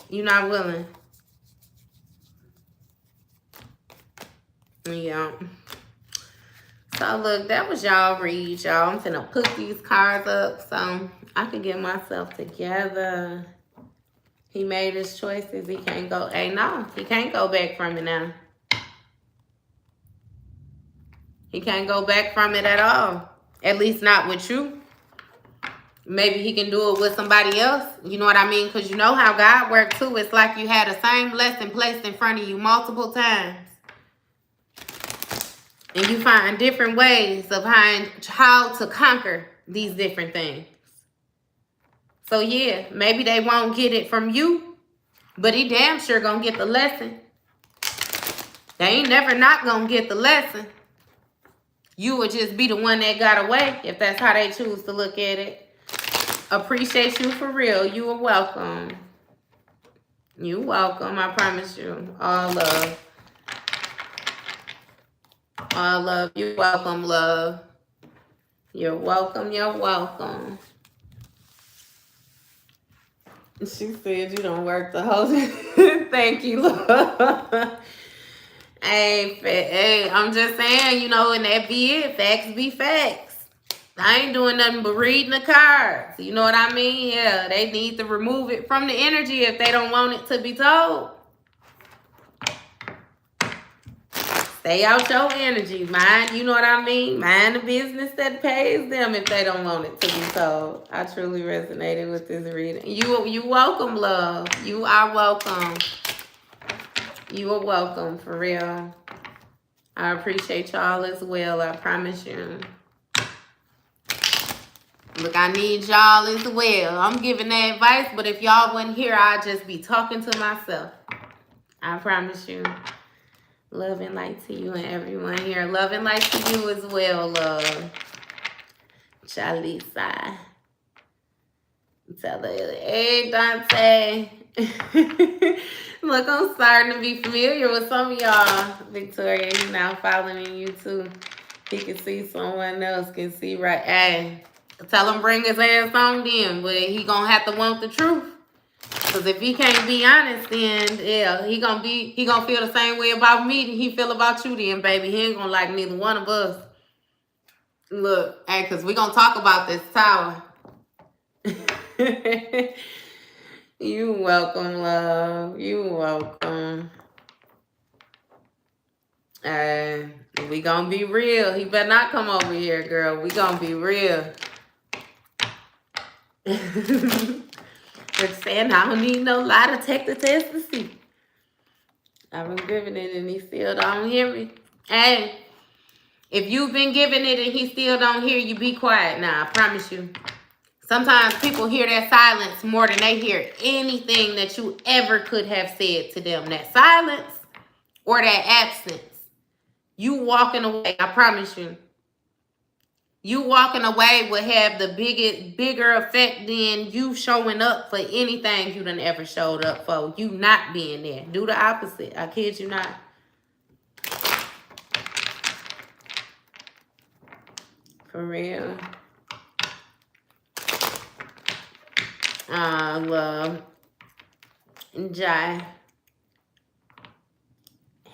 You're not willing. Yeah. So look, that was y'all read, y'all. I'm finna put these cards up so I can get myself together. He made his choices. He can't go. Hey, no, he can't go back from it now. He can't go back from it at all. At least not with you. Maybe he can do it with somebody else. You know what I mean? Because you know how God works too. It's like you had the same lesson placed in front of you multiple times. And you find different ways of how to conquer these different things. So yeah, maybe they won't get it from you, but he damn sure gonna get the lesson. They ain't never not gonna get the lesson. You would just be the one that got away, if that's how they choose to look at it. Appreciate you for real. You are welcome. You welcome, I promise you. All love. Love. You're welcome, love. You're welcome. You're welcome. She said you don't work the whole day. Thank you, love. Hey, I'm just saying, you know, and that be it. Facts be facts. I ain't doing nothing but reading the cards. You know what I mean? Yeah, they need to remove it from the energy if they don't want it to be told. Stay out your energy. Mind, you know what I mean? Mind the business that pays them if they don't want it to be told. I truly resonated with this reading. You welcome, love. You are welcome. You are welcome, for real. I appreciate y'all as well. I promise you. Look, I need y'all as well. I'm giving that advice, but if y'all wasn't here, I'd just be talking to myself. I promise you. Love and light to you and everyone here. Love and light to you as well, love. Chalisa. Tell her, hey, Dante. Look, I'm starting to be familiar with some of y'all. Victoria, he's now following you too. He can see someone else can see right. Hey, tell him bring his ass on then, but he gonna have to want the truth. Cause if he can't be honest, then yeah, he gonna feel the same way about me that he feel about you then, baby. He ain't gonna like neither one of us. Look, hey, cause we gonna talk about this tower. You welcome, love. You welcome. We gonna be real. He better not come over here, girl. We gonna be real. But saying I don't need no lie to take the test to see. I've been giving it and he still don't hear me. Hey, if you've been giving it and he still don't hear you, be quiet now. I promise you. Sometimes people hear that silence more than they hear anything that you ever could have said to them. That silence or that absence. You walking away, I promise you. You walking away will have the bigger effect than you showing up for anything you done ever showed up for. You not being there. Do the opposite. I kid you not. For real. Love. Jai.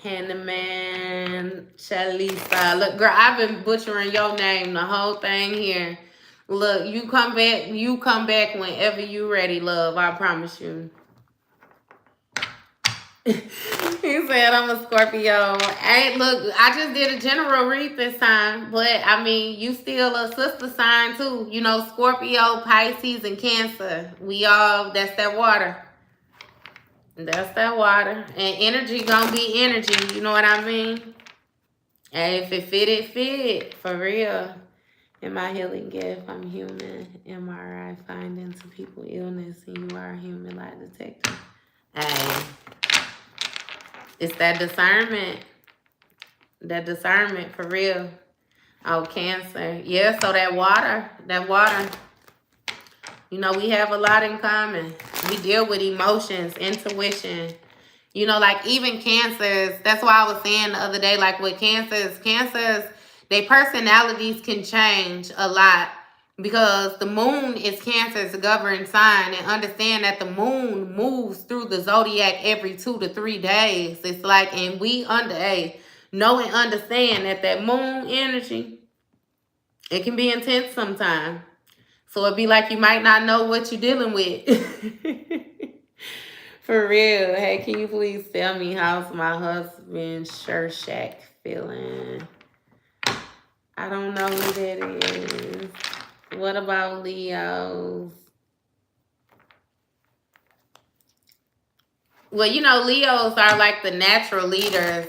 Hanneman, Chalisa. Look, girl, I've been butchering your name the whole thing here. Look, you come back whenever you ready, love. I promise you. He said I'm a Scorpio. Hey, look, I just did a general read this time, but I mean, you still a sister sign too. You know, Scorpio, Pisces, and Cancer. We all, that's that water. That's that water. And energy gonna be energy. You know what I mean? And if it fit, it fit. For real. In my healing gift, I'm human. MRI find into people illness, and you are a human lie detector. Hey. It's that discernment. That discernment, for real. Oh, Cancer. Yeah, so that water. You know, we have a lot in common. We deal with emotions, intuition. You know, like even Cancers, that's why I was saying the other day, like with Cancers, their personalities can change a lot because the moon is Cancer's governed sign, and understand that the moon moves through the zodiac every 2 to 3 days. It's like, and we know and understand that moon energy, it can be intense sometimes. So it'd be like you might not know what you're dealing with. For real. Hey, can you please tell me how's my husband Shershak feeling? I don't know who that is. What about Leos? Well, you know, Leos are like the natural leaders.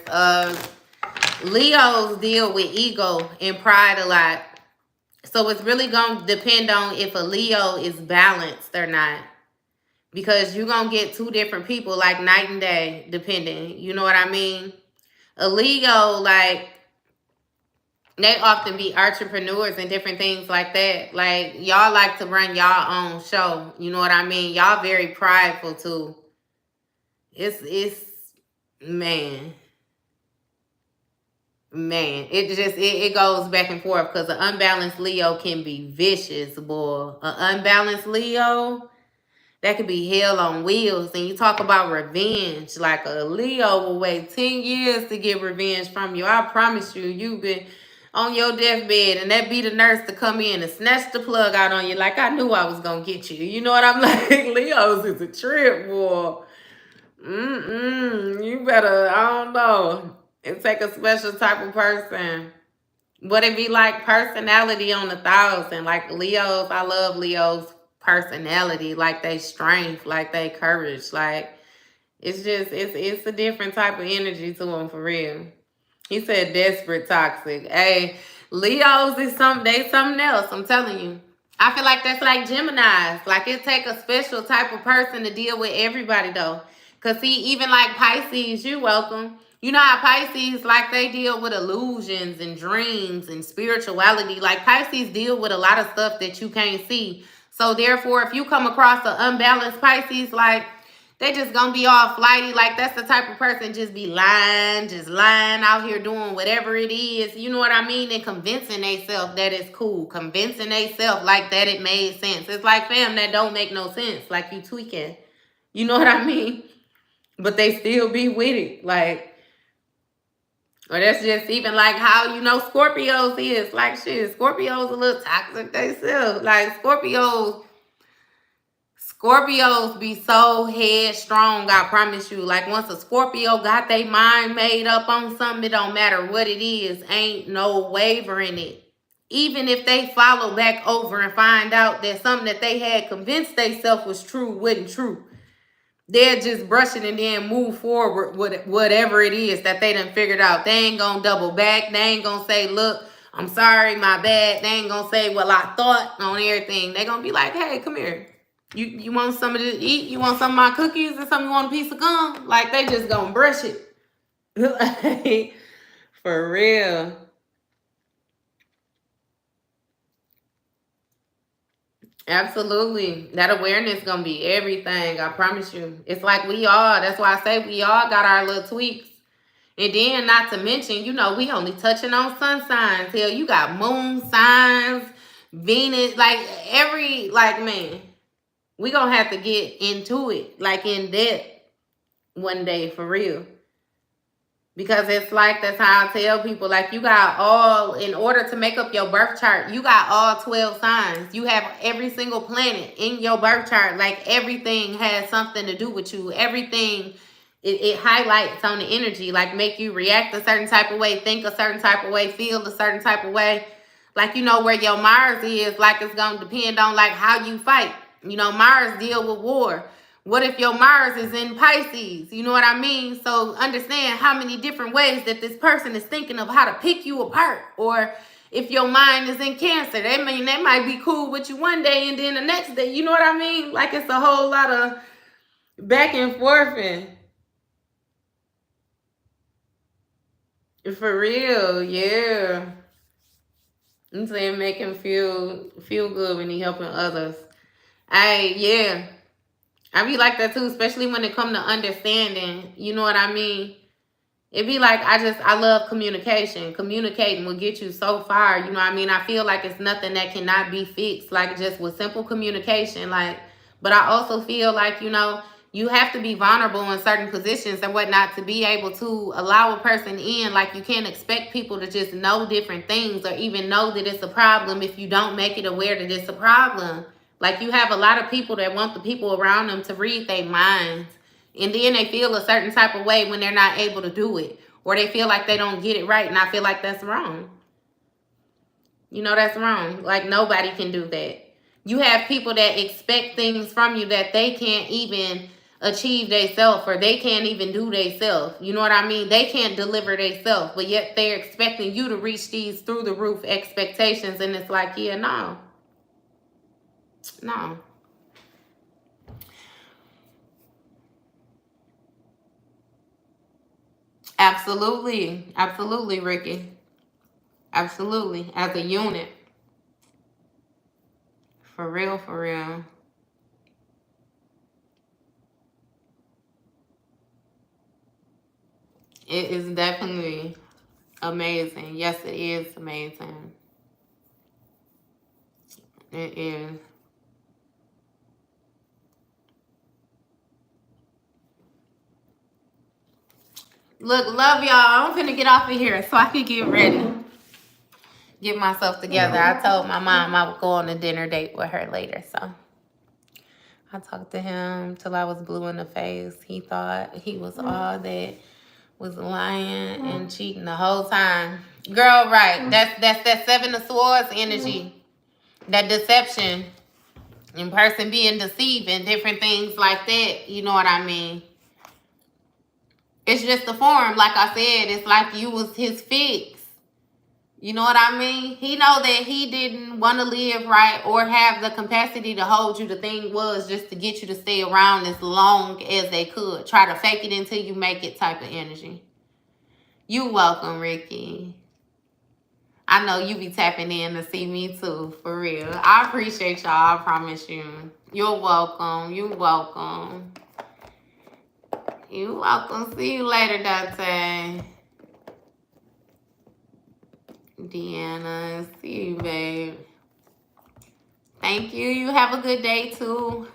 Leos deal with ego and pride a lot. So it's really going to depend on if a Leo is balanced or not. Because you're going to get two different people like night and day, depending. You know what I mean? A Leo, like, they often be entrepreneurs and different things like that. Like, y'all like to run y'all own show. You know what I mean? Y'all very prideful, too. It's man. Man, it goes back and forth because an unbalanced Leo can be vicious, boy. An unbalanced Leo, that could be hell on wheels. And you talk about revenge, like a Leo will wait 10 years to get revenge from you. I promise you, you've been on your deathbed and that be the nurse to come in and snatch the plug out on you like I knew I was gonna get you. You know what I'm like? Leos is a trip, boy. You better, I don't know. It take a special type of person. But it be like personality on 1,000. Like Leos, I love Leos' personality, like they strength, like they courage. Like it's just it's a different type of energy to them for real. He said desperate toxic. Hey, Leos is something else. I'm telling you. I feel like that's like Geminis. Like it take a special type of person to deal with everybody though. Cause see, even like Pisces, you welcome. You know how Pisces, like they deal with illusions and dreams and spirituality. Like Pisces deal with a lot of stuff that you can't see. So therefore, if you come across an unbalanced Pisces, like they just gonna be all flighty. Like that's the type of person just just lying out here doing whatever it is. You know what I mean? And convincing themselves that it's cool. Convincing themselves like that it made sense. It's like, fam, that don't make no sense. Like you tweaking. You know what I mean? But they still be with it. Like, or that's just even like how, you know, Scorpios is. Like shit, Scorpios a little toxic themselves. Like Scorpios be so headstrong, I promise you. Like once a Scorpio got their mind made up on something, it don't matter what it is. Ain't no wavering it. Even if they follow back over and find out that something that they had convinced themselves was true wasn't true, they'll just brush it and then move forward with whatever it is that they done figured out. They ain't gonna double back. They ain't gonna say, look, I'm sorry, my bad. They ain't gonna say, well, I thought on everything. They gonna be like, hey, come here. You want something to eat? You want some of my cookies or something? You want a piece of gum? Like, they just gonna brush it. Like, for real. Absolutely. That awareness gonna be everything. I promise you. It's like we all, that's why I say we all got our little tweaks. And then not to mention, you know, we only touching on sun signs. Hell, you got moon signs, Venus, like man, we gonna have to get into it, like in depth one day for real. Because it's like, that's how I tell people, like you got all, in order to make up your birth chart, you got all 12 signs. You have every single planet in your birth chart. Like everything has something to do with you. Everything, it highlights on the energy, like make you react a certain type of way, think a certain type of way, feel a certain type of way. Like, you know, where your Mars is, like it's going to depend on like how you fight. You know, Mars deal with war. What if your Mars is in Pisces? You know what I mean? So understand how many different ways that this person is thinking of how to pick you apart. Or if your mind is in Cancer, they might be cool with you one day and then the next day. You know what I mean? Like it's a whole lot of back and forth. For real, yeah. I'm saying make him feel good when he helping others. Yeah. I be like that too, especially when it come to understanding. You know what I mean? It be like, I love communication. Communicating will get you so far. You know what I mean? I feel like it's nothing that cannot be fixed. Like just with simple communication. Like, but I also feel like, you know, you have to be vulnerable in certain positions and whatnot to be able to allow a person in. Like you can't expect people to just know different things or even know that it's a problem if you don't make it aware that it's a problem. Like you have a lot of people that want the people around them to read their minds. And then they feel a certain type of way when they're not able to do it. Or they feel like they don't get it right. And I feel like that's wrong. You know, that's wrong. Like nobody can do that. You have people that expect things from you that they can't even achieve themselves, or they can't even do themselves. You know what I mean? They can't deliver themselves, but yet they're expecting you to reach these through the roof expectations. And it's like, yeah, no. No. Absolutely. Absolutely, Ricky. Absolutely. As a unit. For real, for real. It is definitely Amazing. Yes, it is amazing. It is. Look, love y'all. I'm finna get off of here so I can get ready. Get myself together. I told my mom I would go on a dinner date with her later, so I talked to him till I was blue in the face. He thought he was all that, was lying and cheating the whole time. Girl, right. That's that Seven of Swords energy. That deception. In person being deceived and different things like that. You know what I mean? It's just the form. Like I said, it's like you was his fix. You know what I mean? He know that he didn't want to live right or have the capacity to hold you. The thing was just to get you to stay around as long as they could. Try to fake it until you make it type of energy. You welcome, Ricky. I know you be tapping in to see me too, for real. I appreciate y'all, I promise you. You're welcome. You're welcome. You're welcome. See you later, Dante. Deanna, see you, babe. Thank you. You have a good day, too.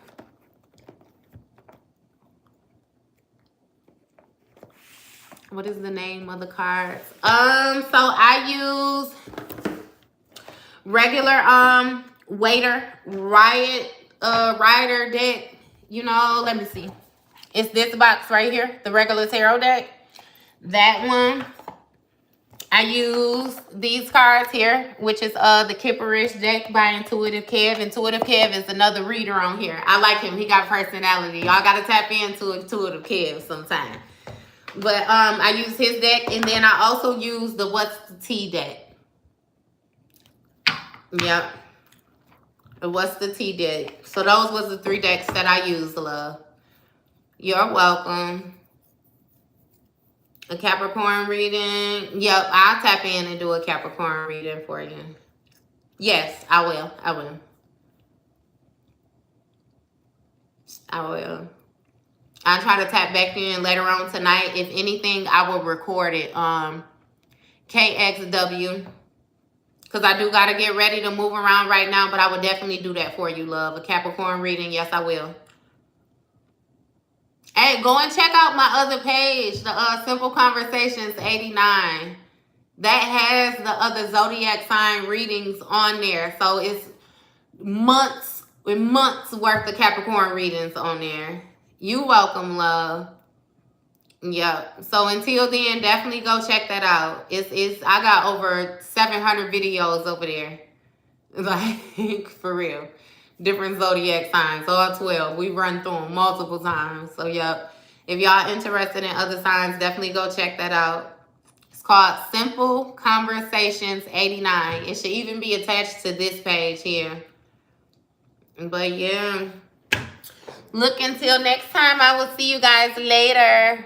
What is the name of the cards? So I use regular waiter rider deck. You know, let me see. It's this box right here, the regular tarot deck. That one. I use these cards here, which is the Kipperish deck by Intuitive Kev. Intuitive Kev is another reader on here. I like him. He got personality. Y'all got to tap into Intuitive Kev sometime. But I use his deck, and then I also use the What's the Tea deck. Yep. The What's the Tea deck. So those was the 3 decks that I used, love. You're welcome. A Capricorn reading. Yep, I'll tap in and do a Capricorn reading for you. Yes, I will. I will. I will. I'll try to tap back in later on tonight. If anything, I will record it. KXW. Because I do got to get ready to move around right now. But I would definitely do that for you, love. A Capricorn reading. Yes, I will. Hey, go and check out my other page. The Simple Conversations 89. That has the other zodiac sign readings on there. So it's months worth of Capricorn readings on there. You welcome, love. Yep. So until then, definitely go check that out. I got over 700 videos over there. Like, for real. Different zodiac signs, all 12. We run through them multiple times. So, yep. If y'all interested in other signs, definitely go check that out. It's called Simple Conversations 89. It should even be attached to this page here. But, yeah. Look, until next time, I will see you guys later.